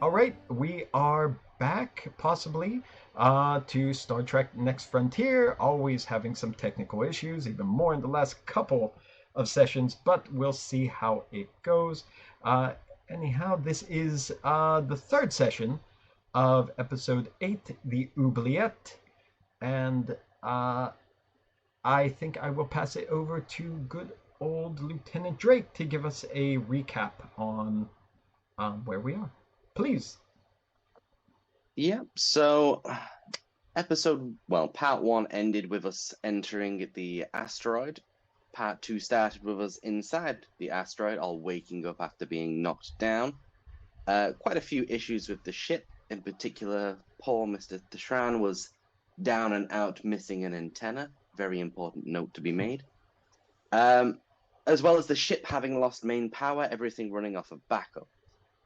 All right, we are back, possibly, to Star Trek Next Frontier. Always having some technical issues, even more in the last couple of sessions, but we'll see how it goes. Uh, Anyhow, this is the third session of episode 8, the Oubliette, and I think I will pass it over to good old Lieutenant Drake to give us a recap on where we are. Please. Yeah, so part one ended with us entering the asteroid. Part two started with us inside the asteroid, all waking up after being knocked down. Quite a few issues with the ship. In particular, poor Mr. Tashran was down and out, missing an antenna. Very important note to be made. As well as the ship having lost main power, everything running off of backup.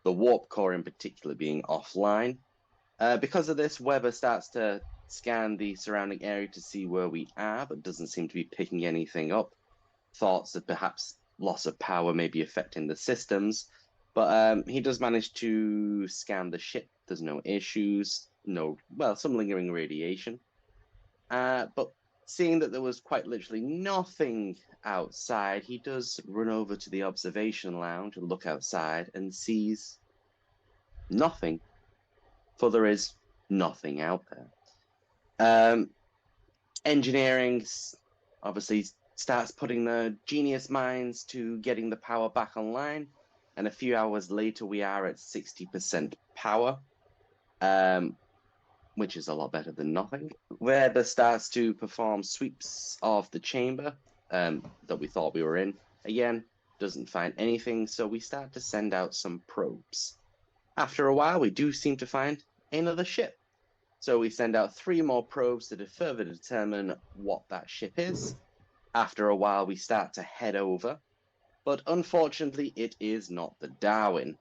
The warp core in particular being offline. Because of this, Weber starts to scan the surrounding area to see where we are, but doesn't seem to be picking anything up. Thoughts that perhaps loss of power may be affecting the systems, but he does manage to scan the ship. There's no issues, some lingering radiation. But seeing that there was quite literally nothing outside, he does run over to the observation lounge and look outside and sees nothing, for there is nothing out there. Engineering obviously starts putting the genius minds to getting the power back online, and a few hours later we are at 60% power, which is a lot better than nothing. Weber starts to perform sweeps of the chamber that we thought we were in. Again, doesn't find anything, so we start to send out some probes. After a while, we do seem to find another ship. So we send out 3 more probes to further determine what that ship is. After a while, we start to head over. But unfortunately, it is not the Darwin.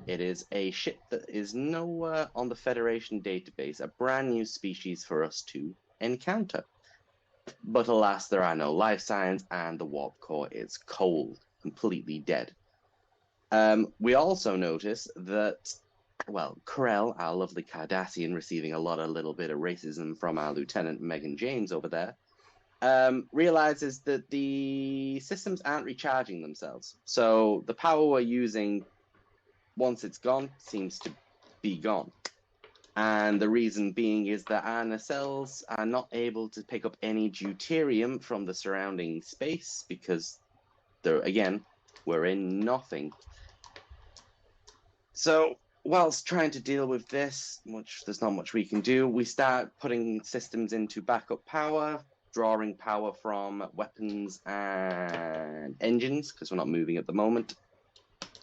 It is a ship that is nowhere on the Federation database, a brand new species for us to encounter. But alas, there are no life signs, and the warp core is cold, completely dead. We also notice that, Krell, our lovely Cardassian, receiving a little bit of racism from our Lieutenant Megan James over there, realizes that the systems aren't recharging themselves. So the power we're using, once it's gone, seems to be gone. And the reason being is that our nacelles are not able to pick up any deuterium from the surrounding space because, we're in nothing. So whilst trying to deal with this, which there's not much we can do, we start putting systems into backup power, drawing power from weapons and engines, because we're not moving at the moment.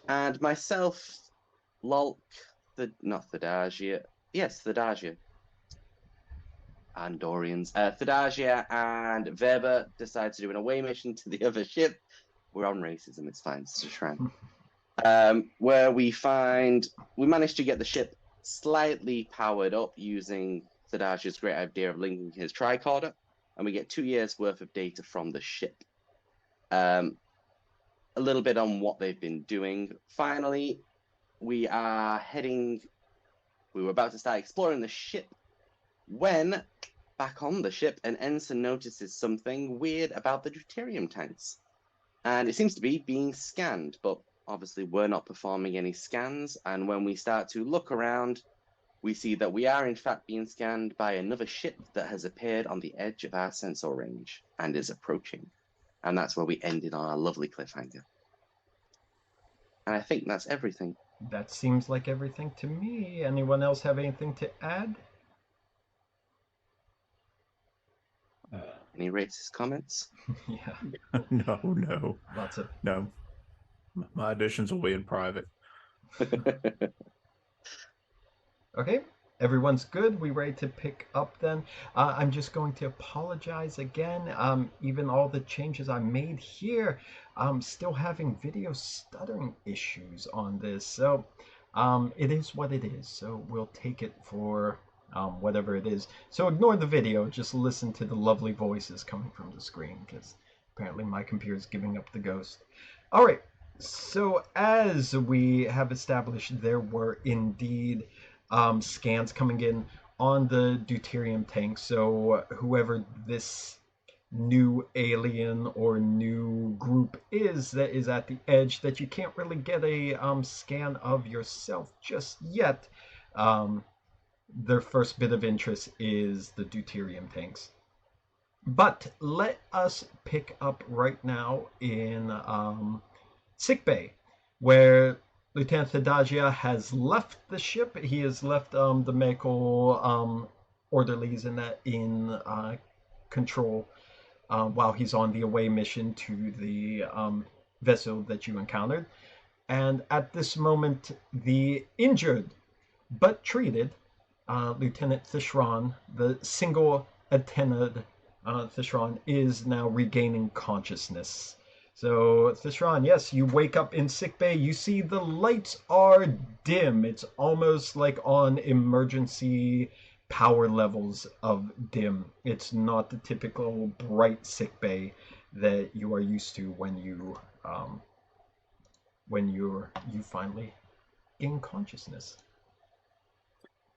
And myself, Lulk, Thadasia, Andorians, Thadasia and Weber decide to do an away mission to the other ship. We're on racism, it's fine, it's Shran. Where we managed to get the ship slightly powered up using Thadasia's great idea of linking his tricorder, and we get 2 years worth of data from the ship. A little bit on what they've been doing. Finally, we were about to start exploring the ship when, back on the ship, an ensign notices something weird about the deuterium tanks. And it seems to be being scanned, but obviously we're not performing any scans. And when we start to look around, we see that we are in fact being scanned by another ship that has appeared on the edge of our sensor range and is approaching. And that's where we ended on our lovely cliffhanger. And I think that's everything. That seems like everything to me. Anyone else have anything to add? Any racist comments? Yeah. No. Lots of. No. My additions will be in private. Okay, everyone's good. We ready to pick up then? I'm just going to apologize again. Even all the changes I made here, I'm still having video stuttering issues on this. So it is what it is. So we'll take it for whatever it is. So ignore the video. Just listen to the lovely voices coming from the screen because apparently my computer is giving up the ghost. All right. So, as we have established, there were indeed scans coming in on the deuterium tank. So, whoever this new alien or new group is that is at the edge that you can't really get a scan of yourself just yet, um, their first bit of interest is the deuterium tanks. But let us pick up right now in sickbay, where Lieutenant Thadagia has left the ship. He has left the medical orderlies in control while he's on the away mission to the vessel that you encountered. And at this moment, the injured but treated Lieutenant Thishron, the single antennaed Thishron, is now regaining consciousness. So, Thishron, yes, you wake up in sickbay. You see the lights are dim. It's almost like on emergency power levels of dim. It's not the typical bright sickbay that you are used to when you finally gain consciousness.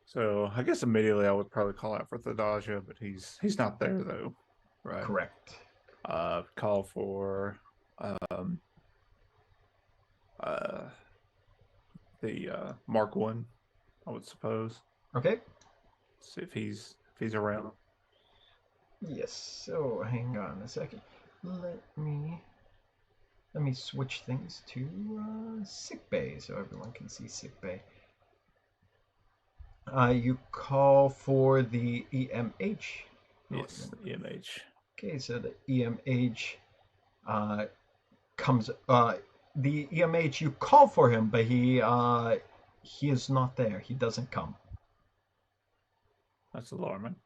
So I guess immediately I would probably call out for Thadagia, but he's not there though, right? Correct. Call for um uh the Mark One, I would suppose. Okay. See if he's around. Yes. So hang on a second. Let me switch things to sick bay so everyone can see sick bay. You call for the EMH. Yes, the EMH. Okay, so the EMH comes. The EMH, you call for him, but he is not there. He doesn't come. That's alarming.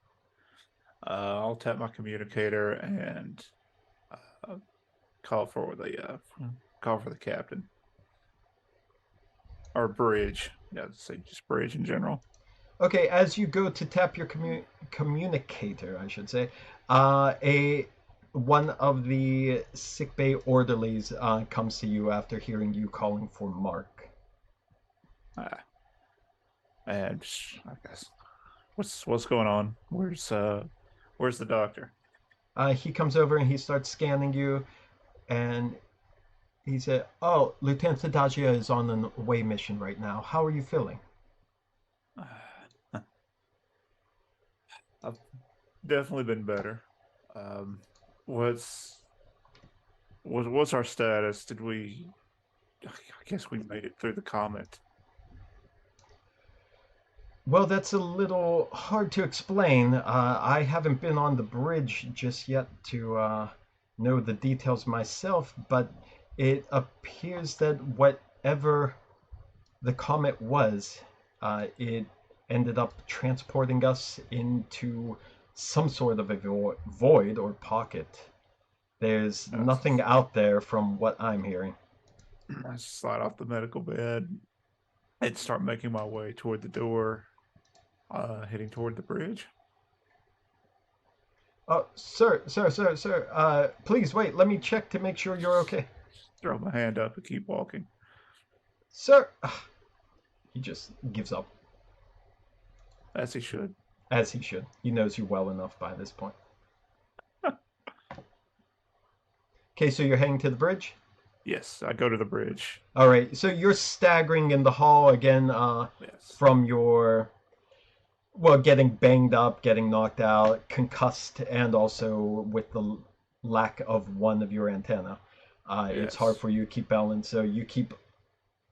I'll tap my communicator and call for the captain or bridge. Yeah, say just bridge in general. Okay, as you go to tap your communicator, I should say, one of the sickbay orderlies comes to you after hearing you calling for Mark. And I guess what's going on? Where's the doctor? He comes over and he starts scanning you, and he said, "Oh, Lieutenant Thadagia is on an away mission right now. How are you feeling?" I've definitely been better. What's our status? Did we? I guess we made it through the comet. Well, that's a little hard to explain. I haven't been on the bridge just yet to know the details myself, but it appears that whatever the comet was, it ended up transporting us into some sort of a void or pocket. There's nothing out there from what I'm hearing. I slide off the medical bed and start making my way toward the door, heading toward the bridge. Oh, sir, please wait. Let me check to make sure you're okay. Throw my hand up and keep walking. Sir, he just gives up. As he should. As he should. He knows you well enough by this point. Okay, so you're heading to the bridge? Yes, I go to the bridge. All right, so you're staggering in the hall again yes. From your, well, getting banged up, getting knocked out, concussed, and also with the lack of one of your antenna. It's hard for you to keep balance, so you keep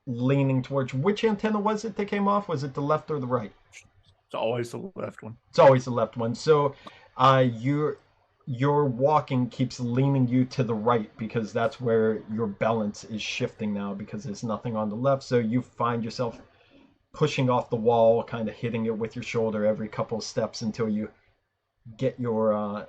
leaning towards, which antenna was it that came off? Was it the left or the right? It's always the left one. It's always the left one. So your walking keeps leaning you to the right because that's where your balance is shifting now because there's nothing on the left. So you find yourself pushing off the wall, kind of hitting it with your shoulder every couple of steps until you get your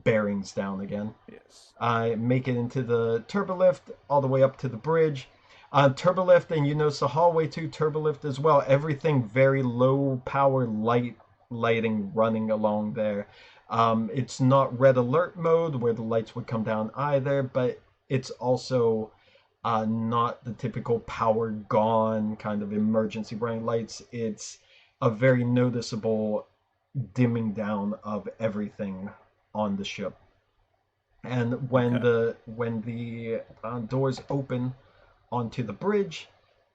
bearings down again. Yes. Make it into the turbolift all the way up to the bridge. Turbolift, and you notice the hallway to turbolift as well. Everything very low power lighting running along there. It's not red alert mode where the lights would come down either, but it's also not the typical power gone kind of emergency bright lights. It's a very noticeable dimming down of everything on the ship. And Okay. when the doors open onto the bridge,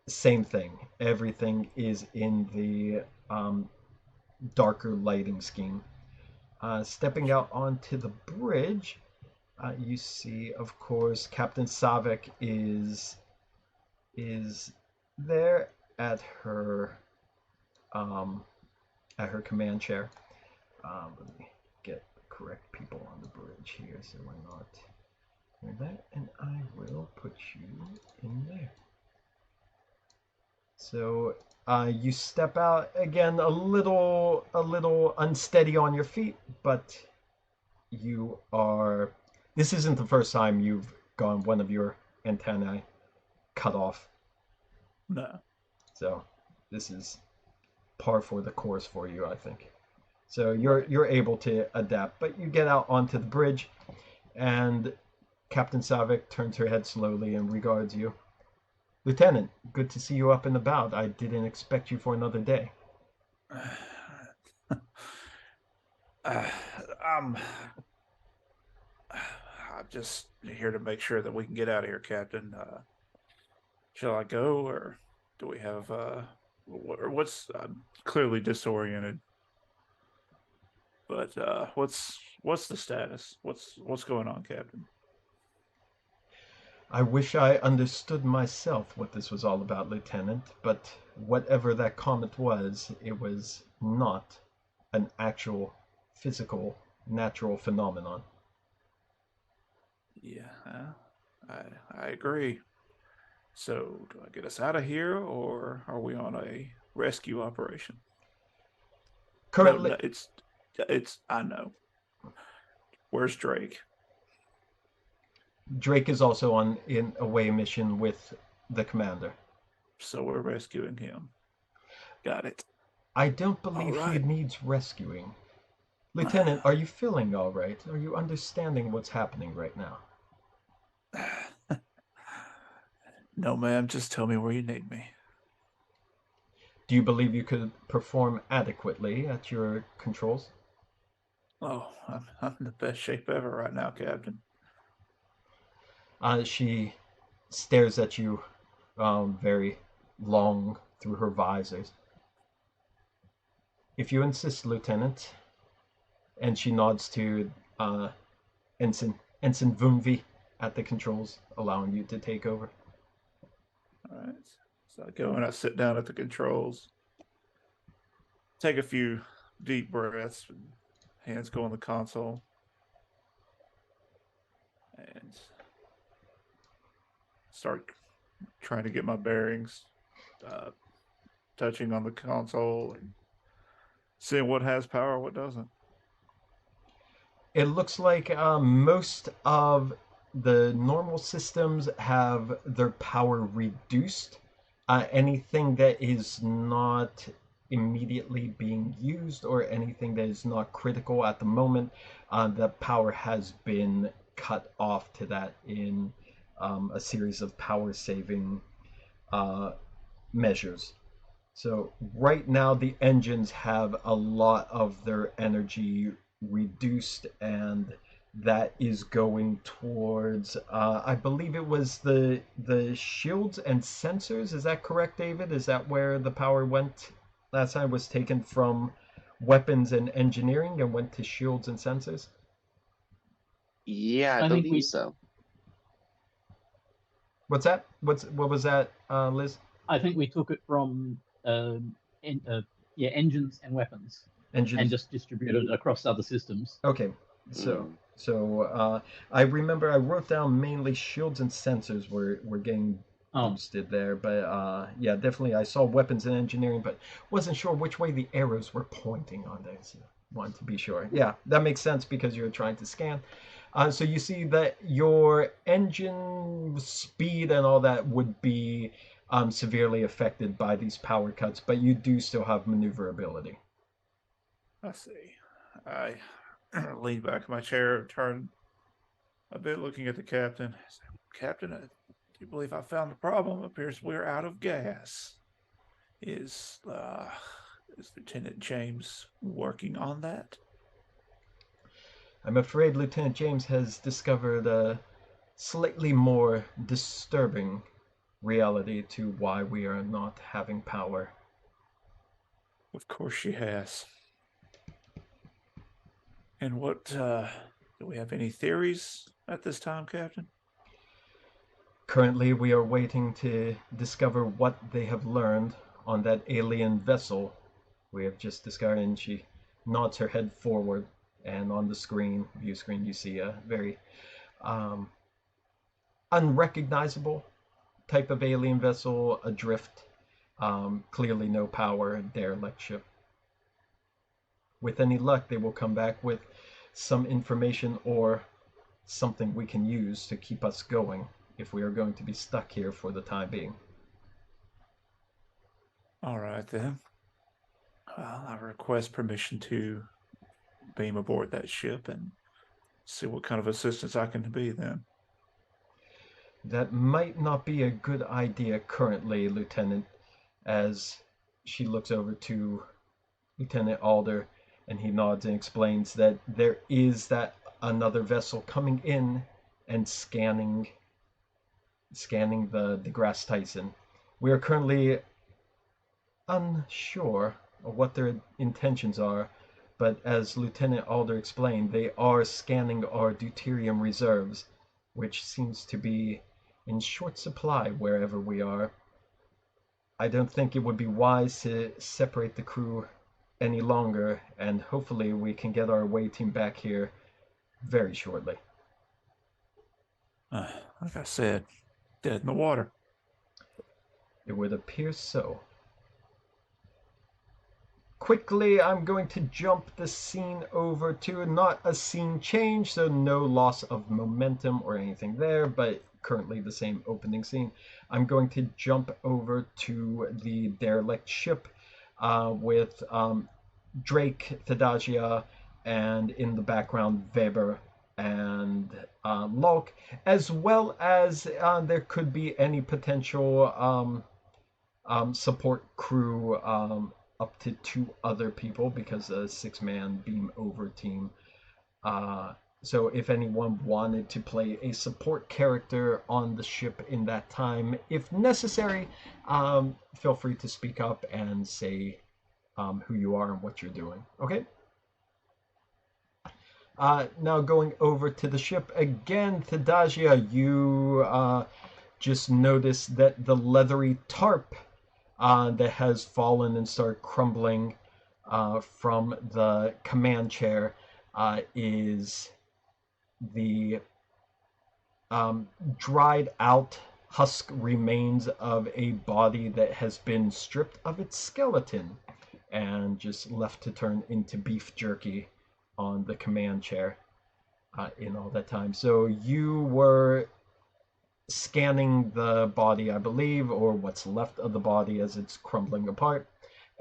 same thing. Everything is in the darker lighting scheme. Stepping out onto the bridge, you see, of course, Captain Savik is there at her um, at her command chair. Let me get the correct people on the bridge here, so we're not doing that, and I will put you in there. So you step out again, a little unsteady on your feet, but you are. This isn't the first time you've gone one of your antennae cut off. No. So this is par for the course for you, I think. So Right. you're able to adapt, but you get out onto the bridge, and Captain Savik turns her head slowly and regards you. Lieutenant, good to see you up and about. I didn't expect you for another day. Uh, I'm I'm just here to make sure that we can get out of here, Captain. Shall I go, or do we have what's I'm clearly disoriented, but what's the status? What's going on, Captain? I wish I understood myself what this was all about, Lieutenant, but whatever that comet was, it was not an actual physical, natural phenomenon. Yeah, I agree. So, do I get us out of here, or are we on a rescue operation? No, Currently, no, it's. I know. Where's Drake? Drake is also on in away mission with the commander. So we're rescuing him. Got it. I don't All believe he right. needs rescuing. Lieutenant, are you feeling all right? Are you understanding what's happening right now? No, ma'am. Just tell me where you need me. Do you believe you could perform adequately at your controls? Oh, I'm in the best shape ever right now, Captain. She stares at you very long through her visors. If you insist, Lieutenant, and she nods to uh, Ensign Vumvi at the controls, allowing you to take over. All right. So I go and I sit down at the controls, take a few deep breaths, and hands go on the console, and start trying to get my bearings, uh, touching on the console and seeing what has power, what doesn't. It looks like most of the normal systems have their power reduced. Anything that is not immediately being used or anything that is not critical at the moment, the power has been cut off to that in a series of power saving uh, measures. So right now the engines have a lot of their energy reduced, and that is going towards I believe it was the shields and sensors. Is that correct, David? Is that where the power went last time? Was taken from weapons and engineering and went to shields and sensors? Yeah, I I think believe we so. What's that? What was that, Liz? I think we took it from engines and weapons, and Engines. just distributed it across other systems. Okay, so Mm. I remember I wrote down mainly shields and sensors were getting Oh, boosted there, but yeah, definitely I saw weapons and engineering, but wasn't sure which way the arrows were pointing on there. So wanted to be sure. Yeah, that makes sense because you're trying to scan. So you see that your engine speed and all that would be severely affected by these power cuts, but you do still have maneuverability. I see. I lean back in my chair, turn a bit, looking at the captain. I say, Captain, you believe I found the problem? Appears we're out of gas. Is Lieutenant James working on that? I'm afraid Lieutenant James has discovered a slightly more disturbing reality to why we are not having power. Of course she has. And what, do we have any theories at this time, Captain? Currently, we are waiting to discover what they have learned on that alien vessel we have just discovered, and she nods her head forward, and on the screen, view screen, you see a very unrecognizable type of alien vessel adrift. Clearly no power, derelict ship. With any luck, they will come back with some information or something we can use to keep us going if we are going to be stuck here for the time being. All right, then. I request permission to beam aboard that ship and see what kind of assistance I can be then. That might not be a good idea currently, Lieutenant, as she looks over to Lieutenant Alder, and he nods and explains that there is that another vessel coming in and scanning the deGrasse Tyson. We are currently unsure of what their intentions are, but as Lieutenant Alder explained, they are scanning our deuterium reserves, which seems to be in short supply wherever we are. I don't think it would be wise to separate the crew any longer, and hopefully we can get our away team back here very shortly. Like I said, dead in the water. It would appear so. Quickly, I'm going to jump the scene over to not a scene change, so no loss of momentum or anything there, but currently the same opening scene. I'm going to jump over to the derelict ship with Drake, Thadagia, and in the background Weber and Locke, as well as there could be any potential support crew up to 2 other people because a 6-man beam over team. So if anyone wanted to play a support character on the ship in that time, if necessary, feel free to speak up and say who you are and what you're doing. Okay? Now going over to the ship again, Thadagia, you just noticed that the leathery tarp that has fallen and started crumbling from the command chair is the dried out husk remains of a body that has been stripped of its skeleton and just left to turn into beef jerky on the command chair in all that time. So you were scanning the body, I believe, or what's left of the body as it's crumbling apart,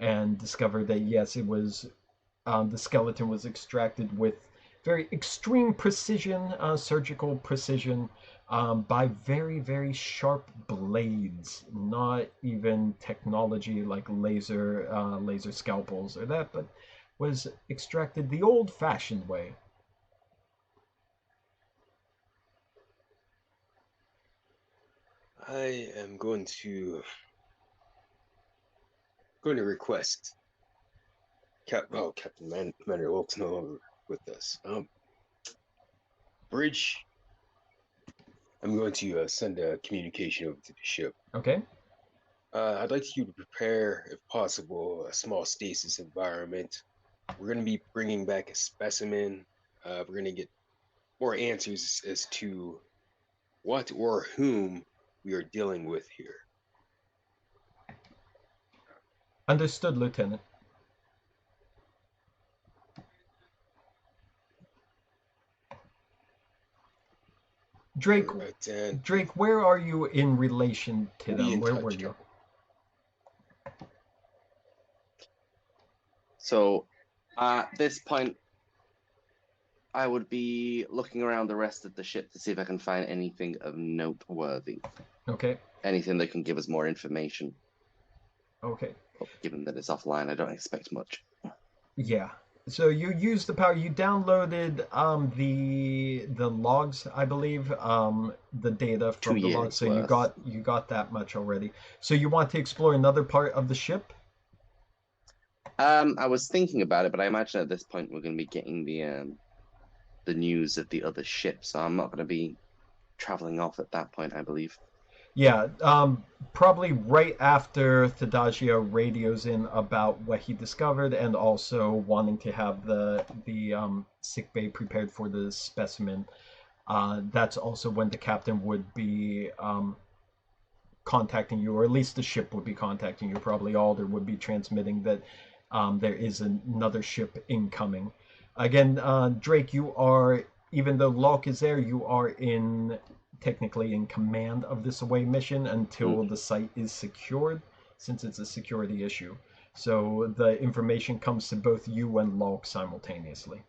and discovered that yes, it was the skeleton was extracted with very extreme precision, surgical precision, by very, very sharp blades. Not even technology like laser scalpels or that, but was extracted the old-fashioned way. I am going to request Captain Commander Wilkes no longer with us. Bridge, I'm going to send a communication over to the ship. Okay. I'd like you to prepare, if possible, a small stasis environment. We're going to be bringing back a specimen. We're going to get more answers as to what or whom we are dealing with here. Understood, Lieutenant. Drake, Drake, where are you in relation to them? Where were you? So, at this point, I would be looking around the rest of the ship to see if I can find anything of noteworthy. Okay. Anything that can give us more information. Okay. But given that it's offline, I don't expect much. Yeah. So you used the power. You downloaded the logs, I believe, the data from 2 the logs. years So worth. you got that much already. So you want to explore another part of the ship? I was thinking about it, but I imagine at this point we're going to be getting the news of the other ship, so I'm not going to be traveling off at that point, I believe. Yeah, probably right after Thadagia radios in about what he discovered, and also wanting to have the sick bay prepared for the specimen. That's also when the captain would be contacting you, or at least the ship would be contacting you. Probably Alder would be transmitting that there is another ship incoming. Again, Drake, you are, even though Locke is there, you are technically in command of this away mission until the site is secured, since it's a security issue. So the information comes to both you and Locke simultaneously.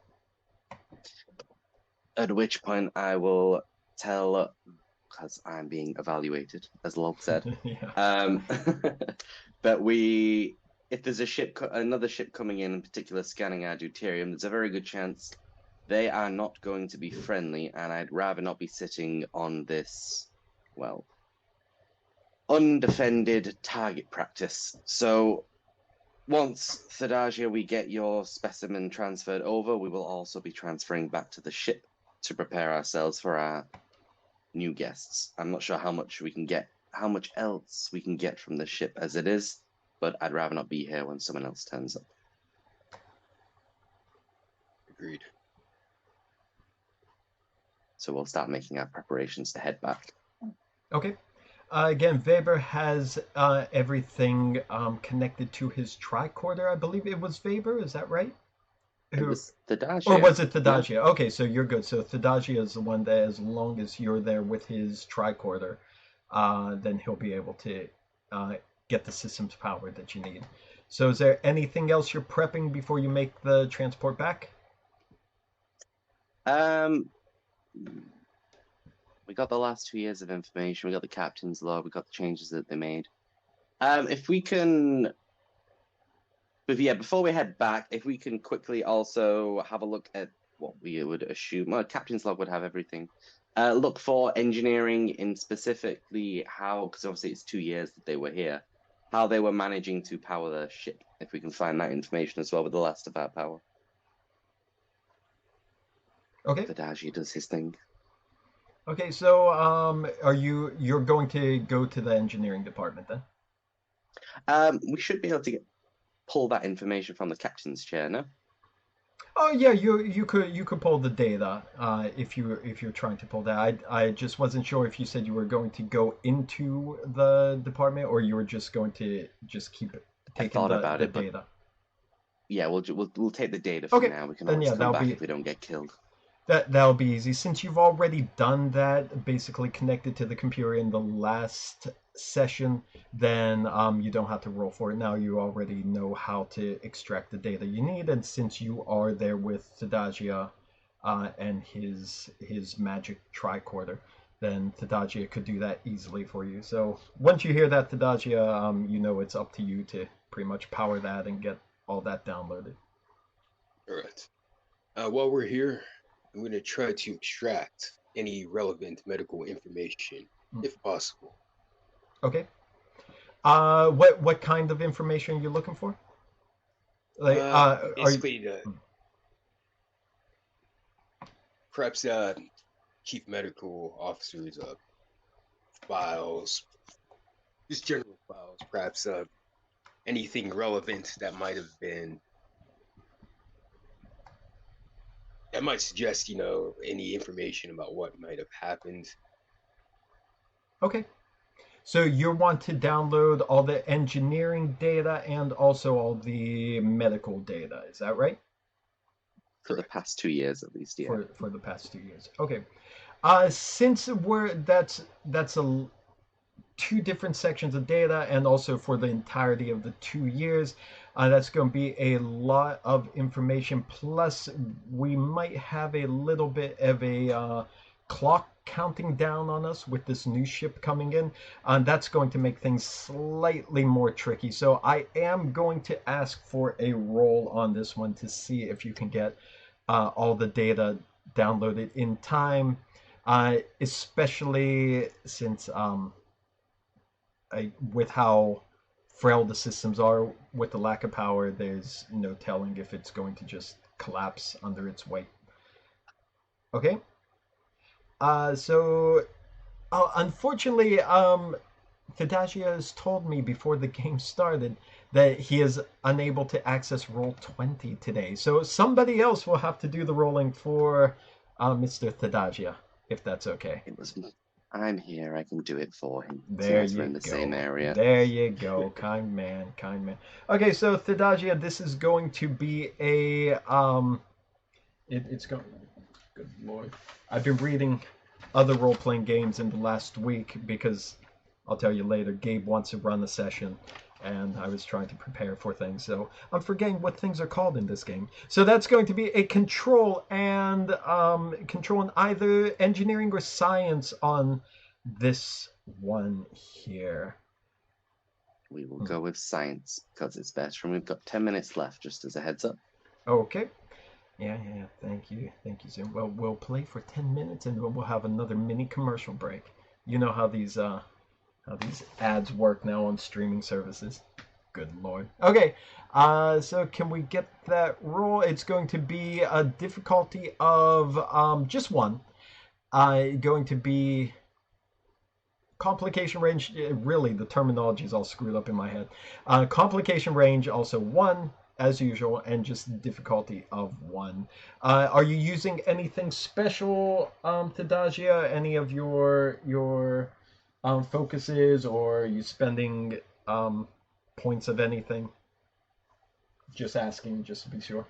At which point I will tell, because I'm being evaluated, as Locke said. Yeah. But if there's another ship coming in particular scanning our deuterium, there's a very good chance they are not going to be friendly, and I'd rather not be sitting on this, well, undefended target practice. So once, Thadagia, we get your specimen transferred over, we will also be transferring back to the ship to prepare ourselves for our new guests. I'm not sure how much else we can get from the ship as it is, but I'd rather not be here when someone else turns up. Agreed. So we'll start making our preparations to head back. Okay. Again, Weber has everything connected to his tricorder. I believe it was Weber. Is that right? It was Thadagia. Or was it Thadagia? Yeah. Okay, so you're good. So Thadagia is the one that, as long as you're there with his tricorder, then he'll be able to get the system's power that you need. So is there anything else you're prepping before you make the transport back? We got the last 2 years of information. We got the captain's log. We got the changes that they made. If we can, but yeah, before we head back, if we can quickly also have a look at what we would assume. Well, captain's log would have everything. Look for engineering in specifically how, because obviously it's 2 years that they were here, how they were managing to power the ship. If we can find that information as well with the last of our power. Okay. Thadagia does his thing. Okay, so you're going to go to the engineering department then? We should be able to pull that information from the captain's chair, no? Oh yeah, you could pull the data if you're trying to pull that. I just wasn't sure if you said you were going to go into the department, or you were just going to keep taking the data. Yeah, we'll take the data for now. We can always come back if we don't get killed. That'll be easy, since you've already done that, basically connected to the computer in the last session. Then you don't have to roll for it now. You already know how to extract the data you need, and since you are there with Thadagia and his magic tricorder, then Thadagia could do that easily for you. So once you hear that, Thadagia, you know it's up to you to pretty much power that and get all that downloaded. All right. While we're here, I'm going to try to extract any relevant medical information, if possible. Okay. What kind of information are you looking for? Like, basically, perhaps chief medical officers' files, just general files. Perhaps anything relevant that might have been. That might suggest, any information about what might have happened. Okay. So you want to download all the engineering data and also all the medical data, is that right? For the past 2 years, at least, yeah. For the past 2 years. Okay. Since that's a 2 different sections of data, and also for the entirety of the 2 years. That's going to be a lot of information. Plus, we might have a little bit of a clock counting down on us with this new ship coming in. That's going to make things slightly more tricky. So I am going to ask for a roll on this one to see if you can get all the data downloaded in time, especially since with how frail the systems are with the lack of power, there's no telling if it's going to just collapse under its weight. Okay. Unfortunately, Thadagia has told me before the game started that he is unable to access roll 20 today. So somebody else will have to do the rolling for Mr. Thadagia, if that's okay. I'm here. I can do it for him. There you we're in the same area. There you go. Kind man. Okay, so Thadagia, this is going to be a it's going. Good lord, I've been reading other role-playing games in the last week because I'll tell you later. Gabe wants to run a session, and I was trying to prepare for things, so I'm forgetting what things are called in this game. So that's going to be a control and control in either engineering or science on this one here. We will go with science because it's better, and we've got 10 minutes left, just as a heads up. Okay. Yeah. Thank you, Zoom. Well, we'll play for 10 minutes, and then we'll have another mini commercial break. You know how these ads work now on streaming services. Good lord. Okay, so can we get that roll? It's going to be a difficulty of just one. Going to be complication range. Really, the terminology is all screwed up in my head. Complication range also 1, as usual, and just difficulty of 1. Are you using anything special, Thadagia? Any of your focuses, or are you spending points of anything? Just asking, just to be sure.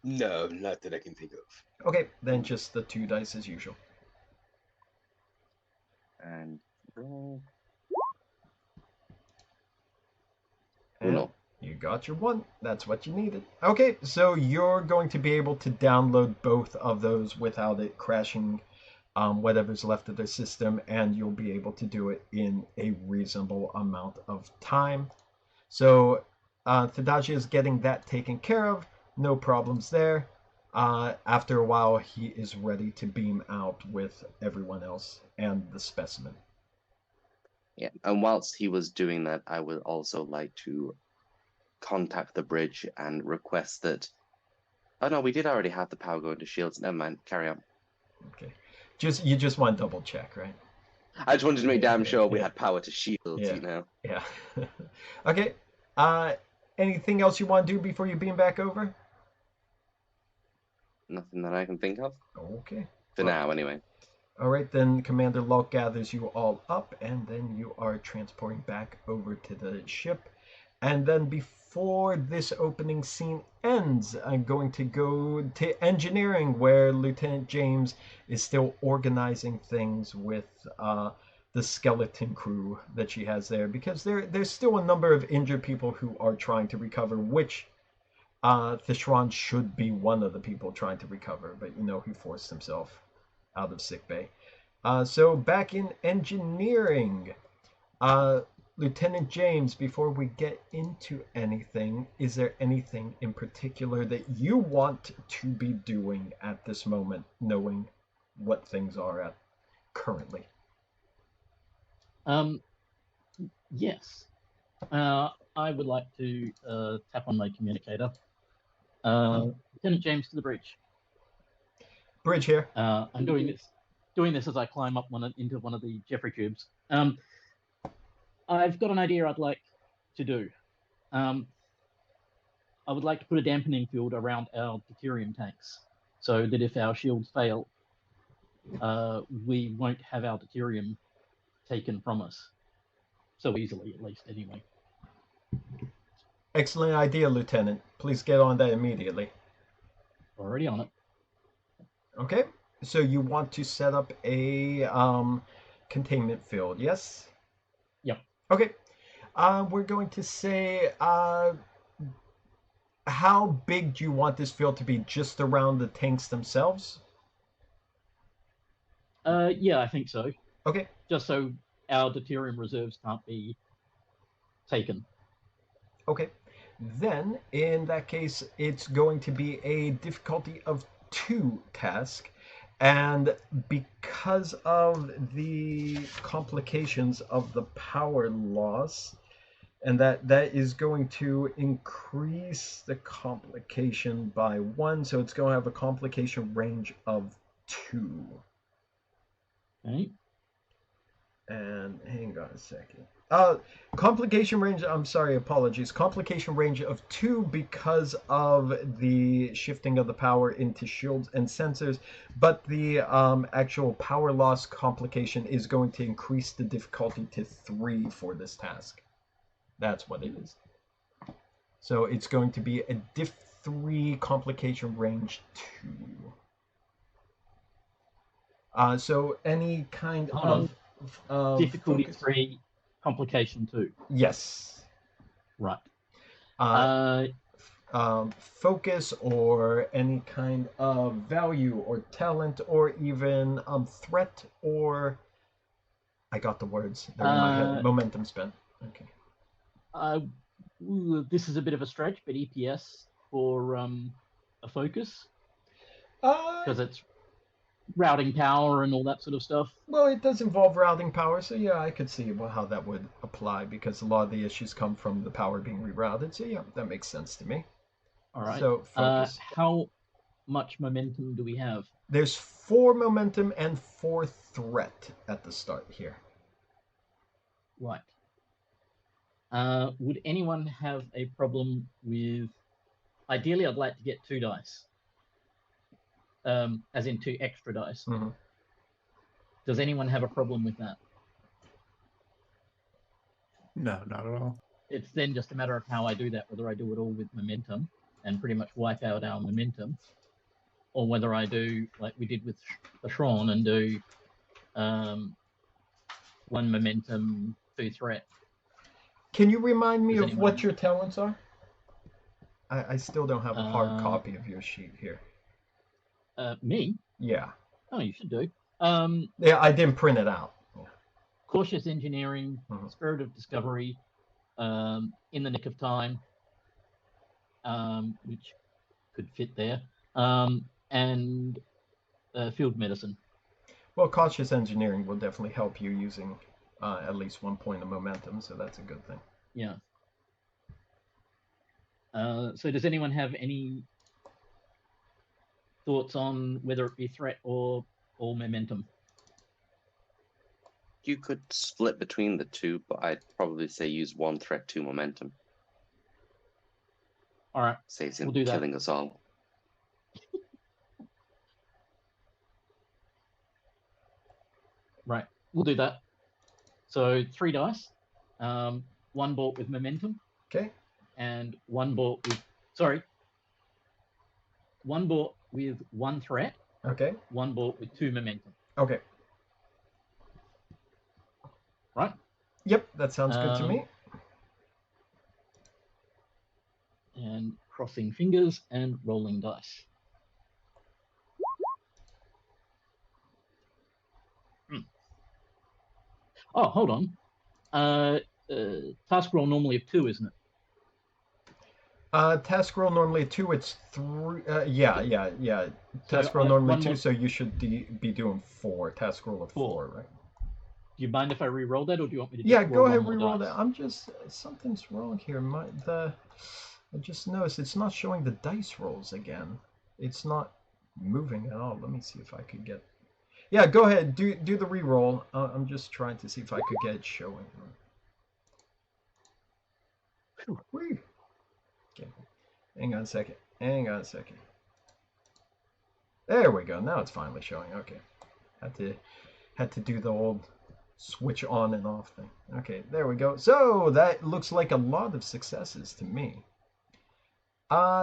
No, not that I can think of. Okay, then just the 2 dice as usual. And roll. And you got your 1. That's what you needed. Okay, so you're going to be able to download both of those without it crashing whatever's left of the system, and you'll be able to do it in a reasonable amount of time. So Thadagia is getting that taken care of. No problems there. After a while, he is ready to beam out with everyone else and the specimen. Yeah, and whilst he was doing that, I would also like to contact the bridge and request that... Oh no, we did already have the power going to shields. Never mind, carry on. Okay. You just want to double check, right? I just wanted to make damn sure we had power to shields, you know? Yeah. Okay. Anything else you want to do before you beam back over? Nothing that I can think of. Okay. For now, anyway. All right, then Commander Locke gathers you all up, and then you are transporting back over to the ship. And then before this opening scene ends, I'm going to go to engineering, where Lieutenant James is still organizing things with the skeleton crew that she has there, because there's still a number of injured people who are trying to recover, which Thishran should be one of the people trying to recover, but he forced himself out of sickbay. So back in engineering, Lieutenant James, before we get into anything, is there anything in particular that you want to be doing at this moment, knowing what things are at currently? Yes. I would like to tap on my communicator. Lieutenant James to the bridge. Bridge here. I'm doing this as I climb up into one of the Jeffrey tubes. I've got an idea I'd like to do. I would like to put a dampening field around our deuterium tanks, so that if our shields fail, we won't have our deuterium taken from us so easily, at least, anyway. Excellent idea, Lieutenant. Please get on that immediately. Already on it. Okay, so you want to set up a containment field, yes? Okay. We're going to say, how big do you want this field to be? Just around the tanks themselves? Yeah, I think so. Okay. Just so our deuterium reserves can't be taken. Okay. Then, in that case, it's going to be a difficulty of 2 task. And because of the complications of the power loss, and that is going to increase the complication by 1, so it's going to have a complication range of 2. Okay. And hang on a second. Complication range, I'm sorry, apologies. Complication range of 2 because of the shifting of the power into shields and sensors, but the actual power loss complication is going to increase the difficulty to 3 for this task. That's what it is. So it's going to be a diff 3 complication range 2. So any kind of difficulty focus? 3, complication 2. Yes. Right. Focus or any kind of value or talent or even threat or I got the words. They're in my head. Momentum spent. Okay. This is a bit of a stretch, but EPS for a focus because it's routing power and all that sort of stuff. Well, it does involve routing power, so yeah, I could see how that would apply because a lot of the issues come from the power being rerouted. So yeah, that makes sense to me. All right. So focus. How much momentum do we have? There's 4 momentum and 4 threat at the start here. Right. Would anyone have a problem with? Ideally, I'd like to get 2 dice. As in 2 extra dice. Mm-hmm. Does anyone have a problem with that? No, not at all. It's then just a matter of how I do that, whether I do it all with momentum and pretty much wipe out our momentum, or whether I do like we did with the Shron and do 1 momentum, 2 threat. Can you remind me of what your talents are? I still don't have a hard copy of your sheet here. Me? Yeah. Oh, you should do. Yeah, I didn't print it out. Yeah. Cautious engineering, spirit of discovery, in the nick of time, which could fit there, and field medicine. Well, cautious engineering will definitely help you using at least 1 point of momentum, so that's a good thing. Yeah. So does anyone have any thoughts on whether it be threat or momentum? You could split between the 2, but I'd probably say use 1 threat, 2 momentum. All right. Saves him we'll do killing that. us all. Right. We'll do that. So 3 dice. 1 bought with momentum. Okay. And 1 bought with... Sorry. 1 bought with 1 threat. Okay. 1 bought with 2 momentum. Okay. Right? Yep, that sounds good to me. And crossing fingers and rolling dice. Oh, hold on. Task roll normally of 2, isn't it? Task roll normally 2. It's 3. Yeah. Task roll normally 2, so you should be doing 4. Task roll of 4, right? Do you mind if I re-roll that, or do you want me to? Yeah, go ahead, re-roll that. I'm just something's wrong here. I just noticed it's not showing the dice rolls again. It's not moving at all. Let me see if I could get. Yeah, go ahead. Do the re-roll. I'm just trying to see if I could get it showing. Whew. Okay. Hang on a second. There we go. Now it's finally showing. Okay. Had to do the old switch on and off thing. Okay, there we go. So that looks like a lot of successes to me.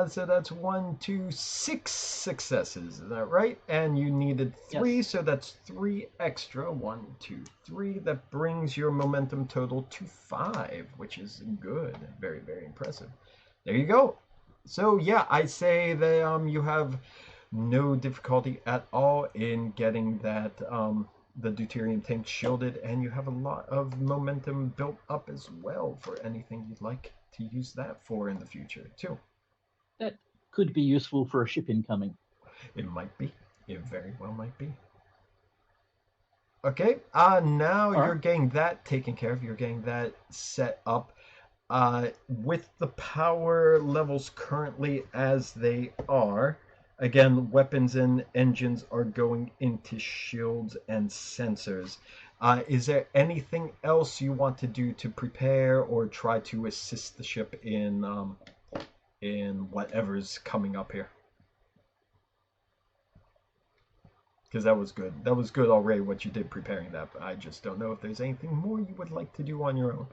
So that's 1, 2, 6 successes. Is that right? And you needed 3, Yes. so that's 3 extra. 1, 2, 3. That brings your momentum total to 5, which is good. Very, very impressive. There you go. So yeah, I say that you have no difficulty at all in getting that the deuterium tank shielded, and you have a lot of momentum built up as well for anything you'd like to use that for in the future too. That could be useful for a ship incoming. It might be. It very well might be. Okay, now All you're right. getting that taken care of. You're getting that set up. With the power levels currently as they are, again, weapons and engines are going into shields and sensors. Is there anything else you want to do to prepare or try to assist the ship in whatever's coming up here? Because that was good. That was good already what you did preparing that, but I just don't know if there's anything more you would like to do on your own.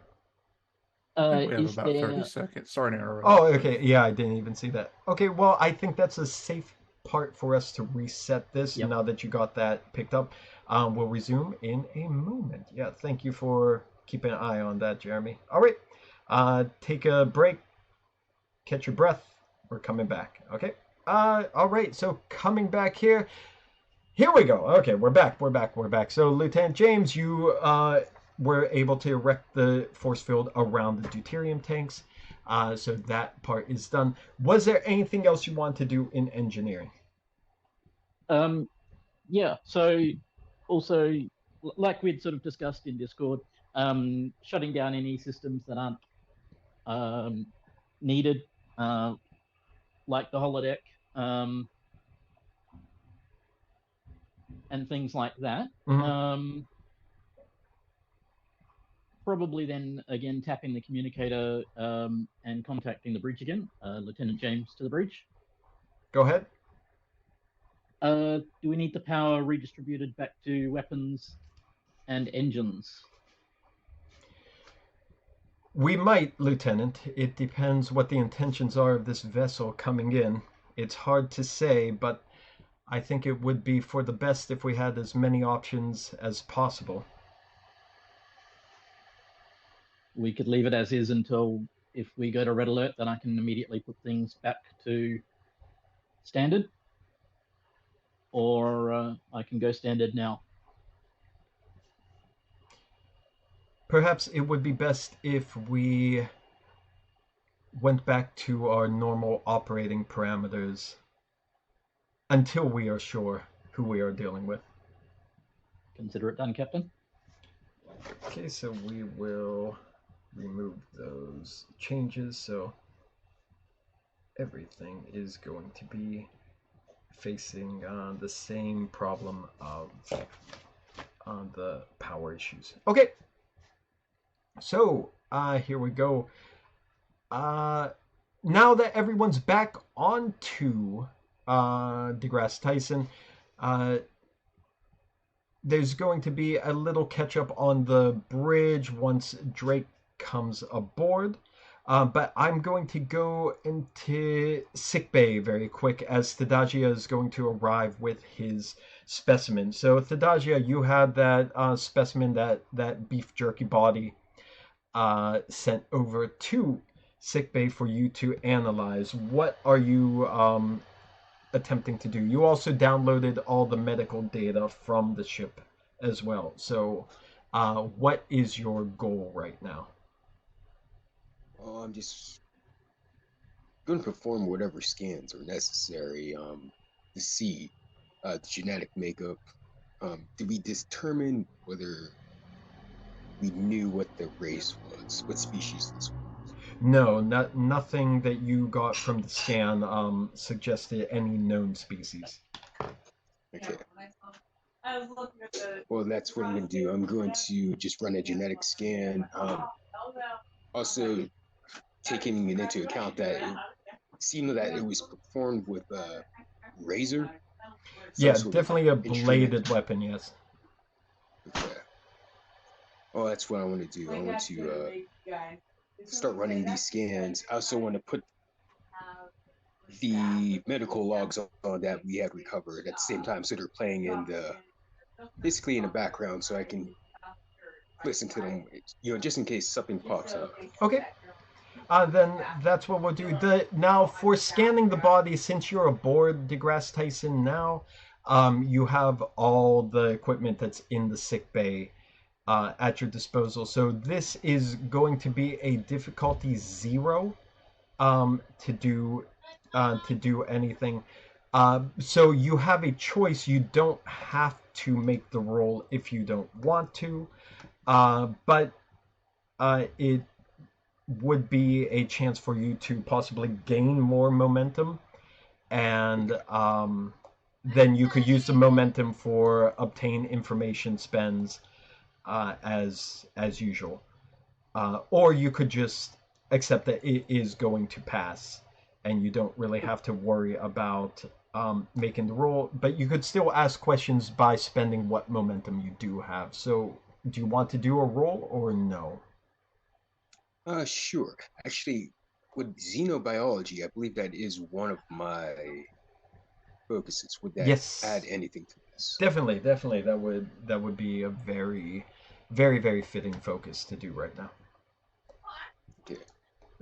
I think we have Is about 30 there? seconds. Sorry to interrupt. Oh, okay. Yeah, I didn't even see that. Okay, well, I think that's a safe part for us to reset this Yep. now that you got that picked up. We'll resume in a moment. Yeah, thank you for keeping an eye on that, Jeremy. All right, take a break, catch your breath. We're coming back. Okay. All right. So coming back here. Here we go. Okay, we're back. We're back. We're back. So Lieutenant James, you were able to erect the force field around the deuterium tanks. So that part is done. Was there anything else you want to do in engineering? Yeah. So also, like we'd sort of discussed in Discord, shutting down any systems that aren't needed, like the holodeck, and things like that. Mhm. Probably then again tapping the communicator and contacting the bridge again, Lieutenant James to the bridge. Go ahead. Do we need the power redistributed back to weapons and engines? We might, Lieutenant. It depends what the intentions are of this vessel coming in. It's hard to say, but I think it would be for the best if we had as many options as possible. We could leave it as is until if we go to red alert, then I can immediately put things back to standard, or I can go standard now. Perhaps it would be best if we went back to our normal operating parameters until we are sure who we are dealing with. Consider it done, Captain. Okay, so we will remove those changes, so everything is going to be facing the same problem of the power issues. Okay, so here we go. Now that everyone's back onto deGrasse Tyson, there's going to be a little catch up on the bridge once Drake comes aboard. But I'm going to go into sickbay very quick as Thadagia is going to arrive with his specimen. So Thadagia, you had that specimen, that beef jerky body sent over to sickbay for you to analyze. What are you attempting to do? You also downloaded all the medical data from the ship as well. So what is your goal right now? I'm just going to perform whatever scans are necessary to see the genetic makeup. Did we determine whether we knew what the race was, what species this was? No, nothing that you got from the scan suggested any known species. Okay. Well, that's what I'm going to do. I'm going to just run a genetic scan. Also, taking it into account that it seemed that it was performed with a razor. Yeah, definitely a bladed weapon, yes. Okay. Oh, that's what I want to do. I want to start running these scans. I also want to put the medical logs on that we had recovered at the same time, so they're playing in the basically in the background, so I can listen to them, just in case something pops up. Okay. Then that's what we'll do. Now for scanning the body, since you're aboard DeGrasse Tyson now, you have all the equipment that's in the sick bay at your disposal. So this is going to be a difficulty 0 to do anything. So you have a choice. You don't have to make the roll if you don't want to, but it would be a chance for you to possibly gain more momentum, and then you could use the momentum for obtain information spends as usual, or you could just accept that it is going to pass, and you don't really have to worry about making the roll. But you could still ask questions by spending what momentum you do have. So, do you want to do a roll or no? Sure. Actually, with xenobiology, I believe that is one of my focuses. Would that Yes. add anything to this? Definitely. That would be a very, very, very fitting focus to do right now. Okay.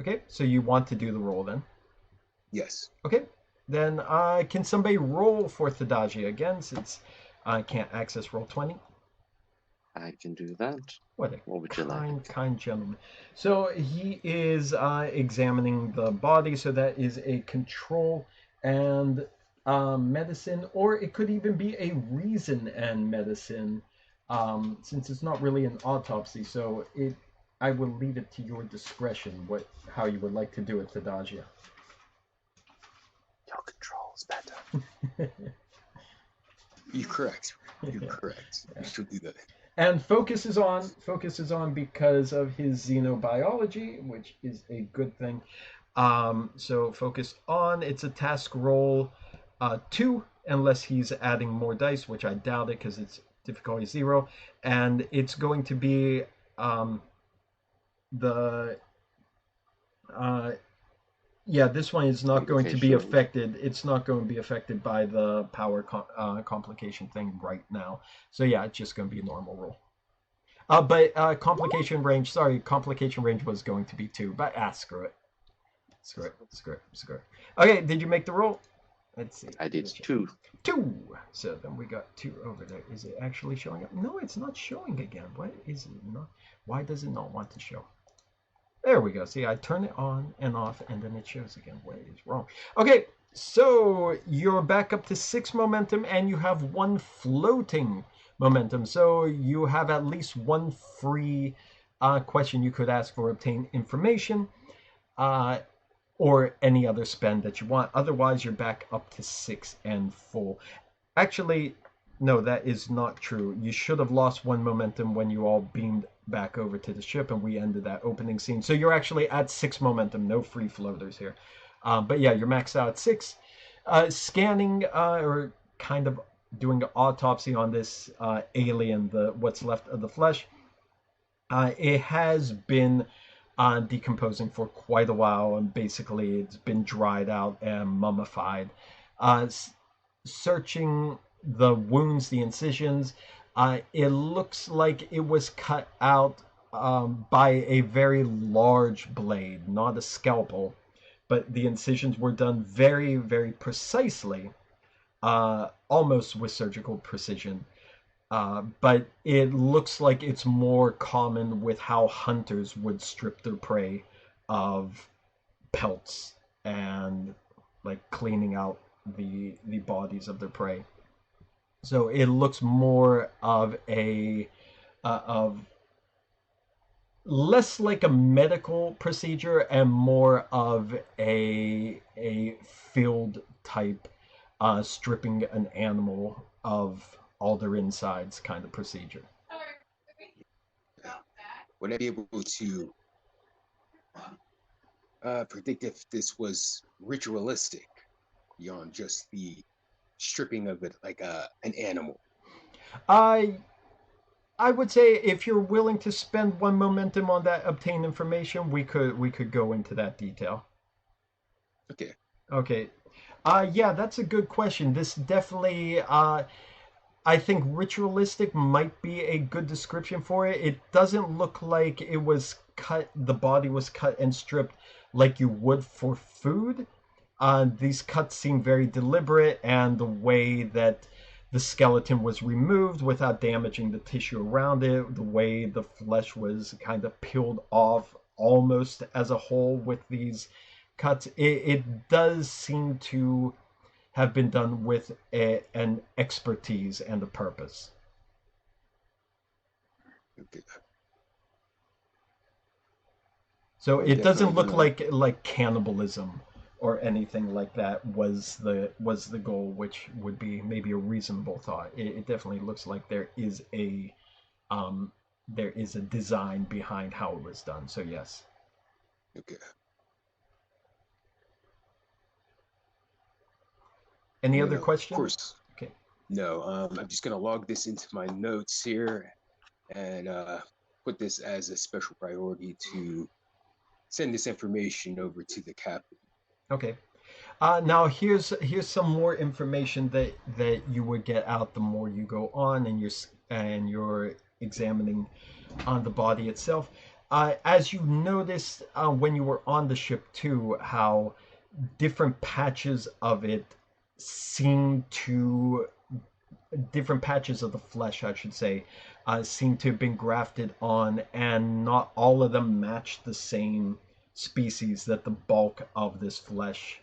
Okay, so you want to do the roll then? Yes. Okay, then can somebody roll for Thadaji again, since I can't access roll 20? I can do that. What a What would you like? kind gentleman. So he is examining the body, so that is a control and medicine, or it could even be a reason and medicine, since it's not really an autopsy. So I will leave it to your discretion how you would like to do it, Thadajia. Your control's better. You're correct. You're Yeah. correct. Yeah. You should do that. And focus is on because of his xenobiology, which is a good thing. So focus on. It's a task roll 2, unless he's adding more dice, which I doubt it because it's difficulty 0, and it's going to be this one is not going to be affected. It's not going to be affected by the power complication thing right now. So yeah, it's just going to be a normal roll. But complication range was going to be 2, but screw it. Screw it. Okay, did you make the roll? Let's see. I did 2. 2. So then we got 2 over there. Is it actually showing up? No, it's not showing again. What is it not? Why does it not want to show? There we go. See, I turn it on and off, and then it shows again. What is wrong? Okay, so you're back up to 6 momentum, and you have 1 floating momentum. So you have at least 1 free question you could ask for obtain information, or any other spend that you want. Otherwise, you're back up to 6 and full. Actually, no, that is not true. You should have lost 1 momentum when you all beamed back over to the ship and we ended that opening scene. So you're actually at 6 momentum, no free floaters here. But yeah, you're maxed out at 6. Scanning or kind of doing an autopsy on this alien, what's left of the flesh. It has been decomposing for quite a while, and basically it's been dried out and mummified. Searching the wounds, the incisions, it looks like it was cut out by a very large blade, not a scalpel, but the incisions were done very, very precisely, almost with surgical precision. But it looks like it's more common with how hunters would strip their prey of pelts and like cleaning out the bodies of their prey. So it looks more of of less like a medical procedure and more of a field type stripping an animal of all their insides kind of procedure. Would I be able to predict if this was ritualistic beyond just the stripping of it like an animal? I would say if you're willing to spend 1 momentum on that obtain information, we could go into that detail. Okay. Okay. Yeah, that's a good question. This definitely, I think ritualistic might be a good description for it. It doesn't look like it was cut, the body was cut and stripped like you would for food. These cuts seem very deliberate, and the way that the skeleton was removed without damaging the tissue around it, the way the flesh was kind of peeled off almost as a whole with these cuts, it does seem to have been done with an expertise and a purpose. Okay. So We're it doesn't definitely look gonna. like cannibalism or anything like that was the goal, which would be maybe a reasonable thought. It definitely looks like um, there is a design behind how it was done. So yes. Okay. Any I'm other gonna, of questions? course, Okay. no. I'm just gonna log this into my notes here and put this as a special priority to send this information over to the captain. Okay. Now here's some more information that you would get out the more you go on and you're examining on the body itself. As you noticed when you were on the ship too, how different patches of it seem to different patches of the flesh, I should say, seem to have been grafted on, and not all of them match the same species that the bulk of this flesh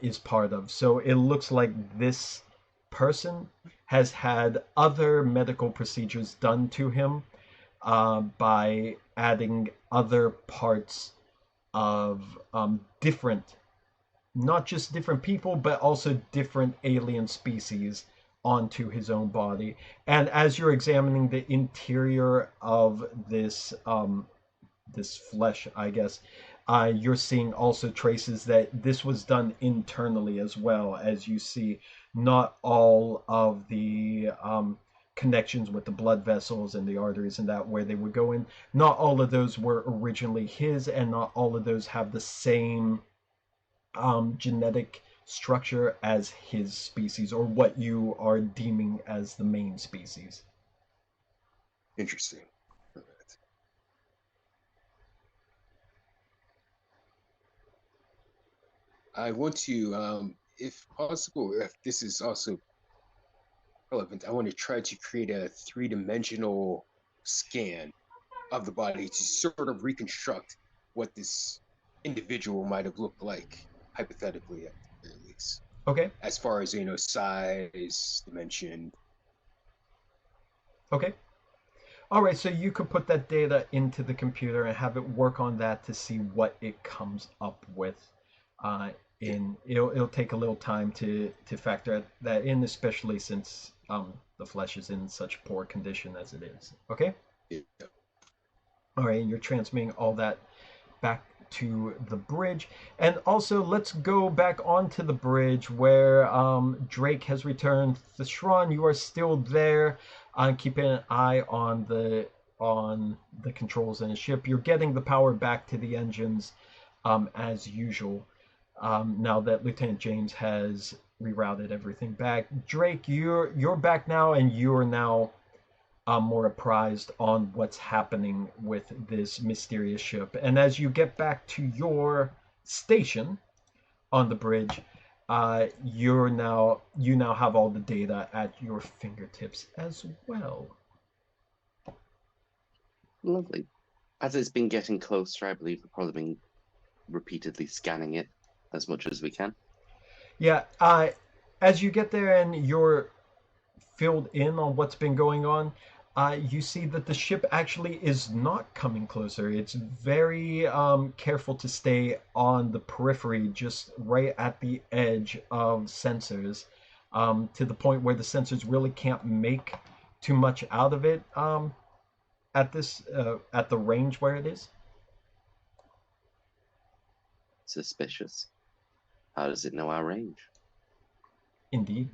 is part of. So it looks like this person has had other medical procedures done to him by adding other parts of different, not just different people, but also different alien species onto his own body. And as you're examining the interior of this flesh, I guess, you're seeing also traces that this was done internally as well. As you see, not all of the connections with the blood vessels and the arteries and that where they would go in, not all of those were originally his, and not all of those have the same genetic structure as his species, or what you are deeming as the main species. Interesting. All right. I want to, if possible, if this is also relevant, I want to try to create a three-dimensional scan of the body to sort of reconstruct what this individual might have looked like, hypothetically, at the very least, Okay. as far as size, dimension. Okay. All right, so you could put that data into the computer and have it work on that to see what it comes up with. Uh, it'll take a little time to factor that in, especially since the flesh is in such poor condition as it is. Okay. Yeah. All right, and you're transmitting all that back to the bridge. And also, let's go back onto the bridge where Drake has returned. Theshron, you are still there, keeping an eye on the controls in the ship. You're getting the power back to the engines as usual. Now that Lieutenant James has rerouted everything back, Drake, you're back now, and you're now more apprised on what's happening with this mysterious ship. And as you get back to your station on the bridge, you now have all the data at your fingertips as well. Lovely. As it's been getting closer, I believe we've probably been repeatedly scanning it as much as we can. Yeah, as you get there and you're filled in on what's been going on, you see that the ship actually is not coming closer. It's very careful to stay on the periphery, just right at the edge of sensors, to the point where the sensors really can't make too much out of it at the range where it is. Suspicious. How does it know our range? Indeed.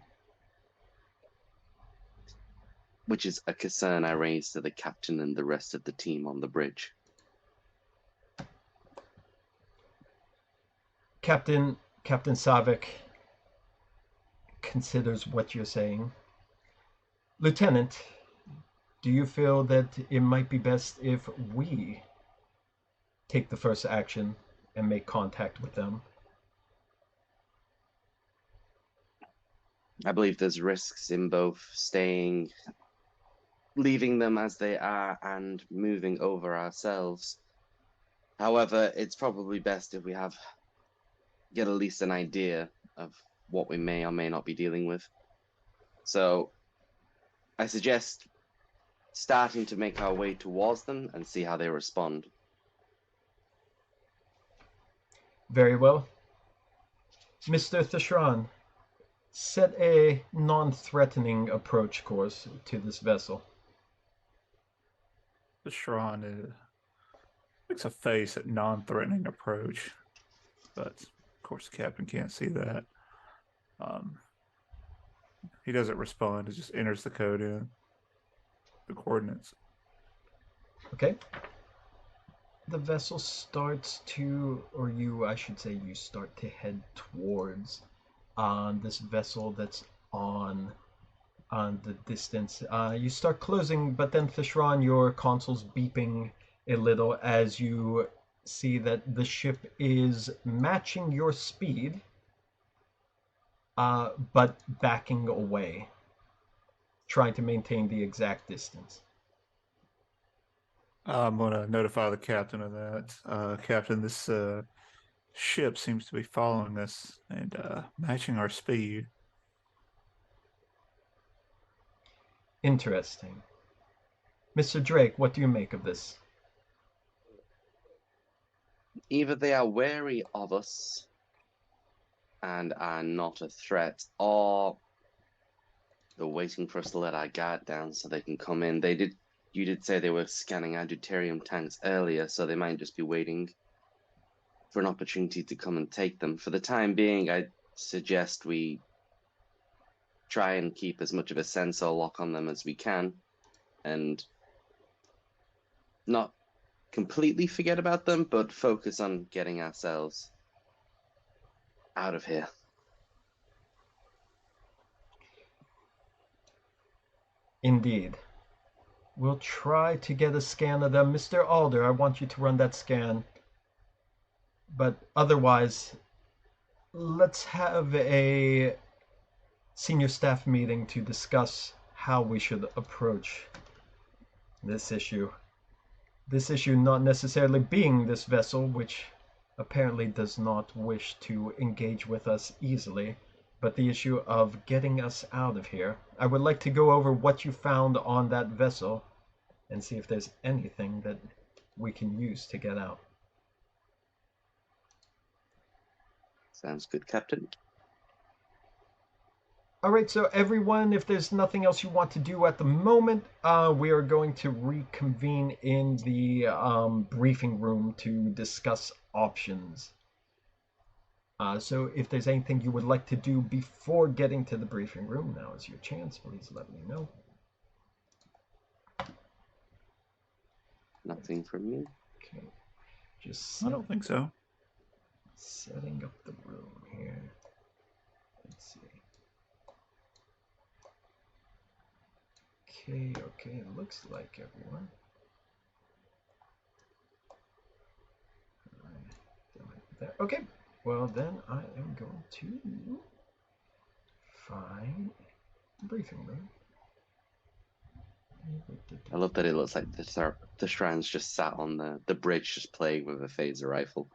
Which is a concern I raised to the captain and the rest of the team on the bridge. Captain Savick, considers what you're saying. Lieutenant, do you feel that it might be best if we take the first action and make contact with them? I believe there's risks in both leaving them as they are and moving over ourselves. However, it's probably best if we get at least an idea of what we may or may not be dealing with. So I suggest starting to make our way towards them and see how they respond. Very well. Mr. Thashran, set a non-threatening approach course to this vessel. The Shran makes a face at non-threatening approach, but of course the captain can't see that. He doesn't respond. He just enters the code in the coordinates. Okay. The vessel starts to, or you, I should say, you start to head towards this vessel that's on the distance. You start closing, but then Thashran, your console's beeping a little as you see that the ship is matching your speed, but backing away, trying to maintain the exact distance. I'm going to notify the captain of that. Captain, this ship seems to be following us and matching our speed. Interesting. Mr. Drake, what do you make of this? Either they are wary of us and are not a threat, or they're waiting for us to let our guard down so they can come in. You did say they were scanning our deuterium tanks earlier, so they might just be waiting for an opportunity to come and take them. For the time being, I suggest we try and keep as much of a sensor lock on them as we can and not completely forget about them, but focus on getting ourselves out of here. Indeed. We'll try to get a scan of them. Mr. Alder, I want you to run that scan. But otherwise, let's have a senior staff meeting to discuss how we should approach this issue. This issue not necessarily being this vessel, which apparently does not wish to engage with us easily, but the issue of getting us out of here. I would like to go over what you found on that vessel and see if there's anything that we can use to get out. Sounds good, Captain. All right, so everyone, if there's nothing else you want to do at the moment, we are going to reconvene in the briefing room to discuss options. So if there's anything you would like to do before getting to the briefing room, now is your chance. Please let me know. Nothing from you. Okay, I don't think so. Setting up the room here. Let's see. Okay, it looks like everyone. There. Okay, well then I am going to find the briefing room. I love that it looks like the Shran's just sat on the bridge just playing with a phaser rifle.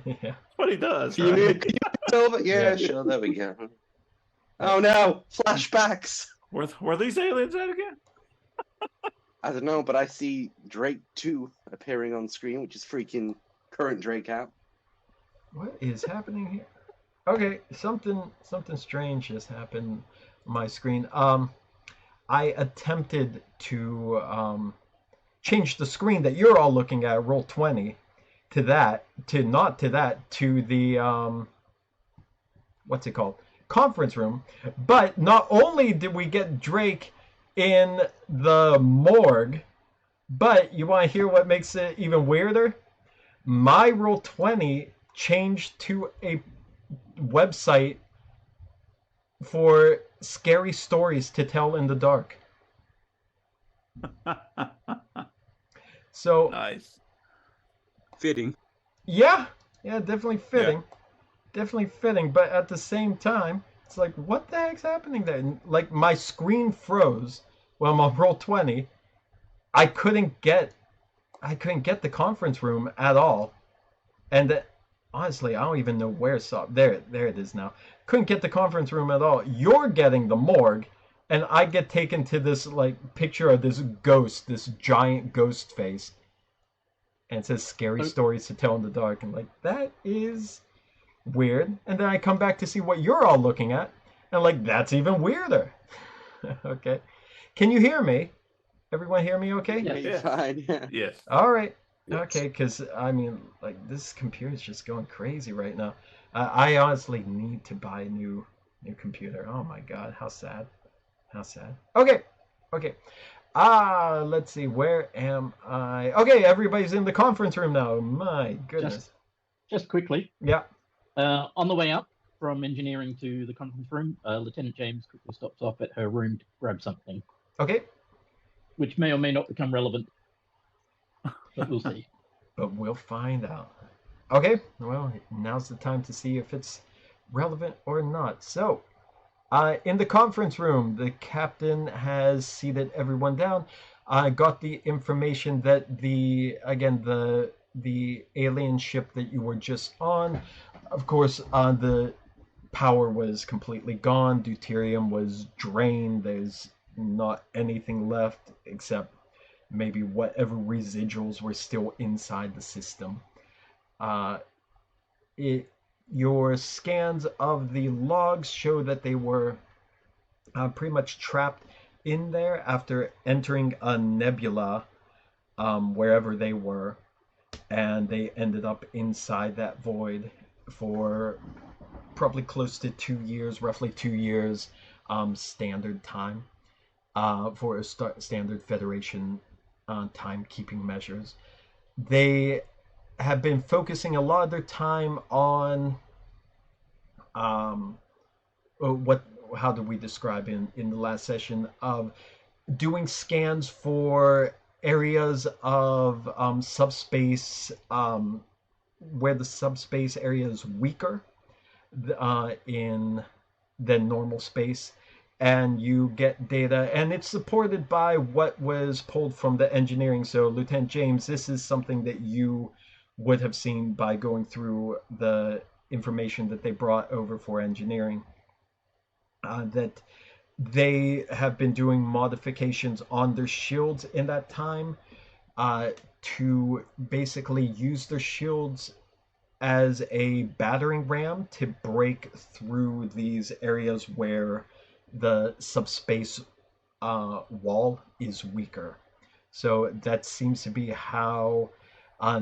Yeah. That's what he does, Can you right? over? Yeah, sure, there we go. Oh no, flashbacks! Were these aliens at again? I don't know, but I see Drake 2 appearing on screen, which is freaking current Drake out. What is happening here? Okay, something strange has happened on my screen. I attempted to change the screen that you're all looking at, Roll20, to the what's it called? Conference room. But not only did we get Drake in the morgue, but you want to hear what makes it even weirder? My Roll20 changed to a website for scary stories to tell in the dark. So Nice. Fitting. yeah, definitely fitting. Definitely fitting, but at the same time, it's like, what the heck's happening there? And, like, my screen froze when I'm on Roll20. I couldn't get the conference room at all, and honestly, I don't even know where. There it is now. Couldn't get the conference room at all. You're getting the morgue, and I get taken to this like picture of this ghost, this giant ghost face, and it says scary Oh. stories to tell in the dark, and like that is weird. And then I come back to see what you're all looking at, and like that's even weirder. Okay, can you hear me? Everyone hear me okay? Yeah. You're fine. Yeah. Yes. All right. Yes. Okay, because I mean, like this computer is just going crazy right now. I honestly need to buy a new computer. Oh my God, how sad, how sad. Okay, okay. Let's see. Where am I? Okay, everybody's in the conference room now. My goodness. Just quickly, Yeah. on the way up from engineering to the conference room, Lieutenant James quickly stops off at her room to grab something, Okay, which may or may not become relevant, but we'll see. but we'll find out. Okay. Well, now's the time to see if it's relevant or not. So, in the conference room, the captain has seated everyone down. I got the information that the alien ship that you were just on, of course, the power was completely gone. Deuterium was drained. There's not anything left except maybe whatever residuals were still inside the system. Uh, your scans of the logs show that they were pretty much trapped in there after entering a nebula wherever they were, and they ended up inside that void for probably close to 2 years, roughly 2 years, standard time for a standard Federation timekeeping measures. They have been focusing a lot of their time on how did we describe in the last session of doing scans for areas of subspace where the subspace area is weaker in than normal space, and you get data, and it's supported by what was pulled from the engineering. So Lieutenant James, this is something that you would have seen by going through the information that they brought over for engineering, that they have been doing modifications on their shields in that time to basically use their shields as a battering ram to break through these areas where the subspace wall is weaker. So that seems to be how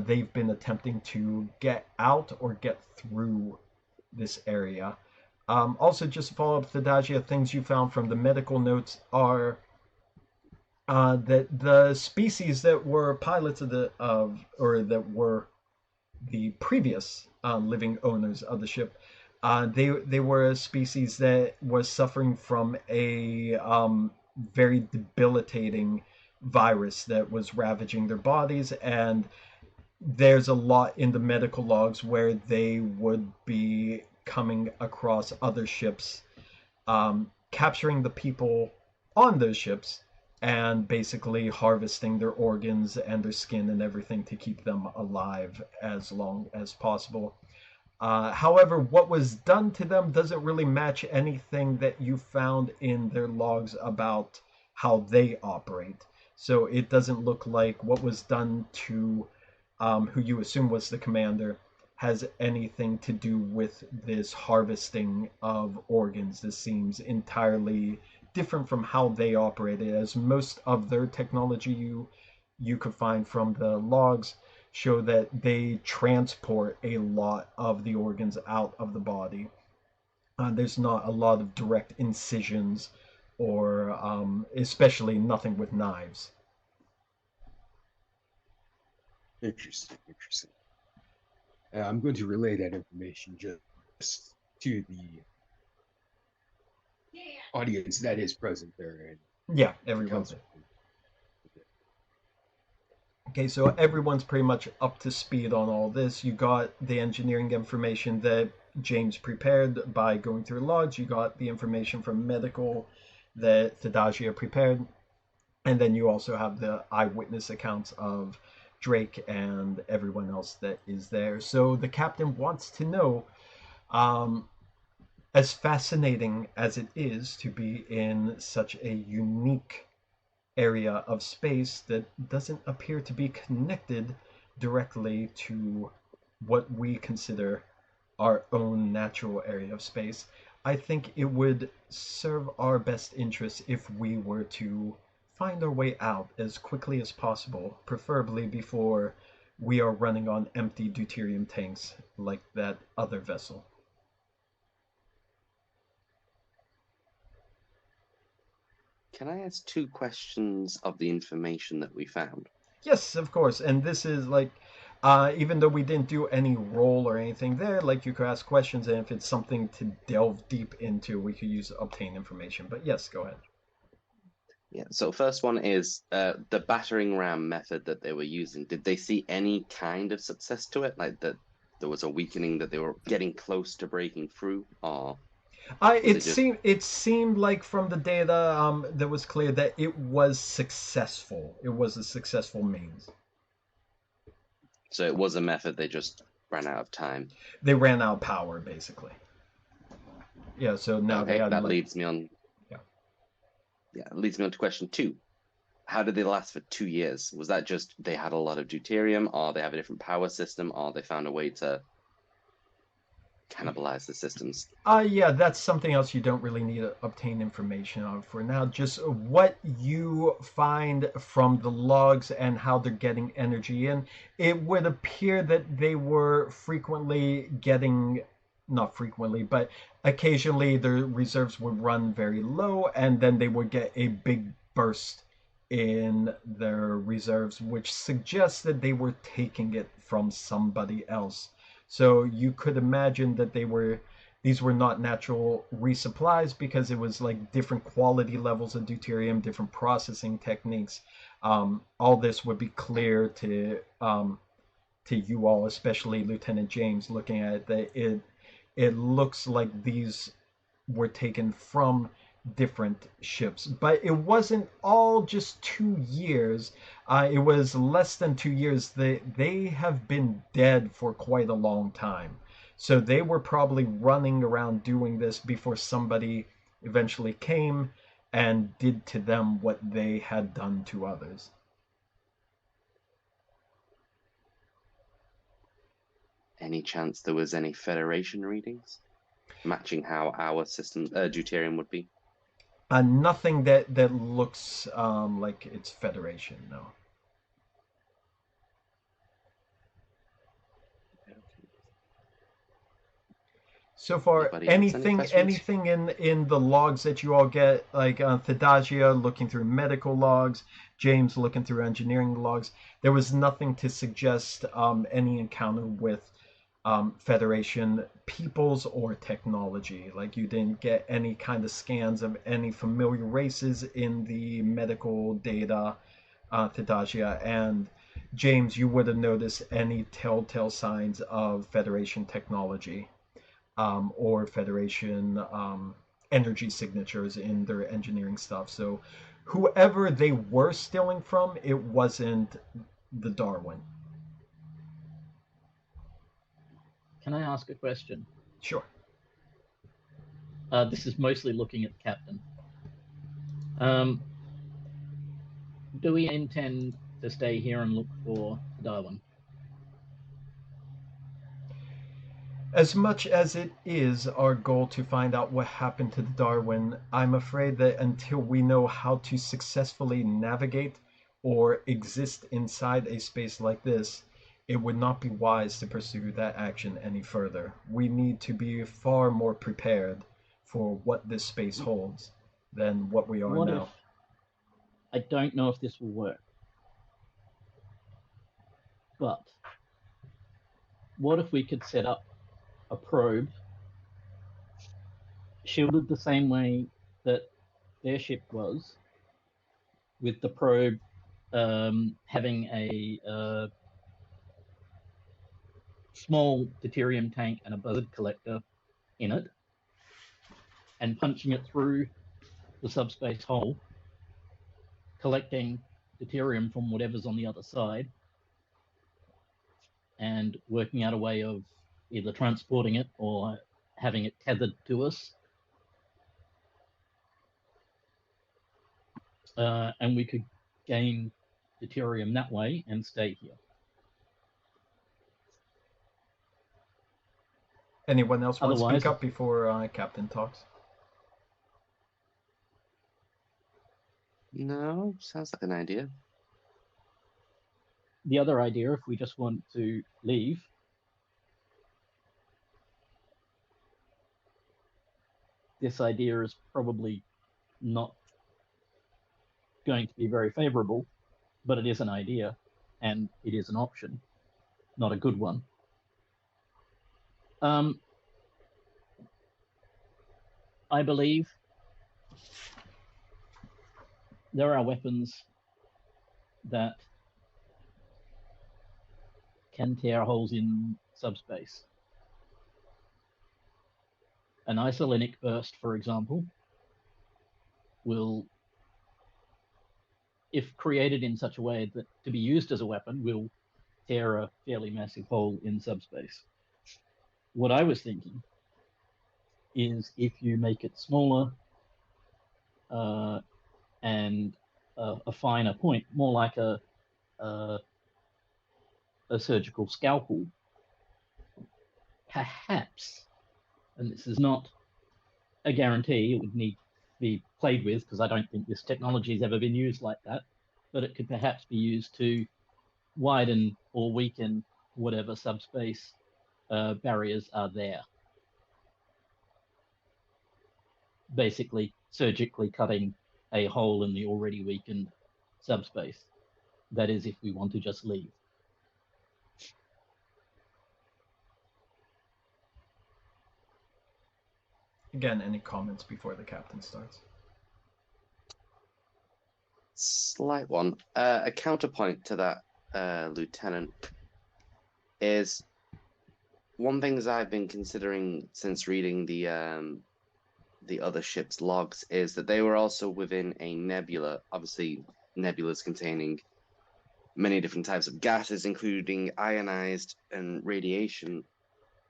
they've been attempting to get out or get through this area. Also, just to follow up, Thadagia, things you found from the medical notes are that the species that were pilots or that were the previous living owners of the ship, they were a species that was suffering from a very debilitating virus that was ravaging their bodies, and there's a lot in the medical logs where they would be coming across other ships, capturing the people on those ships, and basically harvesting their organs and their skin and everything to keep them alive as long as possible. However, what was done to them doesn't really match anything that you found in their logs about how they operate. So it doesn't look like what was done to who you assume was the commander has anything to do with this harvesting of organs. This seems entirely different from how they operated, as most of their technology you could find from the logs show that they transport a lot of the organs out of the body. There's not a lot of direct incisions, or especially nothing with knives. Interesting, interesting. I'm going to relay that information just to the audience that is present there. And Yeah, the everyone's council. okay. So everyone's pretty much up to speed on all this. You got the engineering information that James prepared by going through logs. You got the information from medical that Thadagia prepared, and then you also have the eyewitness accounts of Drake and everyone else that is there. So the captain wants to know, um, as fascinating as it is to be in such a unique area of space that doesn't appear to be connected directly to what we consider our own natural area of space, I think it would serve our best interests if we were to find our way out as quickly as possible, preferably before we are running on empty deuterium tanks like that other vessel. Can I ask 2 questions of the information that we found? Yes, of course. And this is like, even though we didn't do any roll or anything there, like you could ask questions, and if it's something to delve deep into, we could use obtain information. But yes, go ahead. Yeah, so first one is the battering ram method that they were using. Did they see any kind of success to it? Like that there was a weakening, that they were getting close to breaking through, or It seemed like from the data that was clear that it was successful. It was a successful means. so it was a method, they just ran out of time? They ran out of power, basically. Yeah, so now they Okay, had that like, leads me on. Yeah. Yeah, it leads me on to question 2. How did they last for 2 years? Was that just they had a lot of deuterium, or they have a different power system, or they found a way to cannibalize the systems? Yeah, that's something else you don't really need to obtain information on for now. Just what you find from the logs and how they're getting energy in. It would appear that they were frequently getting, not frequently, but occasionally their reserves would run very low, and then they would get a big burst in their reserves, which suggests that they were taking it from somebody else. So you could imagine that these were not natural resupplies because it was like different quality levels of deuterium, different processing techniques. All this would be clear to you all, especially Lieutenant James, looking at it. That it looks like these were taken from different ships, but it wasn't all just 2 years. It was less than 2 years. They have been dead for quite a long time, so they were probably running around doing this before somebody eventually came and did to them what they had done to others. Any chance there was any Federation readings matching how our system deuterium would be? Nothing that looks like it's Federation, no. So far, Anybody else, any anything questions? in the logs that you all get, like Thadagia looking through medical logs, James looking through engineering logs, there was nothing to suggest any encounter with Federation peoples or technology. Like you didn't get any kind of scans of any familiar races in the medical data, Thadagia. And James, you would have noticed any telltale signs of Federation technology or Federation energy signatures in their engineering stuff. So whoever they were stealing from, it wasn't the Darwin. Can I ask a question? Sure. This is mostly looking at the captain. Do we intend to stay here and look for Darwin? As much as it is our goal to find out what happened to the Darwin, I'm afraid that until we know how to successfully navigate or exist inside a space like this, it would not be wise to pursue that action any further. We need to be far more prepared for what this space holds than what we are What now. if, I don't know if this will work, but what if we could set up a probe shielded the same way that their ship was, with the probe having a small deuterium tank and a buzzard collector in it, and punching it through the subspace hole, collecting deuterium from whatever's on the other side, and working out a way of either transporting it or having it tethered to us. And we could gain deuterium that way and stay here. Anyone else want to Otherwise- speak up before Captain talks? No, sounds like an idea. The other idea, if we just want to leave, this idea is probably not going to be very favorable, but it is an idea, and it is an option, not a good one. I believe there are weapons that can tear holes in subspace. An isolinic burst, for example, will, if created in such a way that to be used as a weapon, will tear a fairly massive hole in subspace. What I was thinking is if you make it smaller and a finer point, more like a surgical scalpel, perhaps, and this is not a guarantee, it would need to be played with because I don't think this technology has ever been used like that, but it could perhaps be used to widen or weaken whatever subspace barriers are there. Basically, surgically cutting a hole in the already weakened subspace. That is, if we want to just leave. Again, any comments before the captain starts? Slight one. A counterpoint to that, Lieutenant, is one thing I've been considering since reading the other ship's logs is that they were also within a nebula. Obviously, nebulas containing many different types of gases, including ionized and radiation.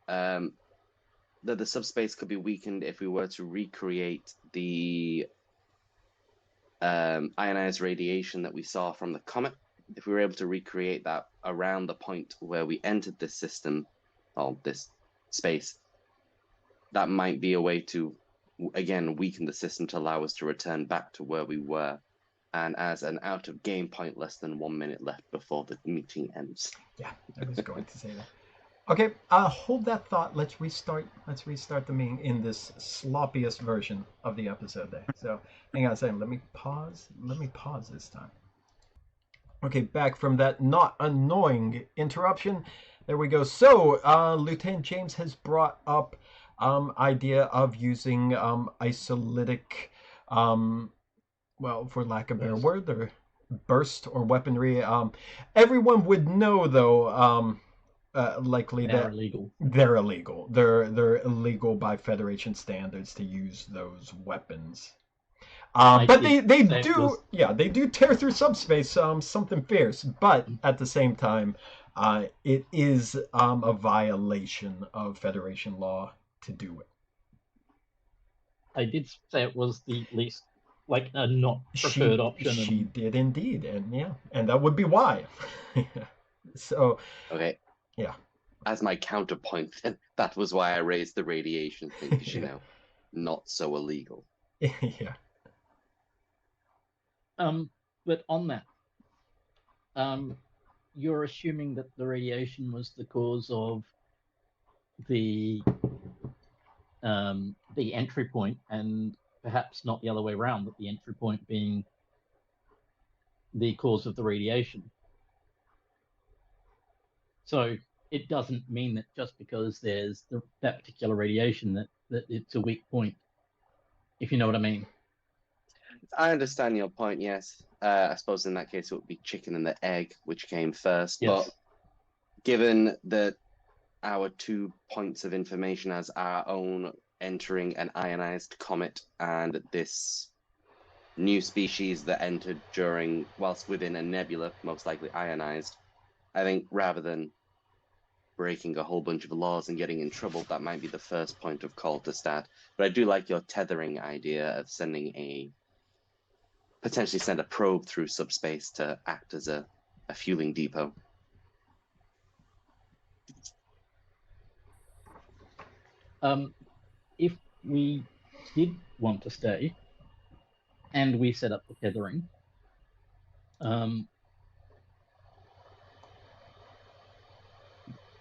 That the subspace could be weakened if we were to recreate the ionized radiation that we saw from the comet. If we were able to recreate that around the point where we entered this system, or this space, that might be a way to, again, weaken the system to allow us to return back to where we were. And as an out of game point, less than 1 minute left before the meeting ends. Yeah, I was going to say that. Okay, hold that thought. Let's restart the meeting in this sloppiest version of the episode there. So hang on a second. Let me pause this time. Okay, back from that not annoying interruption. There we go. So Lieutenant James has brought up idea of using isolytic, well, for lack of a better word, or burst or weaponry. Everyone would know though. Likely They're illegal. They're illegal. They're illegal by Federation standards to use those weapons. But they do they do tear through subspace something fierce. But at the same time, it is a violation of Federation law to do it. I did say it was the least, like, a not preferred option. She did indeed, and that would be why. So okay. Yeah. As my counterpoint, then that was why I raised the radiation thing, because not so illegal. Yeah. But on that, you're assuming that the radiation was the cause of the entry point, and perhaps not the other way around, that the entry point being the cause of the radiation. So it doesn't mean that just because there's that particular radiation that it's a weak point, if you know what I mean. I understand your point. Yes, I suppose in that case it would be chicken and the egg, which came first. Yes. But given that our 2 points of information as our own entering an ionized comet and this new species that entered whilst within a nebula, most likely ionized, I think rather than breaking a whole bunch of laws and getting in trouble, that might be the first point of call to start. But I do like your tethering idea of potentially send a probe through subspace to act as a fueling depot. If we did want to stay and we set up the tethering,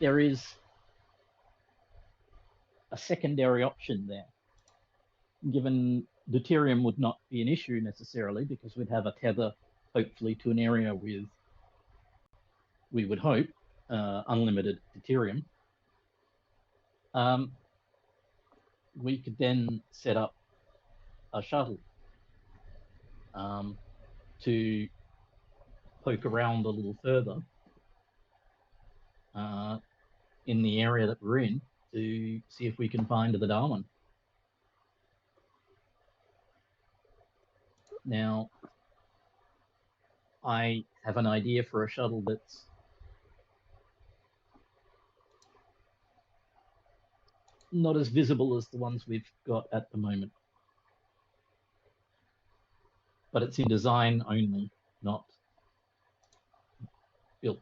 there is a secondary option there. Given deuterium would not be an issue necessarily because we'd have a tether hopefully to an area with, we would hope, unlimited deuterium. We could then set up a shuttle to poke around a little further in the area that we're in to see if we can find the Darwin. Now, I have an idea for a shuttle that's not as visible as the ones we've got at the moment. But it's in design only, not built.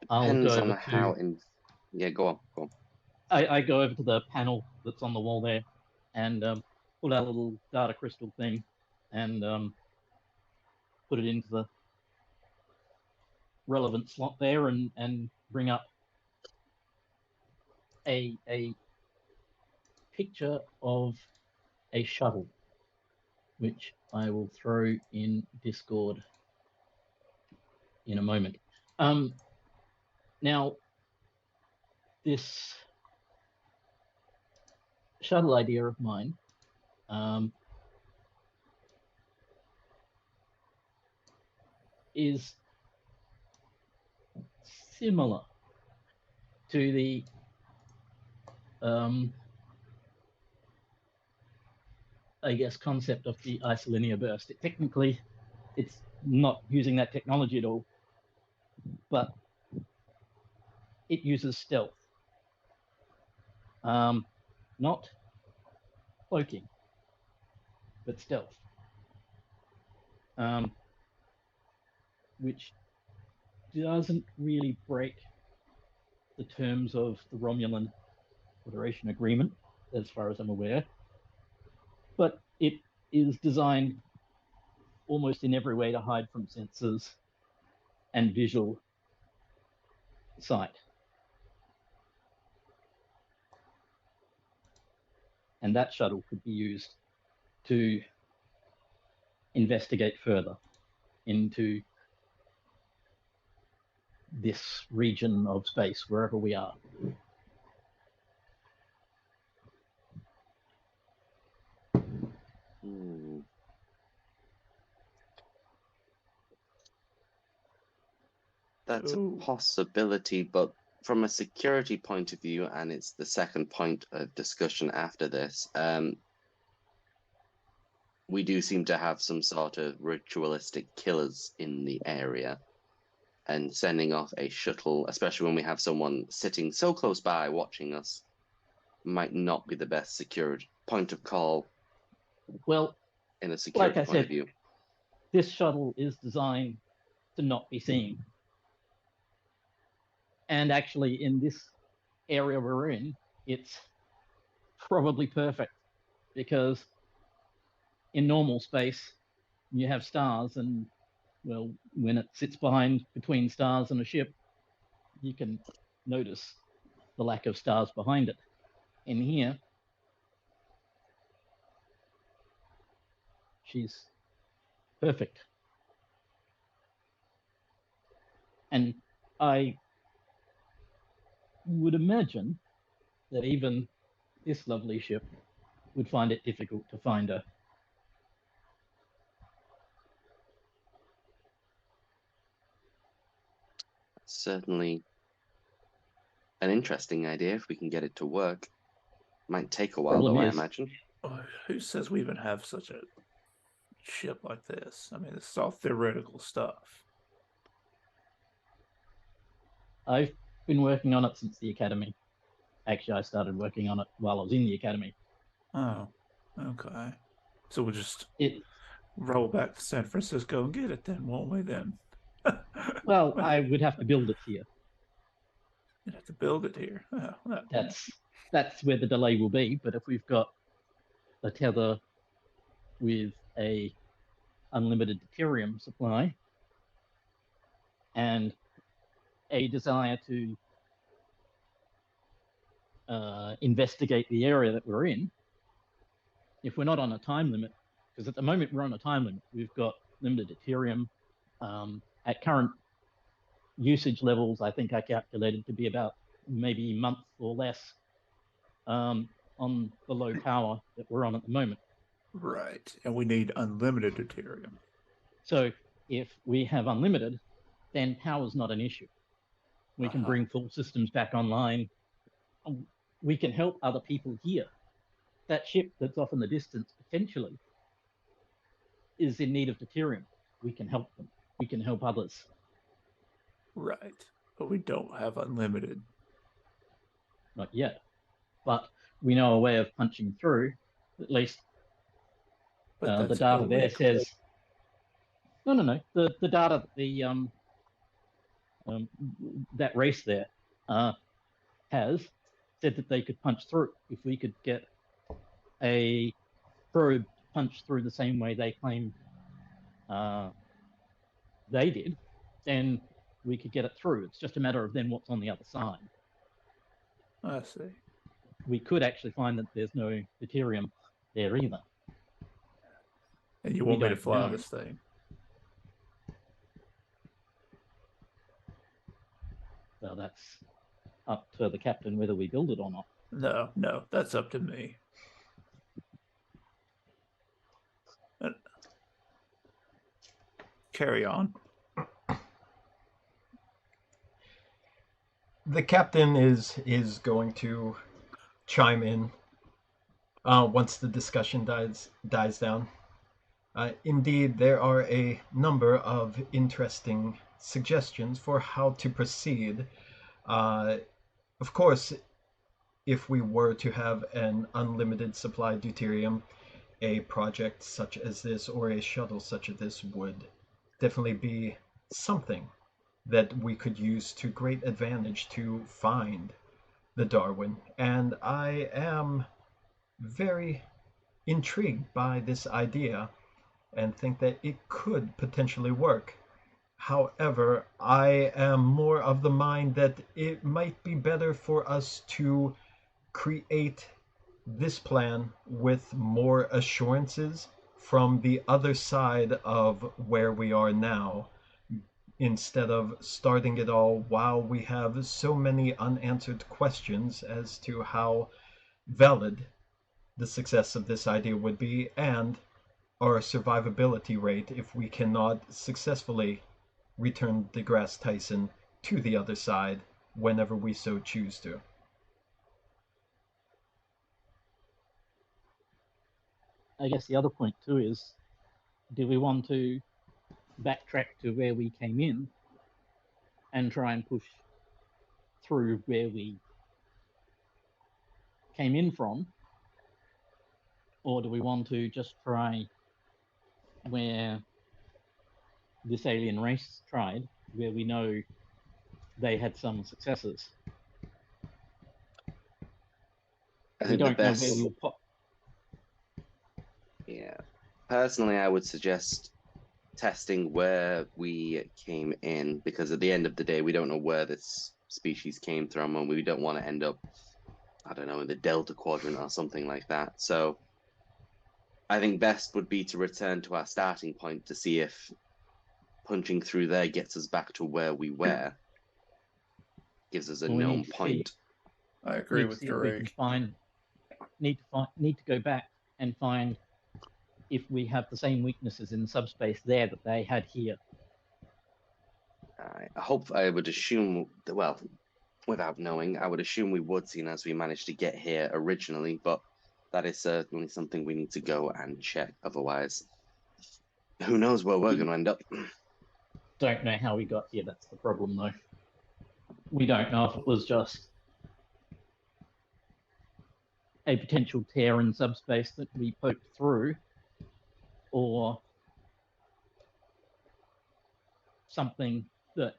Depends on how yeah, go on. I go over to the panel that's on the wall there and pull out a little data crystal thing and put it into the relevant slot there and bring up a picture of a shuttle, which I will throw in Discord in a moment. Now, this shuttle idea of mine is similar to the I guess concept of the isolinear burst. Technically, it's not using that technology at all, but it uses stealth. Not cloaking, but stealth. Which doesn't really break the terms of the Romulan Federation Agreement, as far as I'm aware. But it is designed almost in every way to hide from sensors and visual sight. And that shuttle could be used to investigate further into this region of space, wherever we are. That's a possibility, but from a security point of view, and it's the second point of discussion after this, we do seem to have some sort of ritualistic killers in the area. And sending off a shuttle, especially when we have someone sitting so close by watching us, might not be the best secured point of call. Well, in a security like I point said, of view. This shuttle is designed to not be seen. And actually, in this area we're in, it's probably perfect because in normal space, you have stars and, well, when it sits between stars and a ship, you can notice the lack of stars behind it. In here, she's perfect. And I would imagine that even this lovely ship would find it difficult to find her. Certainly an interesting idea if we can get it to work. Might take a while, Problem though, I is- imagine. Who says we even have such a ship like this? I mean, it's all theoretical stuff. I've been working on it since the academy. Actually, I started working on it while I was in the academy. Oh, okay. So we'll just It roll back to San Francisco and get it then, won't we then? well, I would have to build it here. You'd have to build it here. Oh, that- That's where the delay will be. But if we've got a tether with a unlimited deuterium supply and a desire to investigate the area that we're in, if we're not on a time limit, because at the moment we're on a time limit, we've got limited deuterium. At current usage levels, I think I calculated to be about maybe a month or less on the low power that we're on at the moment. Right. And we need unlimited deuterium. So if we have unlimited, then power's not an issue. We can bring full systems back online. We can help other people here. That ship that's off in the distance potentially is in need of deuterium. We can help them. We can help others. Right. But we don't have unlimited. Not yet. But we know a way of punching through. At least But the data there says... No. The data, that race there has said that they could punch through. If we could get a probe to punch through the same way they claim they did, then we could get it through. It's just a matter of then what's on the other side. I see. We could actually find that there's no deuterium there either. And you want me to don't fly know. this thing? Well, that's up to the captain whether we build it or not. No, that's up to me. Carry on. The captain is going to chime in once the discussion dies down. Indeed, there are a number of interesting suggestions for how to proceed. Of course, if we were to have an unlimited supply of deuterium, a project such as this or a shuttle such as this would definitely be something that we could use to great advantage to find the Darwin. And I am very intrigued by this idea and think that it could potentially work. However, I am more of the mind that it might be better for us to create this plan with more assurances from the other side of where we are now, instead of starting it all while we have so many unanswered questions as to how valid the success of this idea would be and our survivability rate if we cannot successfully return deGrasse Tyson to the other side whenever we so choose to. I guess the other point too is, do we want to backtrack to where we came in and try and push through where we came in from? Or do we want to just try where this alien race tried, where we know they had some successes? I We think the don't know best. where we will pop. Yeah. Personally, I would suggest testing where we came in, because at the end of the day, we don't know where this species came from, and we don't want to end up, I don't know, in the Delta Quadrant or something like that. So I think best would be to return to our starting point to see if punching through there gets us back to where we were. Gives us a Well, we known need to see- point. I agree Need to with see if we can Drake. find need to go back and find if we have the same weaknesses in subspace there that they had here. I would assume, well, without knowing, I would assume we would, seeing as we managed to get here originally, but that is certainly something we need to go and check. Otherwise, who knows where we're going to end up. Don't know how we got here, that's the problem though. We don't know if it was just a potential tear in subspace that we poked through, or something that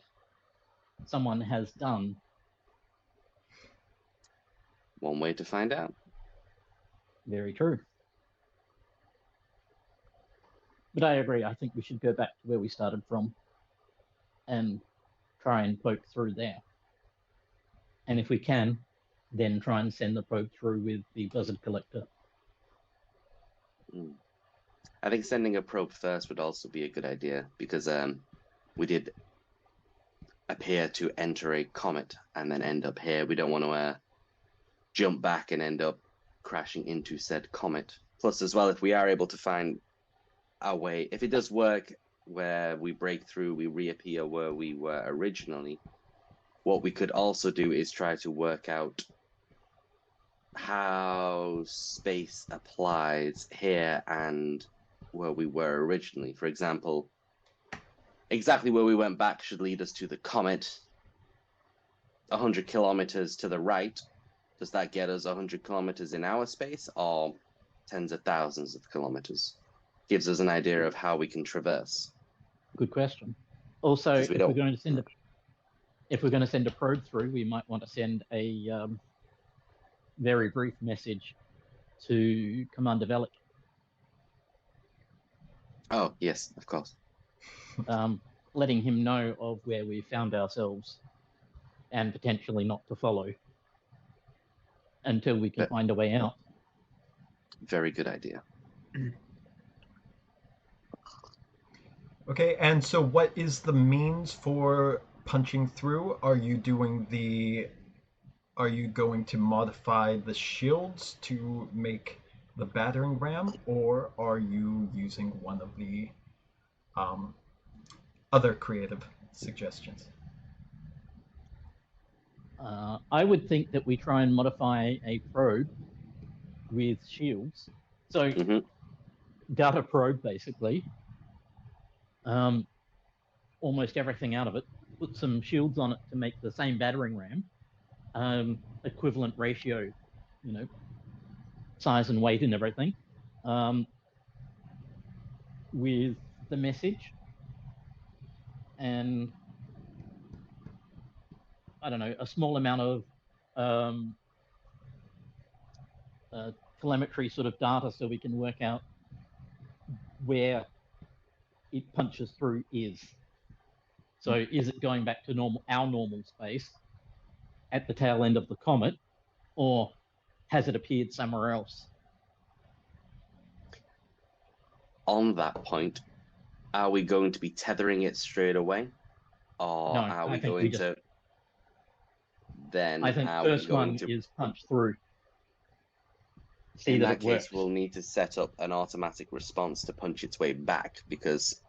someone has done. One way to find out. Very true. But I agree, I think we should go back to where we started from and try and poke through there. And if we can, then try and send the probe through with the buzzard collector. I think sending a probe first would also be a good idea, because we did appear to enter a comet and then end up here. We don't want to jump back and end up crashing into said comet. Plus, as well, if we are able to find our way, if it does work where we break through, we reappear where we were originally, what we could also do is try to work out how space applies here and where we were originally. For example, exactly where we went back should lead us to the comet. 100 kilometers to the right, does that get us 100 kilometers in our space, or tens of thousands of kilometers? Gives us an idea of how we can traverse. Good question. Also, if we're going to send a probe through, we might want to send a very brief message to Commander Velik. Oh, yes, of course. Letting him know of where we found ourselves and potentially not to follow until we can find a way out. Very good idea. Okay, and so what is the means for punching through? Are you going to modify the shields to make the battering ram, or are you using one of the other creative suggestions? I would think that we try and modify a probe with shields. So, gut a probe, basically. Almost everything out of it. Put some shields on it to make the same battering ram. Equivalent ratio, size and weight and everything. With the message. And I don't know, a small amount of telemetry sort of data so we can work out where it punches through is. So is it going back to our normal space at the tail end of the comet, or has it appeared somewhere else? On that point, are we going to be tethering it straight away? Or No, are we I think going to... Then I think are first we going one to... is punch through. See In that that it case, works. we'll need to set up an automatic response to punch its way back, because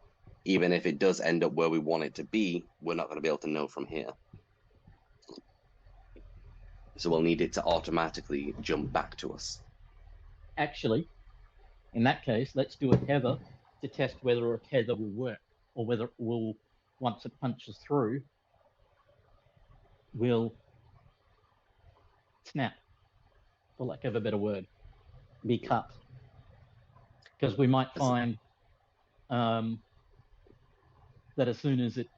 even if it does end up where we want it to be, we're not going to be able to know from here. So we'll need it to automatically jump back to us. Actually, in that case, let's do a tether to test whether a tether will work, or whether it will, once it punches through, will snap, for lack of a better word, be cut. Because we might find that as soon as it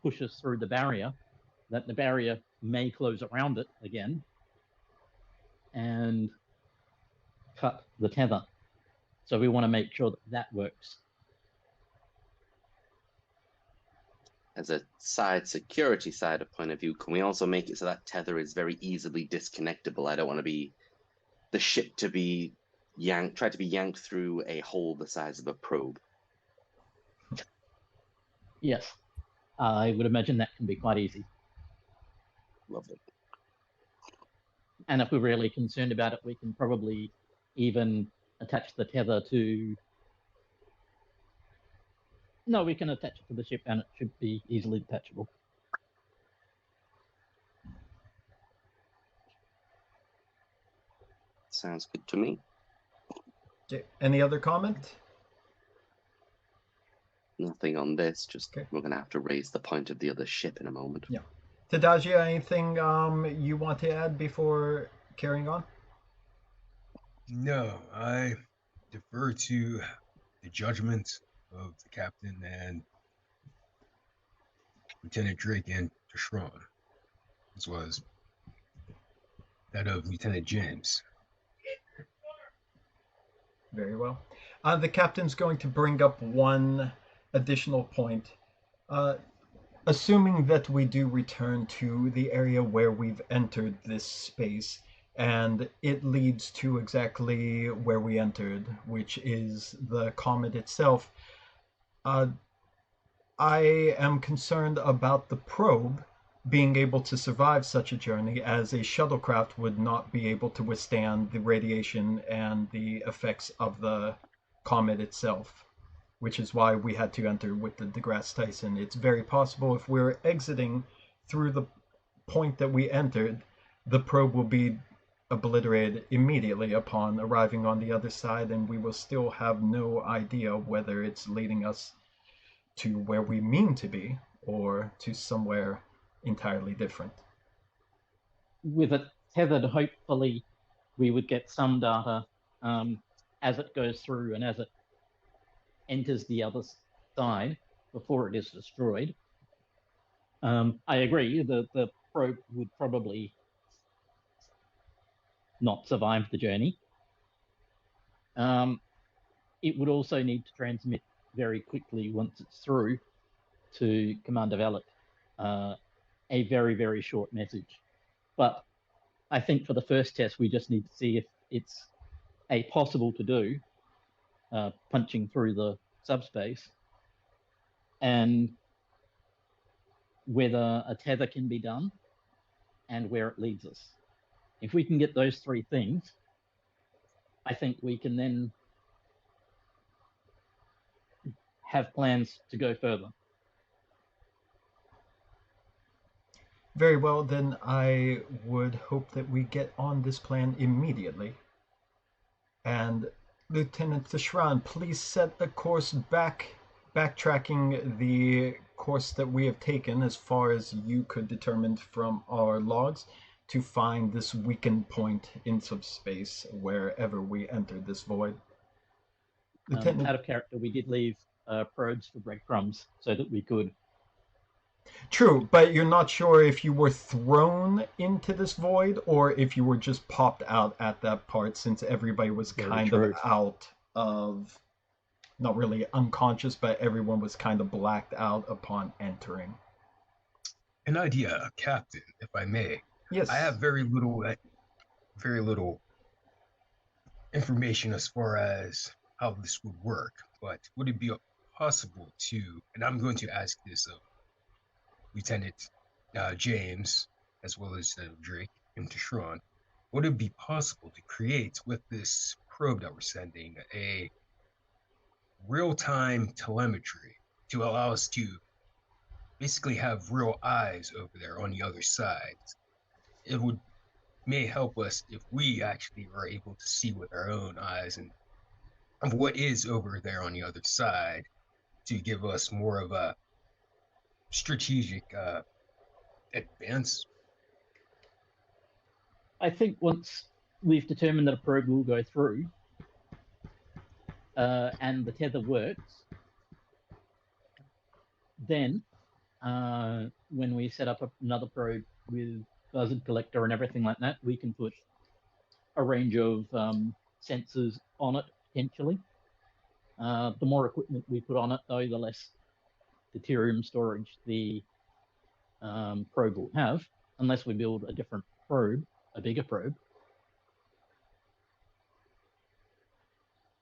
pushes through the barrier, that the barrier may close around it again and cut the tether. So we want to make sure that that works. As a security side of point of view, can we also make it so that tether is very easily disconnectable? I don't want to be the ship to be try to be yanked through a hole the size of a probe. Yes, I would imagine that can be quite easy. Lovely. And if we're really concerned about it, we can probably even attach the tether to... No, we can attach it to the ship and it should be easily detachable. Sounds good to me. Okay. Any other comment? Nothing on this, just Okay. we're going to have to raise the point of the other ship in a moment. Yeah. Tadagia, anything you want to add before carrying on? No, I defer to the judgment of the captain and Lieutenant Drake and Tashron, as well as that of Lieutenant James. Very well. The captain's going to bring up one additional point. Assuming that we do return to the area where we've entered this space, and it leads to exactly where we entered, which is the comet itself, I am concerned about the probe being able to survive such a journey, as a shuttlecraft would not be able to withstand the radiation and the effects of the comet itself, which is why we had to enter with the deGrasse Tyson. It's very possible if we're exiting through the point that we entered, the probe will be obliterated immediately upon arriving on the other side, and we will still have no idea whether it's leading us to where we mean to be or to somewhere entirely different. With it tethered, hopefully we would get some data as it goes through and as it enters the other side before it is destroyed. I agree, the probe would probably not survive the journey. It would also need to transmit very quickly once it's through to Commander Valak a very, very short message. But I think for the first test, we just need to see if it's possible to do, punching through the subspace, and whether a tether can be done and where it leads us. If we can get those three things, I think we can then have plans to go further. Very well, then I would hope that we get on this plan immediately. And Lieutenant Tashran, please set a course backtracking the course that we have taken as far as you could determine from our logs to find this weakened point in subspace wherever we entered this void. Lieutenant... Out of character, we did leave probes for breadcrumbs so that we could... True, but you're not sure if you were thrown into this void or if you were just popped out at that part, since everybody was kind of out of, not really unconscious, but everyone was kind of blacked out upon entering. An idea, Captain, if I may. Yes. I have very little information as far as how this would work, but would it be possible to, and I'm going to ask this of Lieutenant James, as well as Drake and Tashron, would it be possible to create with this probe that we're sending a real-time telemetry to allow us to basically have real eyes over there on the other side? It may help us if we actually are able to see with our own eyes and of what is over there on the other side, to give us more of a strategic advance. I think once we've determined that a probe will go through and the tether works, then when we set up another probe with buzzard collector and everything like that, we can put a range of sensors on it, potentially. The more equipment we put on it, though, the less deuterium storage the probe will have, unless we build a different probe, a bigger probe.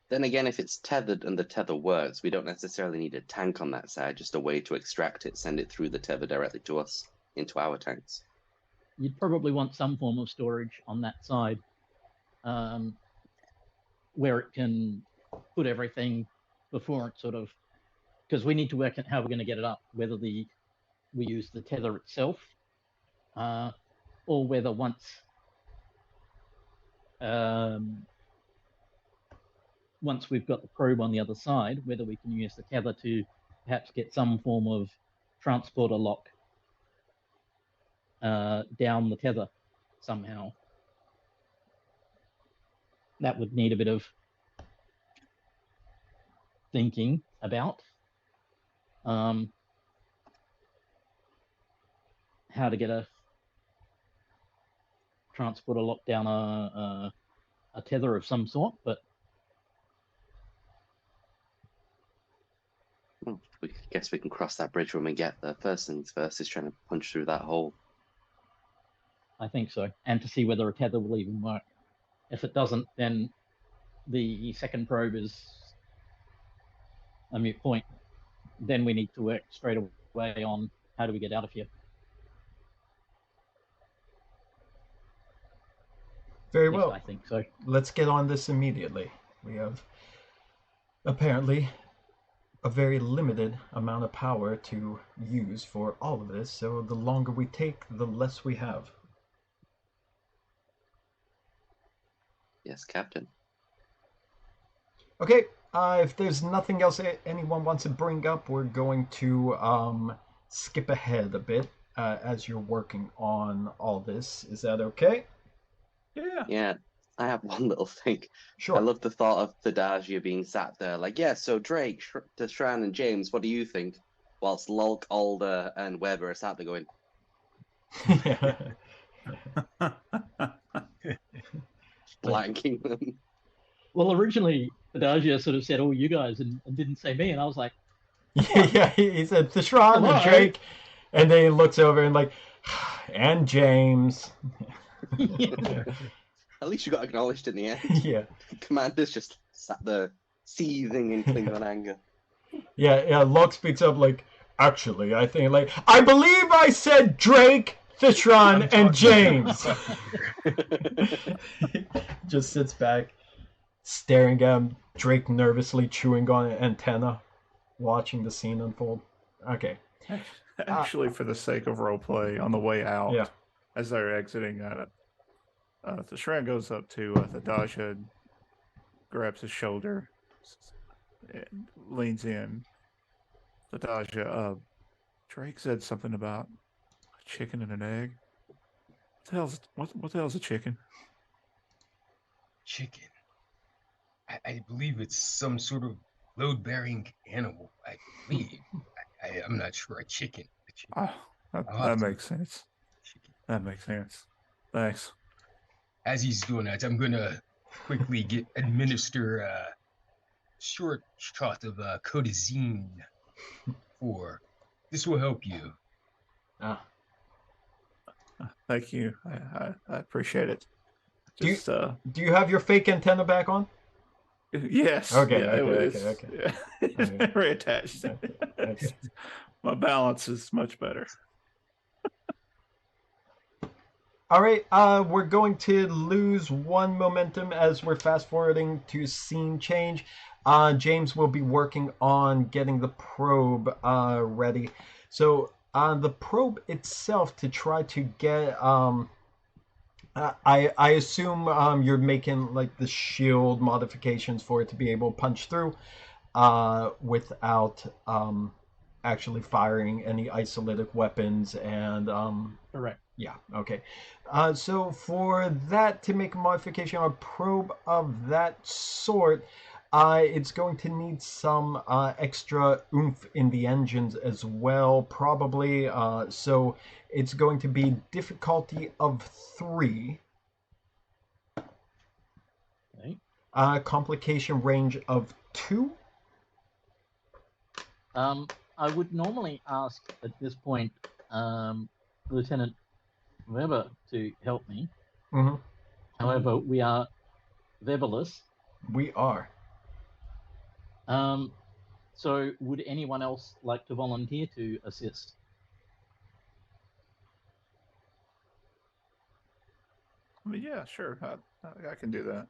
Then again, if it's tethered and the tether works, we don't necessarily need a tank on that side, just a way to extract it, send it through the tether directly to us, into our tanks. you'd probably want some form of storage on that side, where it can put everything before it sort of, because we need to work out how we're going to get it up, whether we use the tether itself, or whether once we've got the probe on the other side, whether we can use the tether to perhaps get some form of transporter lock down the tether somehow. That would need a bit of thinking about how to get a transporter lock down a tether of some sort, but Well, I guess we can cross that bridge when we get there. First things first is trying to punch through that hole. I think so, and to see whether a tether will even work. If it doesn't, then the second probe is a moot point. Then we need to work straight away on how do we get out of here. Very At least well. I think so. Let's get on this immediately. We have apparently a very limited amount of power to use for all of this, so the longer we take, the less we have. Yes, Captain. Okay, if there's nothing else anyone wants to bring up, we're going to skip ahead a bit as you're working on all this. Is that okay? Yeah. Yeah, I have one little thing. Sure. I love the thought of Thadagia being sat there like, yeah, so Drake, Deshran, and James, what do you think? Whilst Lulk, Alder, and Weber are sat there going, blanking them. Well, originally, Adagia sort of said, "Oh, you guys," and didn't say me, and I was like, Yeah, he said Theshran and Drake, and then he looks over and like, and James. yeah. At least you got acknowledged in the end. Yeah. Commander's just sat there seething in Klingon anger. Yeah, Locke speaks up like, actually, I think, like, I believe I said Drake, Theshran, and James. Just sits back, staring at him, Drake nervously chewing on an antenna, watching the scene unfold. Okay. Actually, for the sake of roleplay, on the way out, Yeah. as they're exiting, Theshran goes up to Thadagia and grabs his shoulder and leans in. Thadagia, Drake said something about a chicken and an egg. What the hell's a chicken? Chicken. I believe it's some sort of load-bearing animal. I believe. I'm not sure. A chicken. Oh, that makes sense. Chicken. That makes sense. Thanks. As he's doing that, I'm gonna quickly administer a short shot of codazine. For this will help you. Thank you. I appreciate it. Do Just, you have your fake antenna back on? Yes. Okay, yeah, okay. Yeah, it's Okay. reattached. Okay. My balance is much better. All right, we're going to lose one momentum as we're fast forwarding to scene change. James will be working on getting the probe ready. So the probe itself, to try to get, I assume you're making like the shield modifications for it to be able to punch through without actually firing any isolitic weapons and Correct. yeah, okay. So for that to make a modification on a probe of that sort, it's going to need some extra oomph in the engines as well, probably. So it's going to be difficulty of 3. Okay. Complication range of 2. I would normally ask at this point Lieutenant Weber to help me. Mm-hmm. However, we are Weberless. We are. So would anyone else like to volunteer to assist? I mean, yeah, sure. I can do that.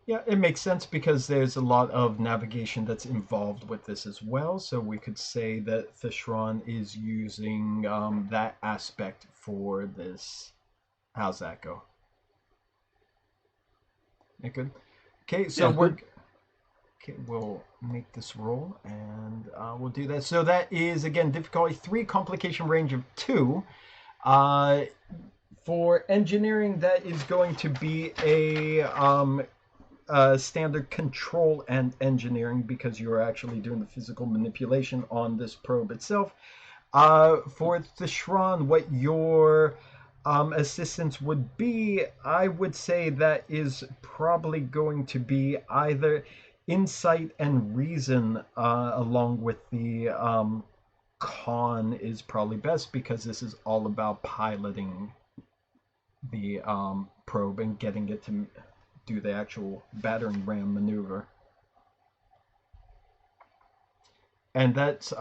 Yeah, it makes sense because there's a lot of navigation that's involved with this as well. So we could say that Thishron is using that aspect for this. How's that go? That good? Okay, so Yeah, good. Okay, we'll make this roll and we'll do that. So that is again difficulty 3, complication range of 2. For engineering, that is going to be a standard control and engineering because you're actually doing the physical manipulation on this probe itself. For the Shran, what your assistance would be, I would say that is probably going to be either insight and reason along with the con is probably best because this is all about piloting the probe and getting it to do the actual battering ram maneuver. And that's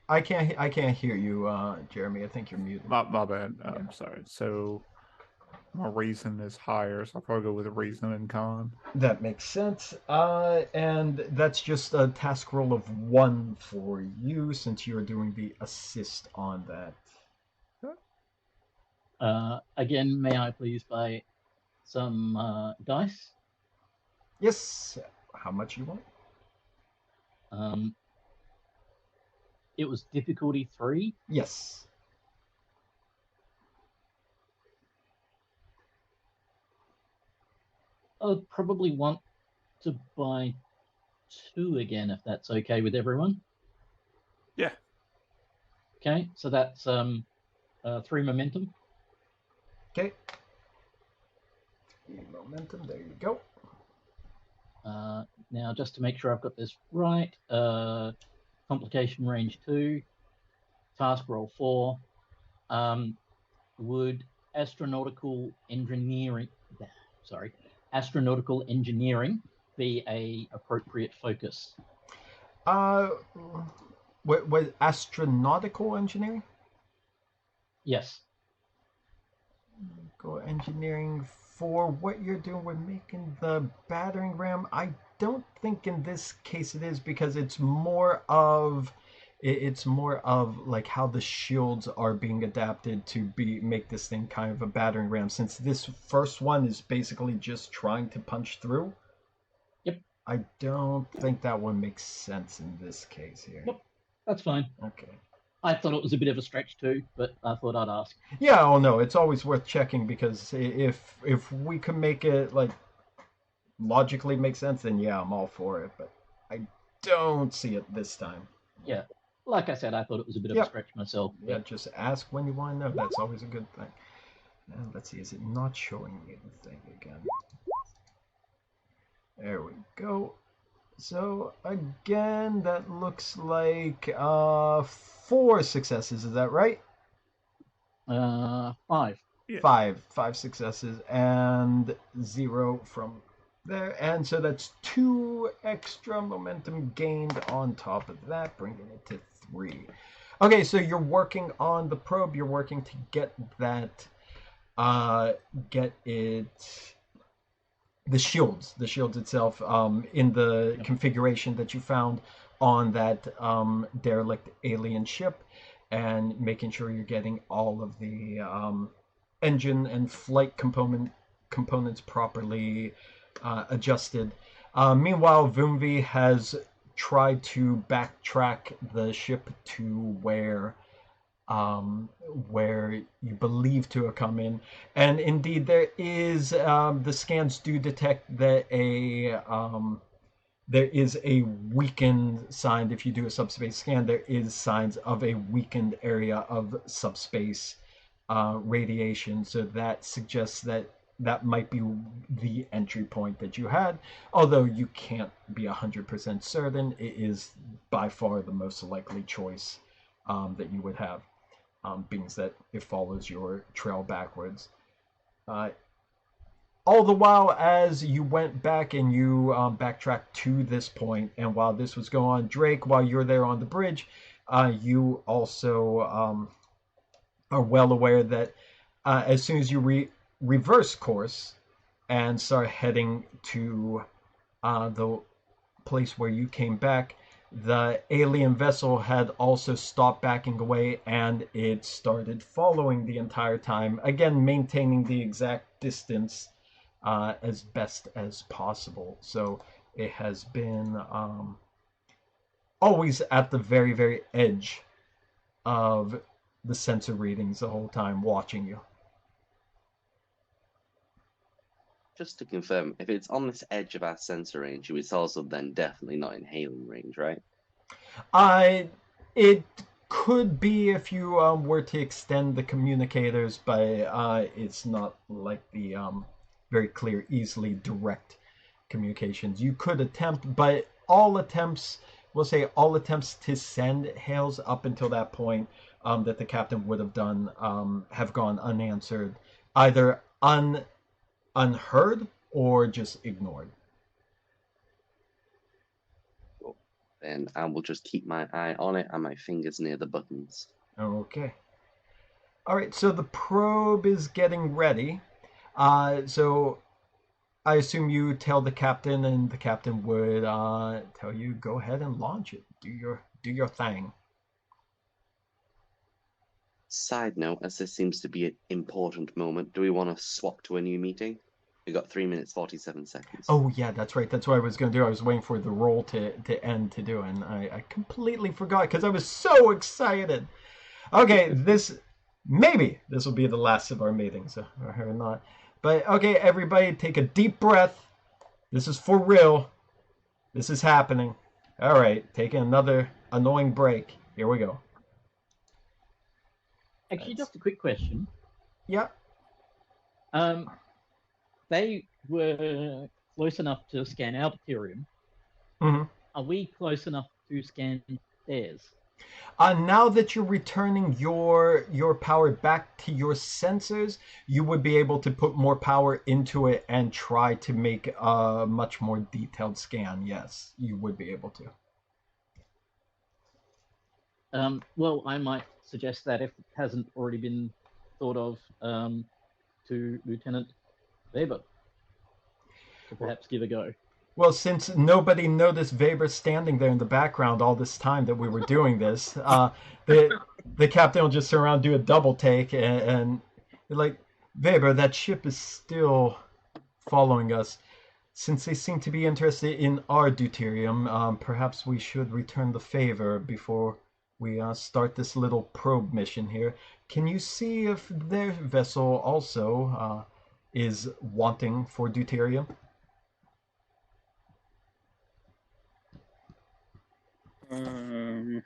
I can't hear you, Jeremy. I think you're muted. My bad. I'm sorry. So my reason is higher, so I'll probably go with a reason and con. That makes sense. And that's just a task roll of 1 for you since you're doing the assist on that. Again, may I please buy some dice? Yes. How much you want? It was difficulty 3. Yes. I'd probably want to buy 2 again, if that's okay with everyone. Yeah. Okay, so that's 3 momentum. Okay. 3 momentum. There you go. Now, just to make sure I've got this right, complication range 2, task roll 4. Would astronautical engineering be a appropriate focus? What astronautical engineering? Yes. Go engineering for what you're doing with making the battering ram. I don't think in this case it is because it's more of like how the shields are being adapted to make this thing kind of a battering ram, since this first one is basically just trying to punch through. Yep. I don't think that one makes sense in this case here. Yep, that's fine. Okay. I thought it was a bit of a stretch too, but I thought I'd ask. Yeah, oh no, it's always worth checking because if we can make it like logically make sense, then yeah, I'm all for it. But I don't see it this time. Yeah, like I said, I thought it was a bit of a stretch myself. Yeah, just ask when you want to know. That's always a good thing. Let's see, is it not showing me the thing again? There we go. So again, that looks like 4 successes. Is that right? 5. Yeah. 5 successes and 0 from there, and so that's 2 extra momentum gained on top of that, bringing it to 3. Okay, so you're working on the probe. You're working to get that, the shields itself in the configuration that you found on that derelict alien ship, and making sure you're getting all of the engine and flight components properly adjusted. Meanwhile, Vumvi has tried to backtrack the ship to where you believe to have come in, and indeed there is the scans do detect that there is a weakened sign. If you do a subspace scan, there is signs of a weakened area of subspace radiation, so that suggests that might be the entry point that you had, although you can't be 100% certain. It is by far the most likely choice that you would have, being that it follows your trail backwards. All the while, as you went back and you backtracked to this point, and while this was going on, Drake, while you're there on the bridge, you also are well aware that as soon as you reverse course and start heading to the place where you came back, the alien vessel had also stopped backing away and it started following the entire time, again maintaining the exact distance as best as possible. So it has been always at the very, very edge of the sensor readings the whole time, watching you. Just to confirm, if it's on this edge of our sensor range, it's also then definitely not in hailing range, right? It could be if you were to extend the communicators, but it's not like the very clear, easily direct communications. You could attempt, but all attempts, we'll say all attempts to send hails up until that point that the captain would have done have gone unanswered, either unheard or just ignored. Cool. Then I will just keep my eye on it and my fingers near the buttons. Okay. All right, so the probe is getting ready. So I assume you tell the captain, and the captain would tell you, go ahead and launch it. Do your thing. Side note, as this seems to be an important moment, do we want to swap to a new meeting? We got 3 minutes 47 seconds. Oh yeah, that's right. That's what I was going to do. I was waiting for the roll to end to do, and I completely forgot because I was so excited. Okay, maybe this will be the last of our meetings, or not. But okay, everybody, take a deep breath. This is for real. This is happening. All right, taking another annoying break. Here we go. Actually, just a quick question. Yeah. They were close enough to scan our deuterium. Mm-hmm. Are we close enough to scan theirs? Now that you're returning your power back to your sensors, you would be able to put more power into it and try to make a much more detailed scan. Yes, you would be able to. Well, I might suggest that if it hasn't already been thought of, to Lieutenant Weber to perhaps give a go. Well, since nobody noticed Weber standing there in the background all this time that we were doing this, the captain will just turn around, do a double take, and like, Weber, that ship is still following us. Since they seem to be interested in our deuterium, perhaps we should return the favor before we start this little probe mission here. Can you see if their vessel also is wanting for deuterium? To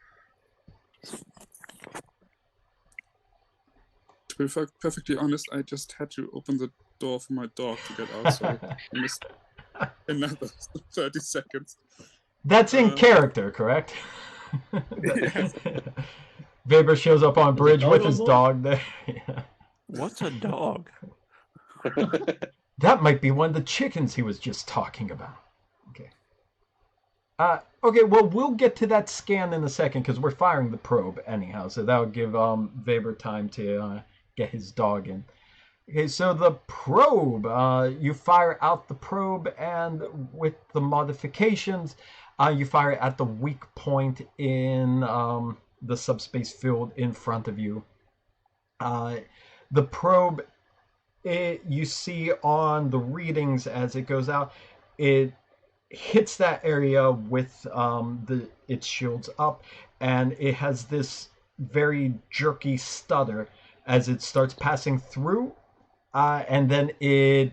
be perfectly honest, I just had to open the door for my dog to get out, so I missed another 30 seconds. That's in character, correct? Yes. Weber shows up on bridge with his dog there. Yeah. What's a dog? That might be one of the chickens he was just talking about. Okay. Okay, well, we'll get to that scan in a second because we're firing the probe anyhow, so that would give Weber time to get his dog in. Okay, so the probe, you fire out the probe, and with the modifications, you fire at the weak point in the subspace field in front of you. The probe, you see on the readings as it goes out, it hits that area with its shields up, and it has this very jerky stutter as it starts passing through, and then in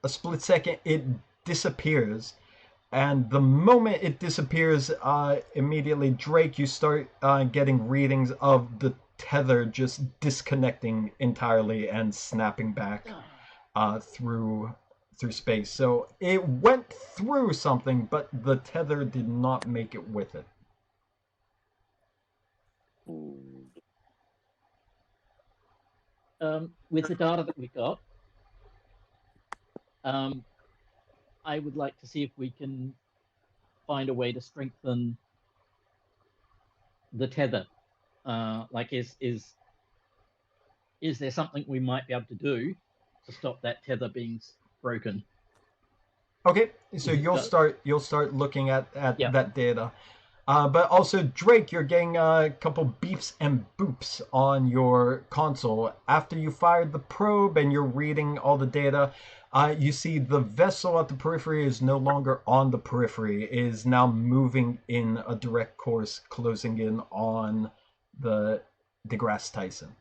a split second it disappears. And the moment it disappears, immediately, Drake, you start getting readings of the tether just disconnecting entirely and snapping back through space. So it went through something, but the tether did not make it with it. With the data that we got, I would like to see if we can find a way to strengthen the tether. Like, is is there something we might be able to do to stop that tether being broken? Okay, so Is it you'll start looking at Yeah. that data. But also, Drake, you're getting a couple beeps and boops on your console. After you fired the probe and you're reading all the data, you see the vessel at the periphery is no longer on the periphery, is now moving in a direct course, closing in on the DeGrasse Tyson.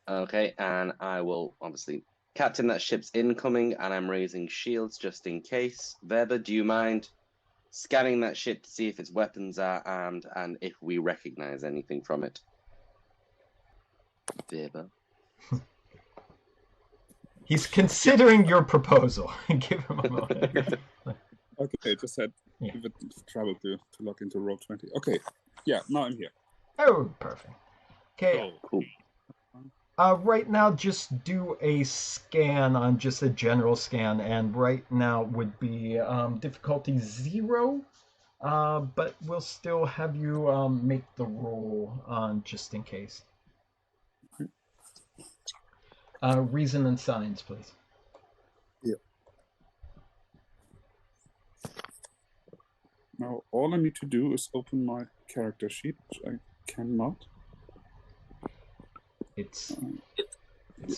Okay, and I will obviously captain that ship's incoming, and I'm raising shields just in case. Weber, do you mind scanning that ship to see if its weapons are armed and if we recognize anything from it? Weber. He's considering your proposal. Give him a moment. Okay, just had Yeah. a bit of trouble to log into Roll20. Okay, yeah, now I'm here. Oh, perfect. Okay, So, Cool. right now just do a scan on just a general scan, and right now would be difficulty 0, but we'll still have you make the roll just in case. Reason and signs, please. now all I need to do is open my character sheet, which I cannot. It's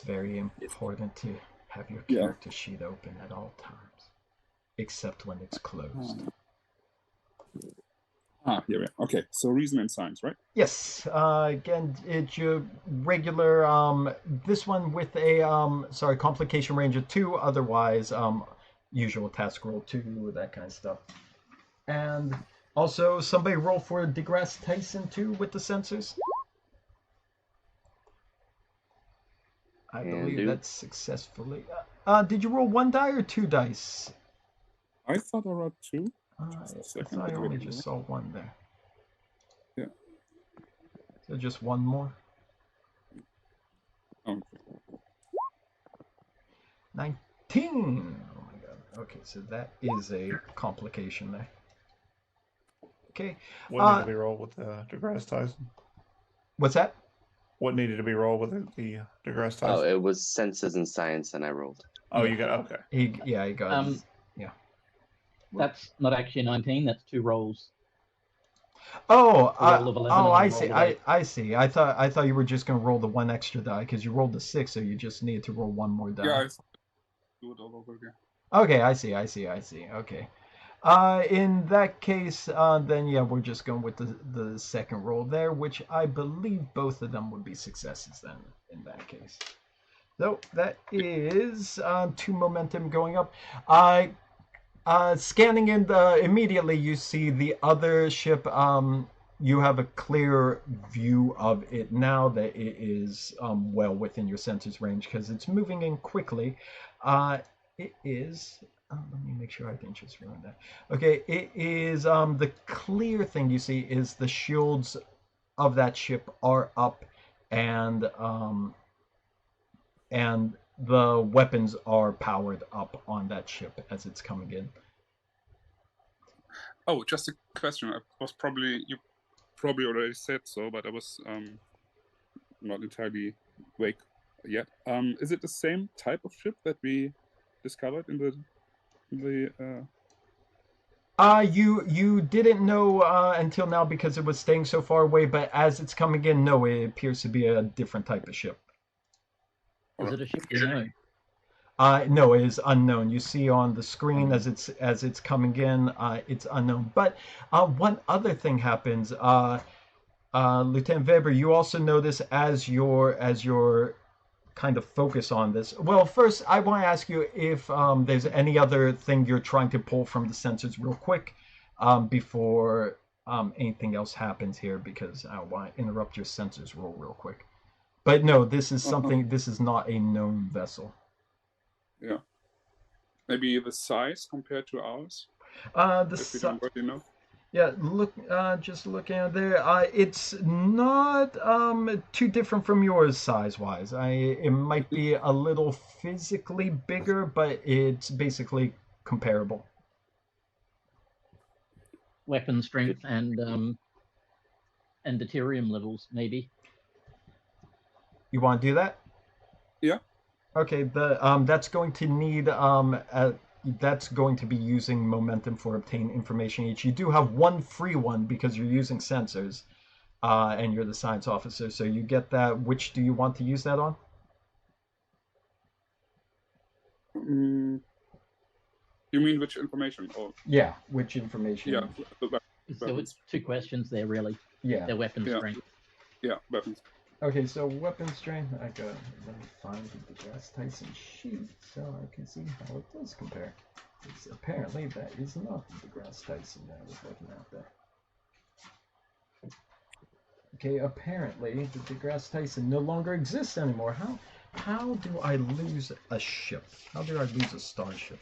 very important to have your Yeah. character sheet open at all times, except when it's closed. Here we are. Okay, so reason and signs, right? Yes, again, it's your regular, this one with a, complication range of 2, otherwise, usual task roll 2, that kind of stuff. And also, somebody roll for DeGrasse Tyson 2 with the sensors. I believe that's successfully. Did you roll 1 die or 2 dice? I thought I wrote 2. I thought I only just saw 1 there. Yeah. So just 1 more. Oh. 19. Oh my god. Okay, so that is a complication there. Okay. What needed to be rolled with the DeGrasse Tyson? What's that? What needed to be rolled with the DeGrasse Tyson? Oh, it was senses and science, and I rolled. Oh, yeah. you got okay. He got. Yeah. That's not actually a 19. That's 2 rolls. Oh, A roll of 11 and I a see. roll of 8. I see. I thought you were just gonna roll the 1 extra die because you rolled the 6, so you just needed to roll 1 more die. Yeah, I thought I'd do it all over again. Okay, I see. Okay. In that case, then yeah, we're just going with the second roll there, which I believe both of them would be successes then in that case. So that is 2 momentum going up. Scanning in immediately, you see the other ship. You have a clear view of it now that it is well within your sensors range because it's moving in quickly. It is. Let me make sure I didn't just ruin that. Okay, it is the clear thing you see is the shields of that ship are up, and the weapons are powered up on that ship as it's coming in. Oh, just a question. You probably already said so, but I was not entirely awake yet. Is it the same type of ship that we discovered in the you didn't know until now because it was staying so far away, but as it's coming in, no, it appears to be a different type of ship. Is it a ship you know? No, it is unknown. You see on the screen as it's coming in, it's unknown. But one other thing happens, Lieutenant Weber. You also notice as your kind of focus on this. Well, first, I want to ask you if there's any other thing you're trying to pull from the sensors real quick before anything else happens here, because I want to interrupt your sensors roll real quick. But no, this is something. This is not a known vessel. Yeah. Maybe the size compared to ours. Yeah, look, just looking at there, it's not too different from yours size-wise. It might be a little physically bigger, but it's basically comparable. Weapon strength and deuterium levels, maybe. You want to do that? Yeah. Okay. That's going to need that's going to be using momentum for obtain information each. You do have one free one because you're using sensors, and you're the science officer. So you get that. Which do you want to use that on? You mean which information? Or Yeah. Which information? yeah, There was two questions there, really. Yeah. Their weapon Yeah. strength. yeah, weapons. Okay, so weapon strength, let me find the deGrasse Tyson sheet so I can see how it does compare. Because apparently that is not the deGrasse Tyson that I was looking at there. Okay, apparently the deGrasse Tyson no longer exists anymore. How do I lose a ship? How do I lose a starship?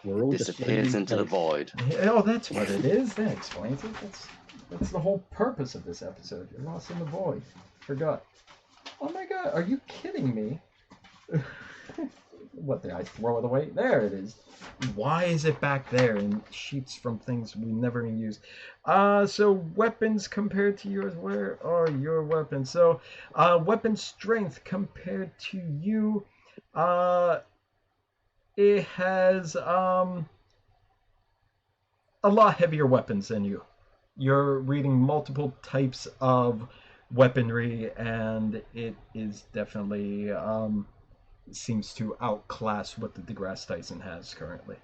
We're all just Disappears floating into the space. void. Oh, that's what it is. That explains it. That's the whole purpose of this episode. You're lost in the void. Forgot. Oh my god, are you kidding me? What, did I throw it away? There it is. Why is it back there in sheets from things we never even used? So weapons compared to yours, where are your weapons? So, weapon strength compared to you, it has, a lot heavier weapons than you. You're reading multiple types of weaponry, and it is definitely seems to outclass what the deGrasse Tyson has currently.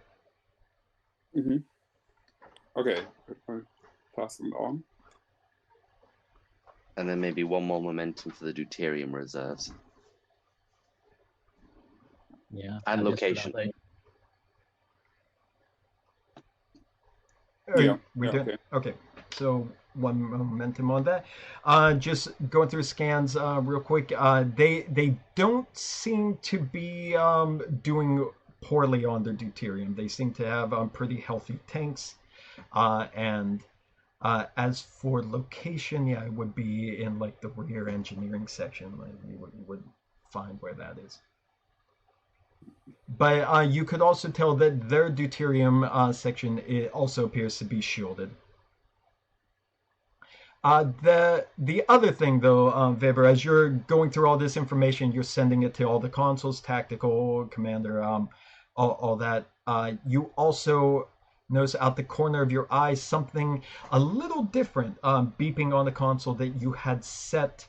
Okay, I'll pass them on. And then maybe one more momentum for the deuterium reserves. Yeah. And I guess location. without Are Yeah, we yeah, did? Okay. So one momentum on that. Just going through scans real quick. They don't seem to be doing poorly on their deuterium. They seem to have pretty healthy tanks. And as for location, yeah, it would be in like the rear engineering section. Like you would find where that is. But you could also tell that their deuterium section, it also appears to be shielded. The other thing, though, Weber, as you're going through all this information, you're sending it to all the consoles, tactical, commander, all that. You also notice out the corner of your eye something a little different, beeping on the console that you had set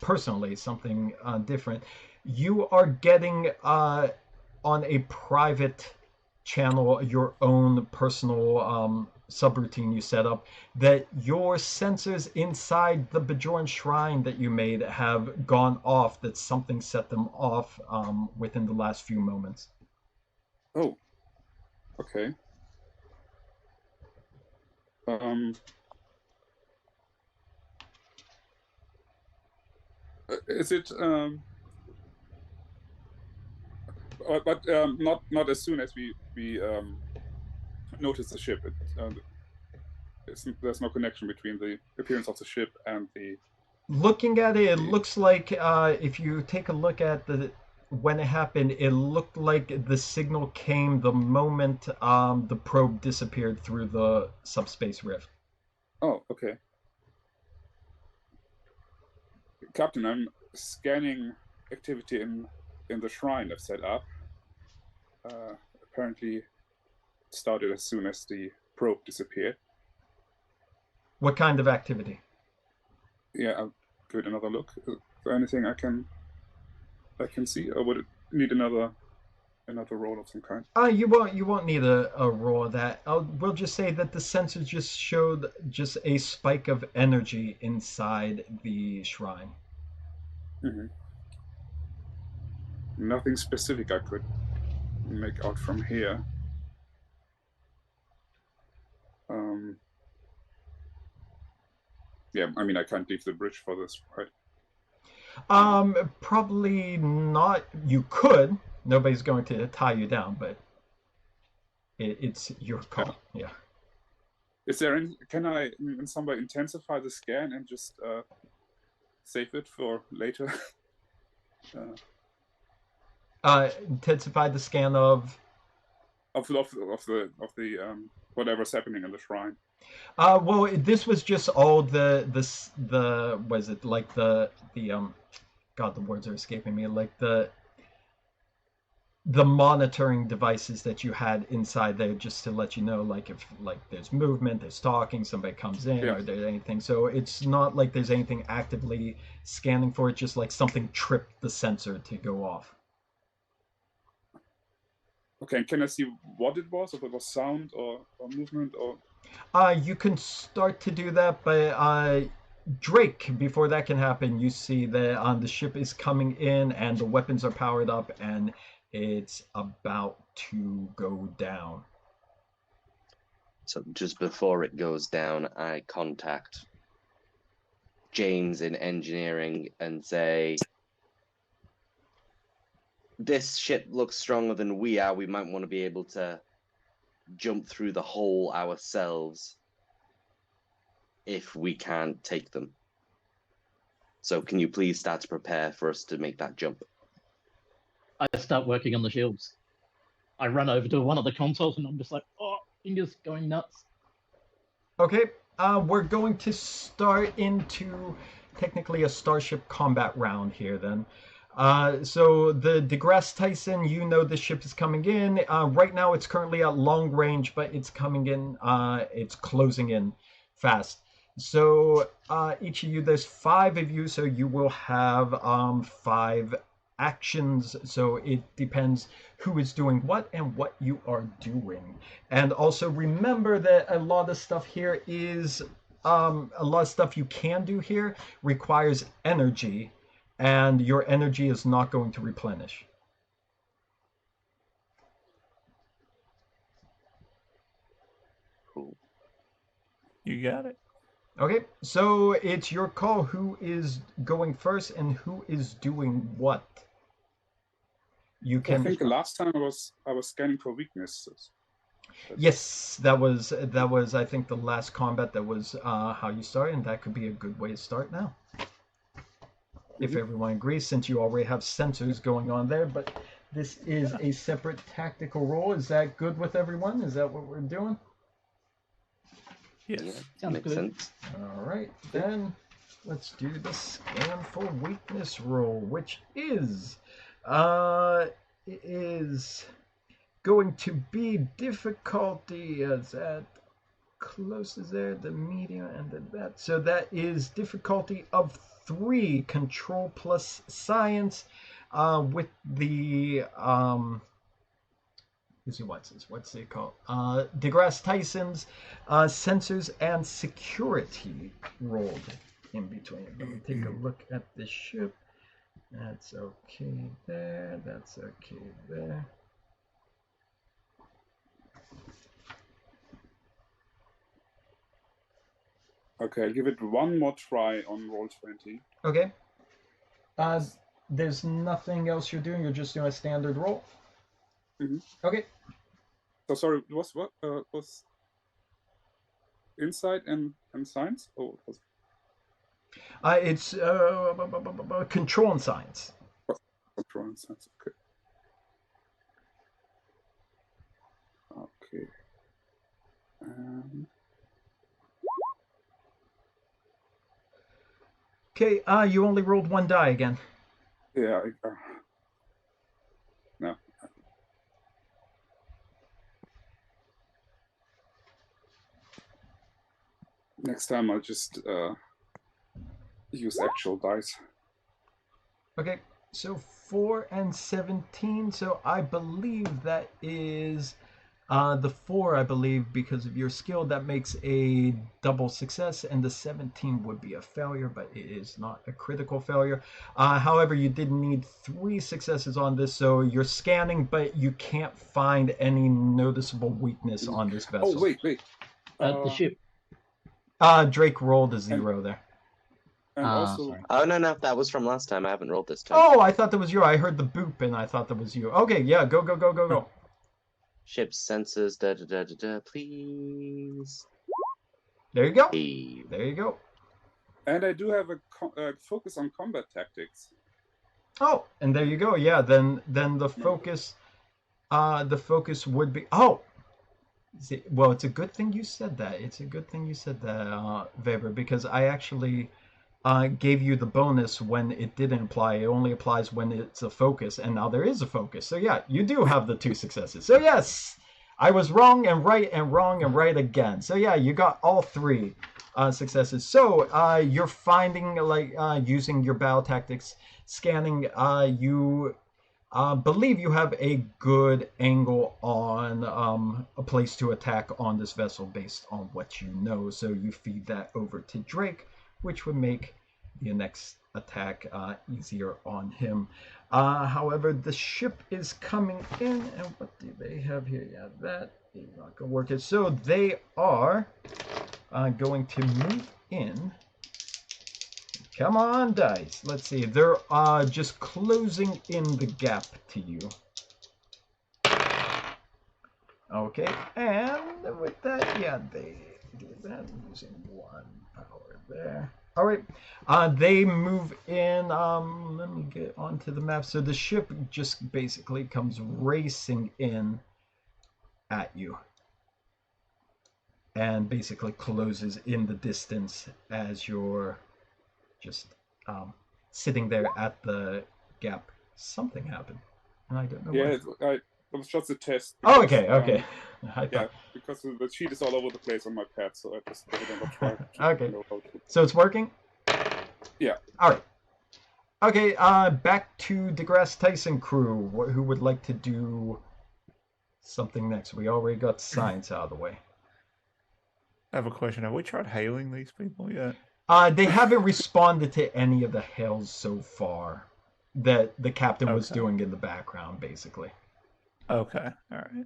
personally, something different. You are getting on a private channel your own personal subroutine you set up, that your sensors inside the Bajoran shrine that you made have gone off, that something set them off within the last few moments. Oh, okay. Is it but not as soon as we notice the ship. There's no connection between the appearance of the ship and the. Looking at it, it looks like if you take a look at when it happened, it looked like the signal came the moment the probe disappeared through the subspace rift. Oh, okay. Captain, I'm scanning activity in the shrine I've set up. Apparently, it started as soon as the probe disappeared. What kind of activity? Yeah, I'll give it another look. Is there anything I can see, or would it need another roll of some kind? You won't need a roll of that. We'll just say that the sensor just showed just a spike of energy inside the shrine. Mm-hmm. Nothing specific I could make out from here. Yeah, I mean, I can't leave the bridge for this, right? Probably not. You could. Nobody's going to tie you down, but it's your call. Yeah. Is there any? Can I in some way intensify the scan and just save it for later? Intensify the scan of the whatever's happening in the shrine. Well, this was just all the was it like the God, the words are escaping me. Like the monitoring devices that you had inside there, just to let you know, like if like there's movement, there's talking, somebody comes in, Yeah. or there's anything. So it's not like there's anything actively scanning for it. Just like something tripped the sensor to go off. Okay, and can I see what it was? If it was sound or movement or? You can start to do that, but Drake, before that can happen, you see that the ship is coming in and the weapons are powered up and it's about to go down. So just before it goes down, I contact James in engineering and say, this ship looks stronger than we are. We might want to be able to jump through the hole ourselves if we can't take them. So can you please start to prepare for us to make that jump? I start working on the shields. I run over to one of the consoles and I'm just like, oh, fingers going nuts. Okay, we're going to start into technically a starship combat round here then. So the deGrasse Tyson, you know the ship is coming in. Right now it's currently at long range, but it's coming in, it's closing in fast. So each of you, there's 5 of you, so you will have 5 actions. So it depends who is doing what and what you are doing. And also remember that a lot of stuff here is, a lot of stuff you can do here requires energy, and your energy is not going to replenish. Cool. You got it. Okay, so it's your call. Who is going first and who is doing what? You I can. think the last time I was scanning for weaknesses. Yes, that was I think the last combat. That was how you started, and that could be a good way to start now. If everyone agrees, since you already have sensors going on there, but this is a separate tactical role. Is that good with everyone? Is that what we're doing? Yes. Yeah, Sounds makes good. sense. All right, then let's do the scan for weakness roll, which is it is going to be difficulty as that close as there, the medium, and then that. So that is difficulty of 3, control plus science, with the what's it called? deGrasse Tyson's sensors and security rolled in between. Let me take a look at the ship. That's okay there. That's okay there. Okay, I'll give it one more try on roll 20. Okay. There's nothing else you're doing. You're just doing a standard roll. Mhm. Okay. So sorry, it was what was insight and science? Oh, it was It's control and science. control and science. Okay. Okay. Okay. You only rolled 1 die again. Yeah. No. Next time I'll just use actual dice. Okay. So 4 and 17. So I believe that is the 4. I believe because of your skill that makes a double success, and the 17 would be a failure, but it is not a critical failure. However, you did need 3 successes on this, so you're scanning, but you can't find any noticeable weakness on this vessel. Oh wait. The ship. Drake rolled a 0 there. And also, sorry. Oh, no, that was from last time. I haven't rolled this time. Oh, I thought that was you. I heard the boop, and I thought that was you. Okay, yeah, go. Ship sensors, please. There you go. Hey. There you go. and I do have a focus on combat tactics. Oh, and there you go. Yeah, then the focus would be. Oh, Well, it's a good thing you said that. It's a good thing you said that, Weber, because I actually gave you the bonus when it didn't apply. It only applies when it's a focus, and now there is a focus. So yeah, you do have the 2 successes. So yes, I was wrong and right and wrong and right again. So yeah, you got all 3 successes. So you're finding, like, using your battle tactics, scanning, you believe you have a good angle on a place to attack on this vessel based on what you know. So you feed that over to Drake, which would make the next attack easier on him. However, the ship is coming in, and what do they have here? Yeah, that is not going to work. So they are going to move in. Come on, dice. Let's see. They're just closing in the gap to you. Okay, and with that, yeah, they do that using 1 power there. All right, they move in. Let me get onto the map. So the ship just basically comes racing in at you, and basically closes in the distance as you're just sitting there at the gap. Something happened, and I don't know. Yeah, what. it was just a test. Oh, okay, okay. Yeah, because the sheet is all over the place on my pad, so I just didn't try. Okay, so it's working? Yeah. All right. Okay, back to DeGrasse Tyson crew. Who would like to do something next? We already got science out of the way. I have a question. Have we tried hailing these people yet? They haven't responded to any of the hails so far that the captain was doing in the background, basically. Okay, all right.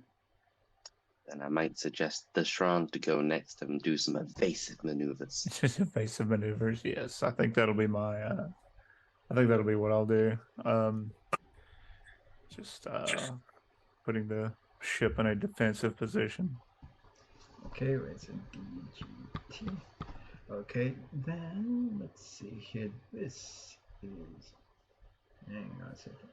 Then I might suggest the Shran to go next and do some evasive maneuvers. Just evasive maneuvers, yes. I think that'll be my. I think that'll be what I'll do. Just putting the ship in a defensive position. Okay, it's a DGT. Okay, then let's see here. This is. Hang on a second.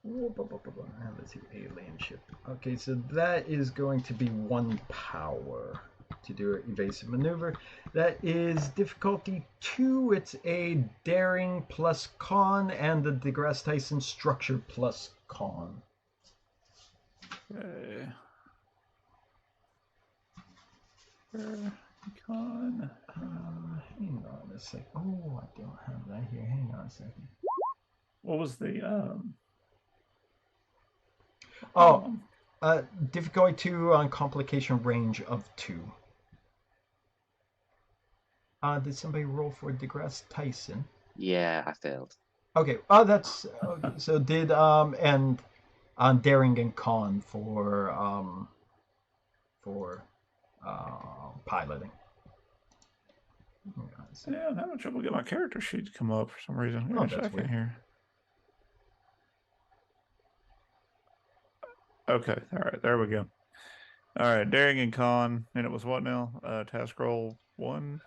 Let's see, alien ship. Okay, so that is going to be 1 power to do an evasive maneuver. That is difficulty 2. It's a daring plus con, and the DeGrasse Tyson structure plus con. Okay. Con. Hang on a second. Oh, I don't have that here. Hang on a second. What was the difficulty 2 on complication range of 2. Did somebody roll for DeGrasse Tyson? Yeah, I failed. Okay. That's okay. So did and daring and con for piloting. Yeah, I'm having trouble getting my character sheet to come up for some reason. Wait a second here. Okay, all right, there we go. All right, daring and con, and it was what now? Task roll 1?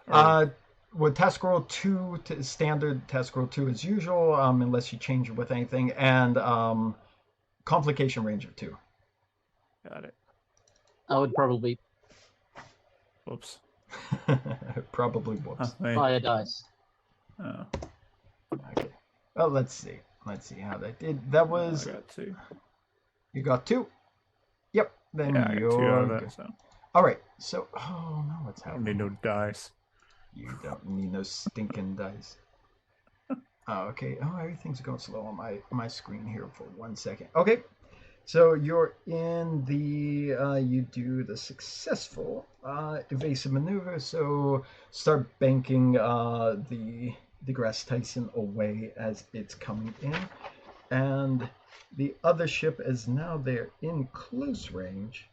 With task roll 2, standard task roll 2 as usual, unless you change it with anything, and complication range of 2. Got it. I would probably Whoops. Probably whoops. buy a dice. Oh. Okay. Well, let's see. Let's see how that did. That was. I got 2. You got 2. Yep. Then yeah, I got 2 out of that. So. All right. So, oh no, what's happening? I don't need no dice. You don't need no stinking dice. Oh, okay. Oh, everything's going slow on my screen here for 1 second. Okay. So you're in the, you do the successful evasive maneuver. So start banking the DeGrasse Tyson away as it's coming in. And the other ship, as now they're in close range,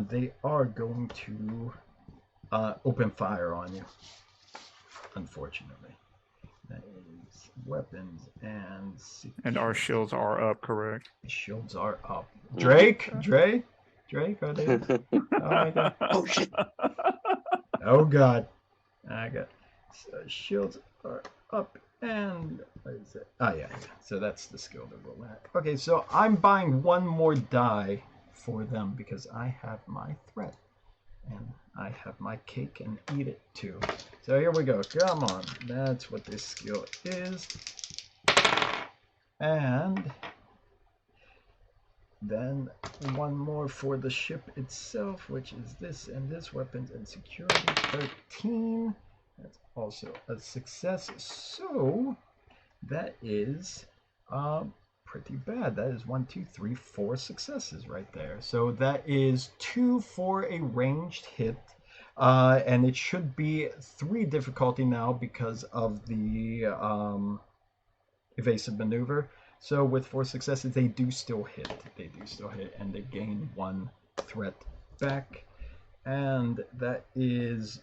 they are going to open fire on you, unfortunately. That is weapons and security. And our shields are up, correct? Shields are up. Drake, are they? Oh my god. Oh shit. Oh god. I got so shields are up and what is it? Oh yeah. So that's the skill to roll at. Okay, so I'm buying 1 more die for them because I have my threat And I have my cake and eat it too. So here we go. Come on. That's what this skill is. And then one more for the ship itself, which is this and this, weapons and security, 13. That's also a success. So that is pretty bad. That is 1, 2, 3, 4 successes right there. So that is 2 for a ranged hit. And it should be 3 difficulty now because of the evasive maneuver. So with 4 successes, they do still hit. They do still hit, and they gain 1 threat back. And that is,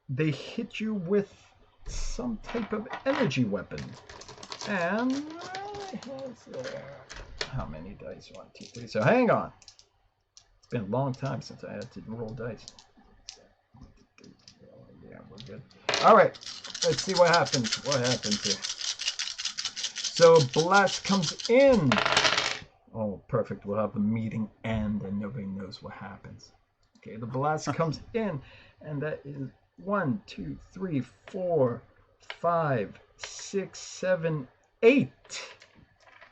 they hit you with some type of energy weapon. And how many dice? 1, 2, 3. So hang on. It's been a long time since I had to roll dice. Yeah, we're good. All right, let's see what happens. What happens here? So blast comes in. Oh, perfect. We'll have the meeting end and nobody knows what happens. Okay, the blast comes in, and that is 1, 2, 3, 4, 5, 6, 7, 8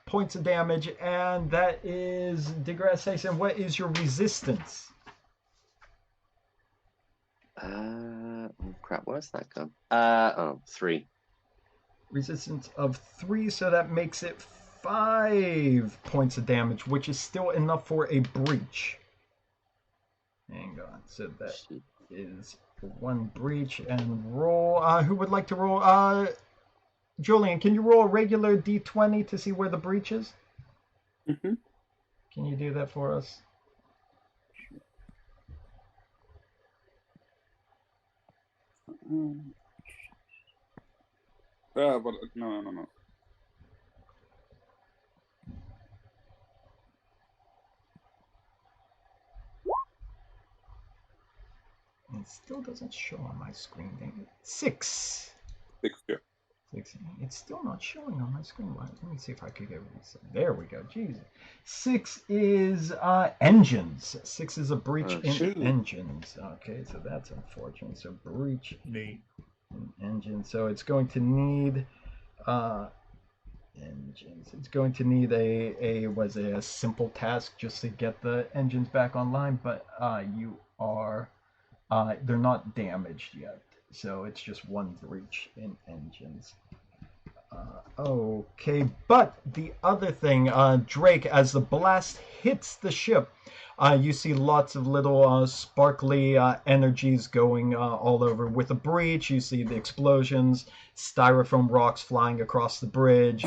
points of damage, and that is degradation. What is your resistance? Oh crap, where's that gone? 3. Resistance of 3, so that makes it 5 points of damage, which is still enough for a breach. Hang on, so that is 1 breach, and roll. Who would like to roll? Julian, can you roll a regular d20 to see where the breach is? Mm-hmm. Can you do that for us? But no. It still doesn't show on my screen. Dang it. 6. 6, yeah. 6. It's still not showing on my screen. Let me see if I could get rid. There we go. Jesus. 6 is engines. 6 is a breach in engines. Okay, so that's unfortunate. So breach in engines. So it's going to need engines. It's going to need a simple task just to get the engines back online. But you are they're not damaged yet. So it's just 1 breach in engines. Okay, but the other thing, Drake, as the blast hits the ship, you see lots of little sparkly energies going all over. With the breach, you see the explosions, styrofoam rocks flying across the bridge,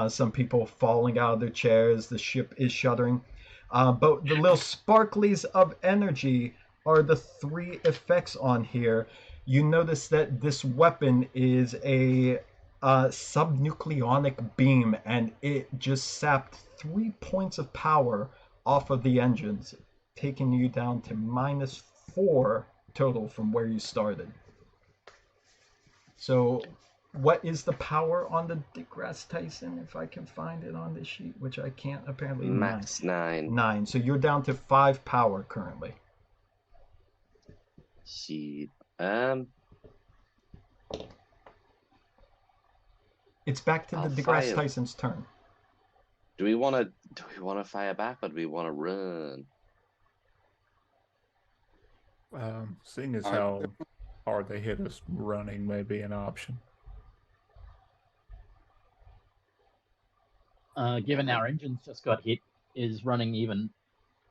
some people falling out of their chairs, the ship is shuddering. But the little sparklies of energy are the 3 effects on here. You notice that this weapon is a subnucleonic beam, and it just sapped 3 points of power off of the engines, taking you down to -4 total from where you started. So what is the power on the deGrasse Tyson, if I can find it on this sheet, which I can't apparently? Max 9. 9. So you're down to 5 power currently. Shit. It's back to the deGrasse Tyson's turn. Do we want to fire back, or do we want to run? Seeing as how hard they hit us, running may be an option. Given our engines just got hit, is running even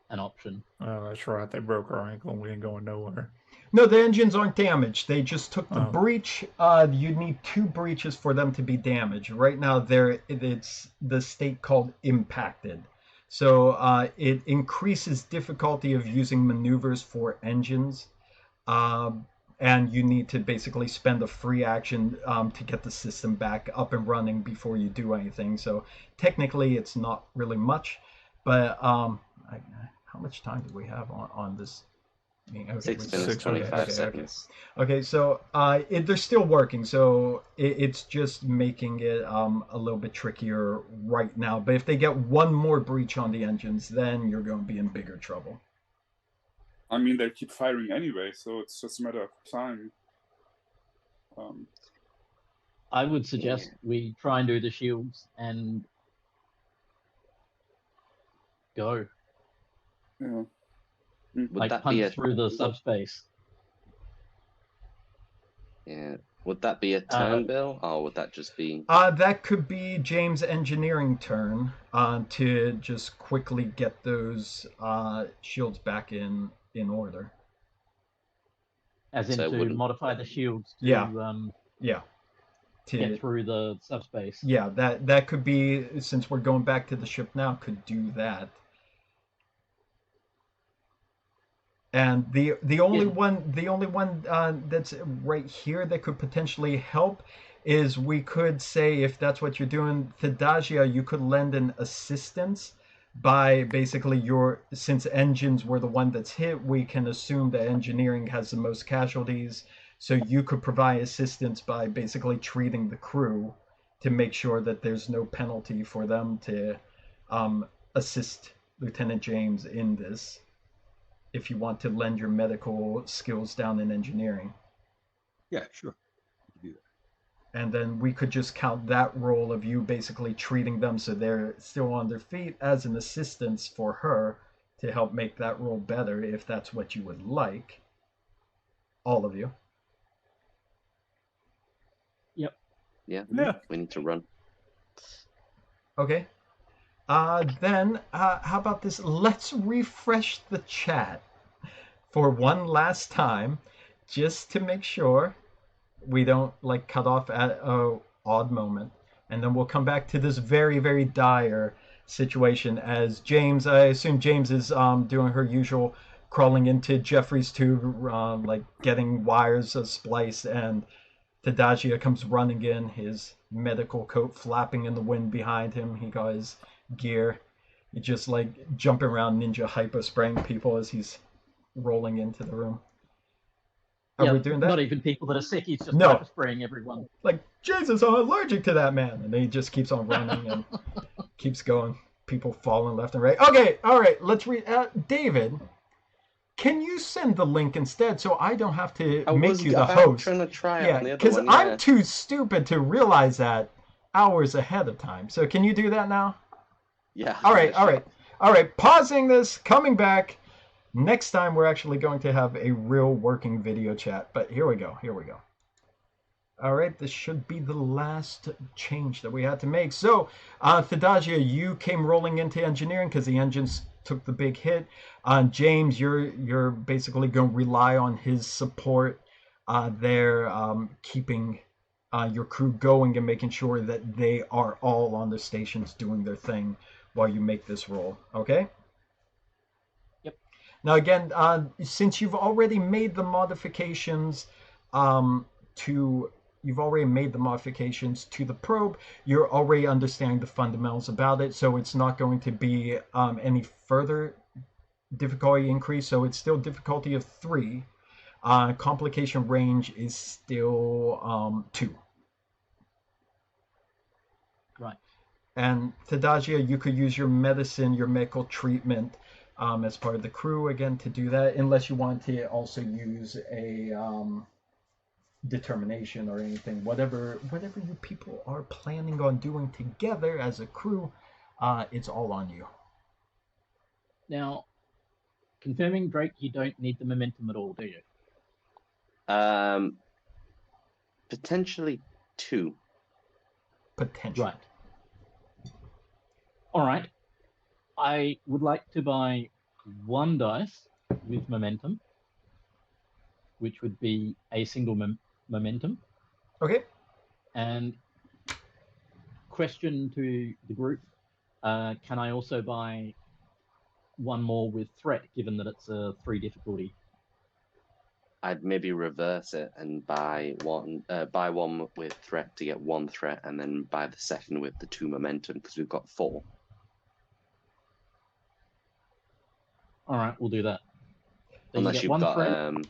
an option? Oh, that's right. They broke our ankle and we ain't going nowhere. No, the engines aren't damaged. They just took the breach. You need 2 breaches for them to be damaged. Right now, it's the state called impacted. So it increases difficulty of using maneuvers for engines. And you need to basically spend a free action to get the system back up and running before you do anything. So technically, it's not really much. But how much time do we have on this? 6 minutes, 25 seconds. Okay, so they're still working, so it's just making it a little bit trickier right now. But if they get 1 more breach on the engines, then you're going to be in bigger trouble. I mean, they keep firing anyway, so it's just a matter of time. I would suggest we try and do the shields and go. Yeah. Would Like that be punch through the subspace. Yeah. Would that be a turn, Bill, or would that just be? That could be James' engineering turn to just quickly get those shields back in order. As in So to wouldn't- modify the shields to Yeah. get through the subspace. Yeah, that could be, since we're going back to the ship now, could do that. And the only one that's right here that could potentially help is we could say, if that's what you're doing, Thadagia, you could lend an assistance by basically since engines were the one that's hit, we can assume that engineering has the most casualties. So you could provide assistance by basically treating the crew to make sure that there's no penalty for them to assist Lieutenant James in this, if you want to lend your medical skills down in engineering. Yeah, sure. You can do that. And then we could just count that role of you basically treating them so they're still on their feet as an assistance for her to help make that role better, if that's what you would like. All of you. Yep. Yeah. Yeah. We need to run. Okay. Then, how about this? Let's refresh the chat for one last time, just to make sure we don't like cut off at a odd moment. And then we'll come back to this very, very dire situation as James, I assume James is doing her usual crawling into Jeffrey's tube, like getting wires spliced, and Thadagia comes running in, his medical coat flapping in the wind behind him. He got his gear. He's just like jumping around ninja hyper spraying people as he's rolling into the room. Are we doing that? Not even people that are sick, he's just No. spraying everyone. Like, Jesus, I'm allergic to that man. And then he just keeps on running and keeps going. People falling left and right. Okay, all right, let's read. David, can you send the link instead so I don't have to make you the host? Trying to try it on the other because one, I'm too stupid to realize that hours ahead of time. So can you do that now? Yeah. All right. Pausing this, coming back. Next time we're actually going to have a real working video chat. But here we go. All right, this should be the last change that we had to make. So, Thadagia, you came rolling into engineering because the engines took the big hit. James, you're basically going to rely on his support there, keeping your crew going and making sure that they are all on their stations doing their thing while you make this roll. Okay? Yep. Now again, since you've already made the modifications to the probe, you're already understanding the fundamentals about it, so it's not going to be any further difficulty increase. So it's still difficulty of 3. Complication range is still 2. Right. And Thadagia, you could use your medicine, your medical treatment as part of the crew again to do that, unless you want to also use a determination or anything. Whatever you people are planning on doing together as a crew, it's all on you. Now, confirming, Drake, you don't need the momentum at all, do you? Potentially 2. Potentially. Right. All right. I would like to buy 1 dice with momentum, which would be a single momentum. Okay. And question to the group, can I also buy 1 more with threat, given that it's a 3 difficulty? I'd maybe reverse it and buy one with threat to get 1 threat, and then buy the second with the 2 momentum, because we've got 4. All right, we'll do that. Then Unless you get you've 1 got threat.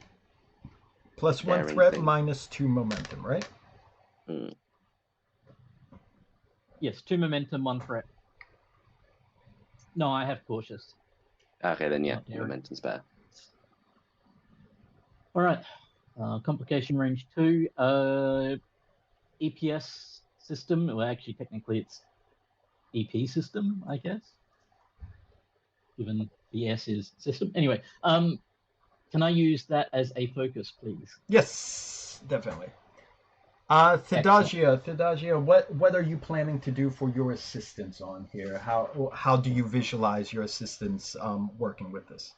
Plus 1 daring threat, thing. minus 2 momentum, right? Yes, 2 momentum, 1 threat. No, I have cautious. Okay, then yeah, Not daring. momentum's better. All right. Complication range 2. EPS system. Well, actually, technically, it's EP system, I guess. Given the S is system. Anyway, can I use that as a focus, please? Yes, definitely. Thadagia, what are you planning to do for your assistance on here? How do you visualize your assistance working with this?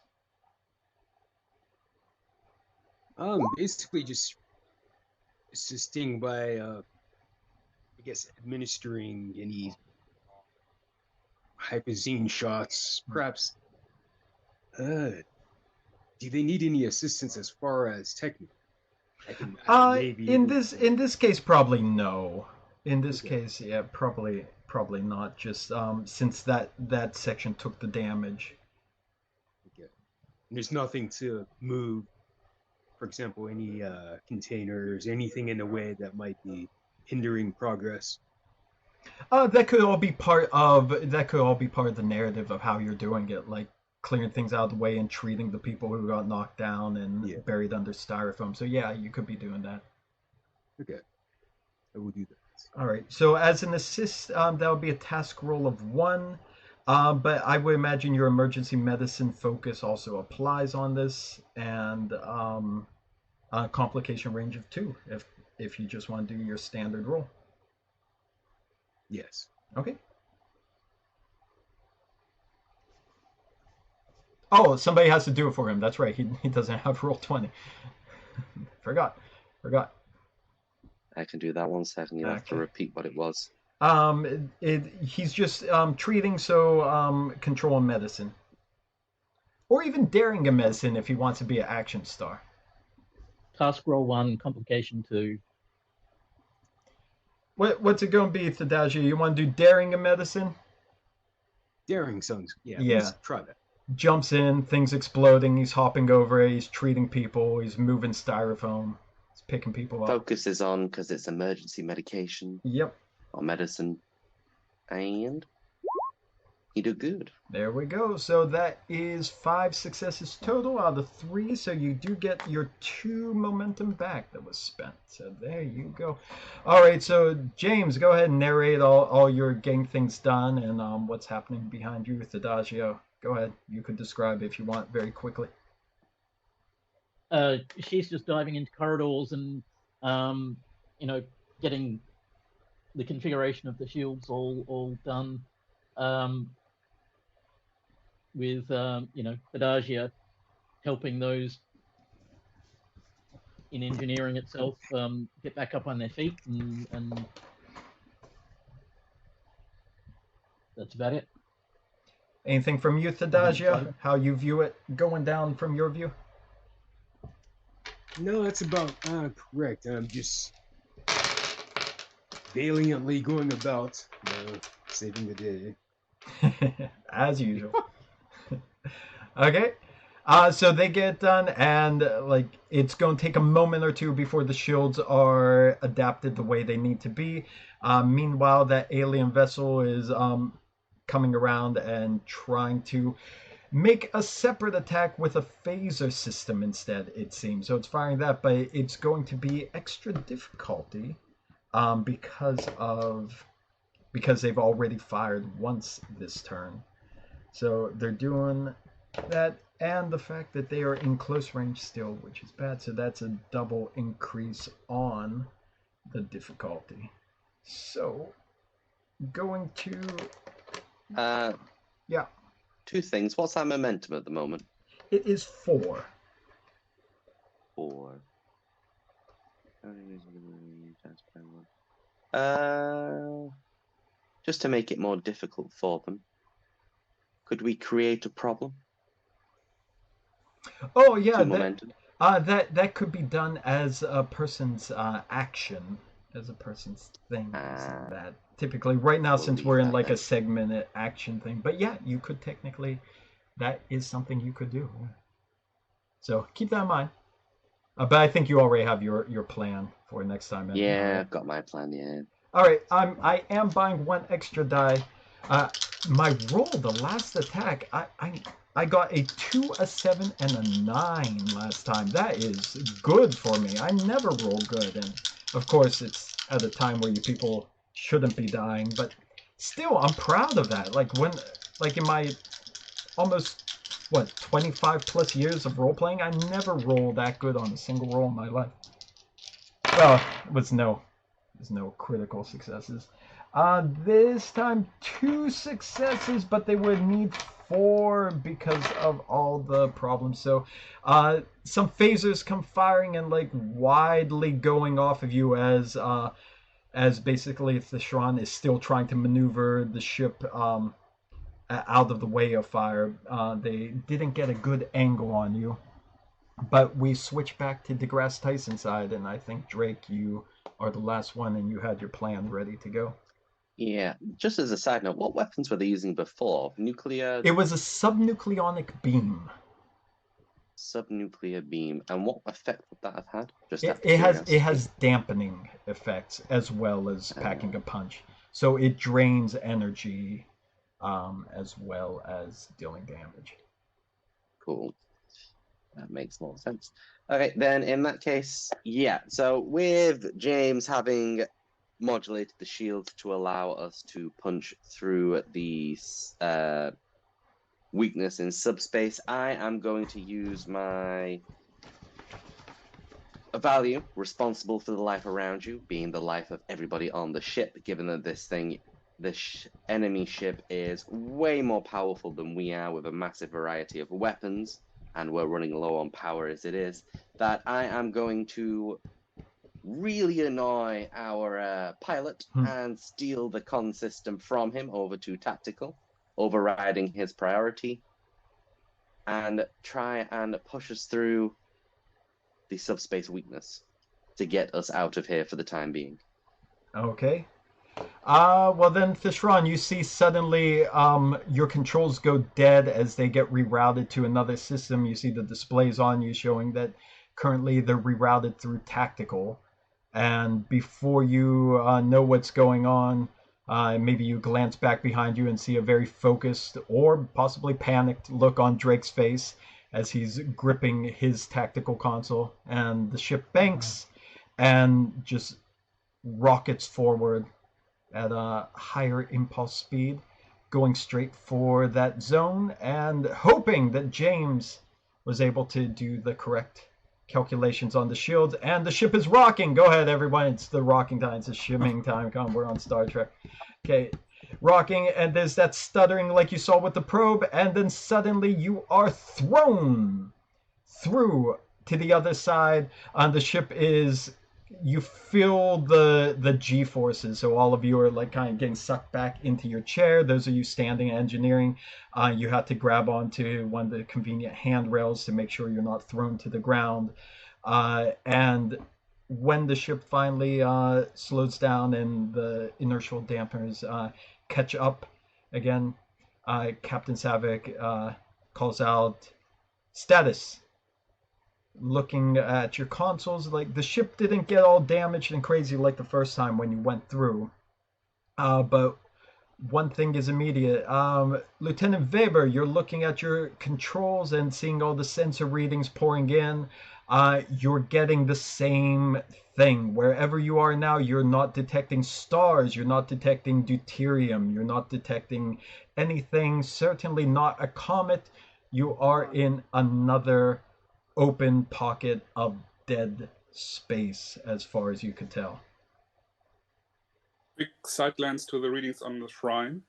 Basically just assisting by, I guess, administering any hypozine shots. Perhaps, do they need any assistance as far as technical? In this case, probably no. In this Okay. case, yeah, probably not. Just since that section took the damage. Okay. And there's nothing to move. For example, any containers, anything in a way that might be hindering progress. That could all be part of the narrative of how you're doing it, like clearing things out of the way and treating the people who got knocked down and buried under styrofoam. So yeah, you could be doing that. Okay, I will do that. All right. So as an assist, that would be a task roll of 1. But I would imagine your emergency medicine focus also applies on this, and complication range of 2 if you just want to do your standard roll. Yes. Okay. Oh, somebody has to do it for him. That's right. He doesn't have roll 20. Forgot. I can do that 1 second. You'll have to repeat what it was. He's just treating, so control and medicine. Or even daring a medicine if he wants to be an action star. Task roll 1, complication 2. What's it going to be, Thadagia? You want to do daring a medicine? Daring sounds, yeah. Yeah. Try that. Jumps in, things exploding, he's hopping over it, he's treating people, he's moving styrofoam, he's picking people up. Focus is on because it's emergency medication. Yep. Or medicine. And you do good. There we go. So that is 5 successes total out of 3. So you do get your 2 momentum back that was spent. So there you go. All right. So James, go ahead and narrate all your getting things done and what's happening behind you with Thadagia. Go ahead. You could describe if you want very quickly. She's just diving into corridors and, getting the configuration of the shields all done. With Thadagia helping those in engineering itself get back up on their feet, and that's about it. Anything from you, Thadagia? How you view it going down from your view? No, that's about correct. I'm just valiantly going about saving the day. As usual. Okay. So they get done, and it's going to take a moment or 2 before the shields are adapted the way they need to be. Meanwhile, that alien vessel is coming around and trying to make a separate attack with a phaser system instead, it seems. So it's firing that, but it's going to be extra difficulty because they've already fired once this turn. So they're doing that, and the fact that they are in close range still, which is bad. So that's a double increase on the difficulty. So going to yeah. 2 things. What's our momentum at the moment? It is 4. 4. Just to make it more difficult for them, could we create a problem? Oh yeah, momentum. That could be done as a person's action, as a person's thing. That typically right now, since we're in like a segmented action thing, but yeah, you could technically, that is something you could do. So keep that in mind. But I think you already have your plan for next time. Yeah, I've got my plan. Yeah. All right, I am buying 1 extra die. my roll, the last attack, I got a 2, a 7, and a 9 last time. That is good for me. I never roll good, and of course it's at a time where you people shouldn't be dying, but still, I'm proud of that. Like in my almost, 25 plus years of role playing, I never rolled that good on a single roll in my life. Well, there's no critical successes. This time 2 successes, but they would need 4 because of all the problems. So, some phasers come firing and like widely going off of you as basically Thishran is still trying to maneuver the ship out of the way of fire. They didn't get a good angle on you. But we switch back to DeGrasse Tyson side, and I think, Drake, you are the last one, and you had your plan ready to go. Yeah, just as a side note, what weapons were they using before? Nuclear? It was a subnucleonic beam. Subnuclear beam. And what effect would that have had? Just It has dampening effects as well as packing a punch. So it drains energy as well as dealing damage. Cool. That makes more sense. Okay, then in that case, yeah. So with James having modulated the shield to allow us to punch through the weakness in subspace, I am going to use my value responsible for the life around you, being the life of everybody on the ship, given that this enemy ship is way more powerful than we are with a massive variety of weapons, and we're running low on power as it is, that I am going to really annoy our pilot and steal the con system from him over to tactical, overriding his priority, and try and push us through the subspace weakness to get us out of here for the time being. Okay. Well then, Thishran, you see suddenly your controls go dead as they get rerouted to another system. You see the displays on you showing that currently they're rerouted through tactical. And before you know what's going on, maybe you glance back behind you and see a very focused or possibly panicked look on Drake's face as he's gripping his tactical console. And the ship banks and just rockets forward at a higher impulse speed, going straight for that zone and hoping that James was able to do the correct calculations on the shields. And the ship is rocking. Go ahead, everyone. It's the rocking time. It's the shimming time. Come on, we're on Star Trek. Okay, rocking, and there's that stuttering like you saw with the probe, and then suddenly you are thrown through to the other side. The ship is... You feel the G-forces, so all of you are like kind of getting sucked back into your chair. Those of you standing engineering, you have to grab onto one of the convenient handrails to make sure you're not thrown to the ground. And when the ship finally slows down and the inertial dampers catch up again, Captain Savick calls out, "Status." Looking at your consoles, like the ship didn't get all damaged and crazy like the first time when you went through. But one thing is immediate. Lieutenant Weber, you're looking at your controls and seeing all the sensor readings pouring in. You're getting the same thing. Wherever you are now, you're not detecting stars, you're not detecting deuterium, you're not detecting anything, certainly not a comet. You are in another open pocket of dead space as far as you could tell. Quick side glance to the readings on the shrine.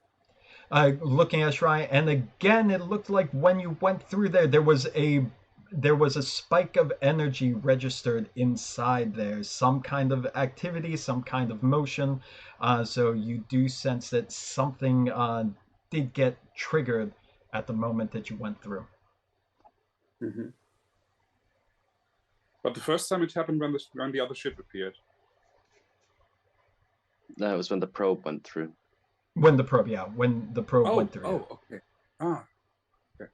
Looking at shrine, and again it looked like when you went through there was a spike of energy registered inside there, some kind of activity, some kind of motion. So you do sense that something did get triggered at the moment that you went through. Mm-hmm. But the first time it happened when the other ship appeared. No, it was when the probe went through. When the probe went through. Oh, okay. Okay.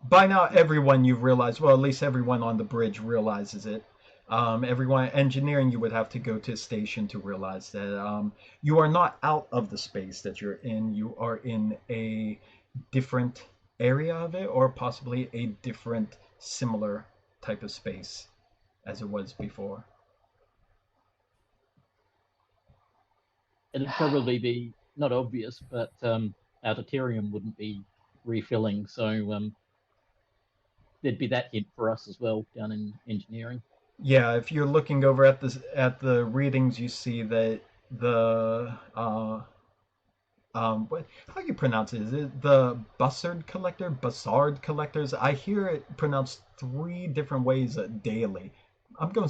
By now, everyone you've realized, well, at least everyone on the bridge realizes it. Everyone, engineering, you would have to go to a station to realize that you are not out of the space that you're in. You are in a different area of it, or possibly a different similar type of space as it was before. It'd probably be not obvious, but our deuterium wouldn't be refilling, so there'd be that hint for us as well down in engineering. Yeah, if you're looking over at the readings, you see that the what, how do you pronounce it? Is it the Bussard collectors? I hear it pronounced 3 different ways daily. I'm going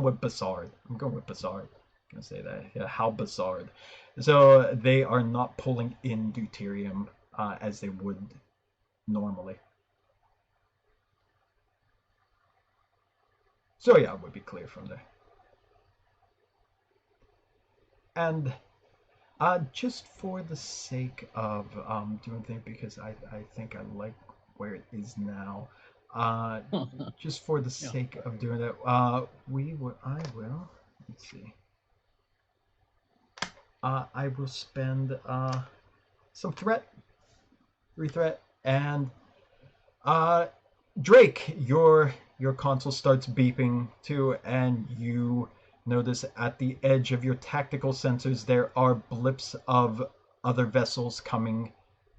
with Bussard. I'm going with Bussard. I'm gonna say that. Yeah, how Bussard. So they are not pulling in deuterium as they would normally. So yeah, it would be clear from there. And just for the sake of doing things, because I think I like where it is now. Just for the sake of doing that, I will. Let's see. I will spend some threat, 3 threat, and Drake, your console starts beeping too, and you notice at the edge of your tactical sensors there are blips of other vessels coming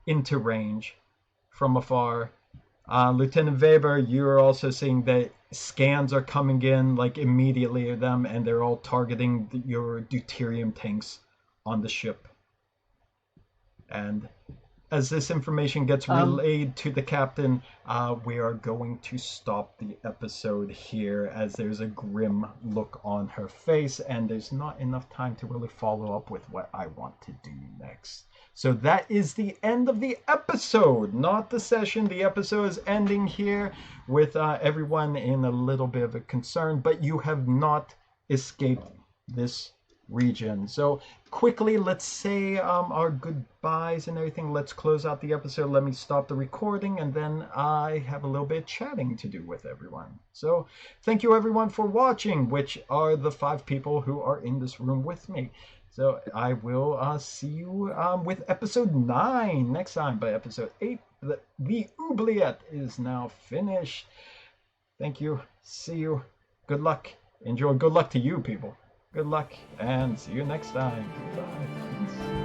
into range from afar. Lieutenant Weber, you're also seeing that scans are coming in like immediately of them, and they're all targeting your deuterium tanks on the ship. And as this information gets relayed to the captain, we are going to stop the episode here, as there's a grim look on her face, and there's not enough time to really follow up with what I want to do next. So that is the end of the episode, not the session. The episode is ending here with everyone in a little bit of a concern, but you have not escaped this region. So quickly, let's say our goodbyes and everything. Let's close out the episode. Let me stop the recording, and then I have a little bit of chatting to do with everyone. So thank you everyone for watching, which are the 5 people who are in this room with me. So I will see you with episode 9 next time. By episode 8, the Oubliette is now finished. Thank you. See you. Good luck. Enjoy. Good luck to you people. Good luck, and see you next time. Goodbye.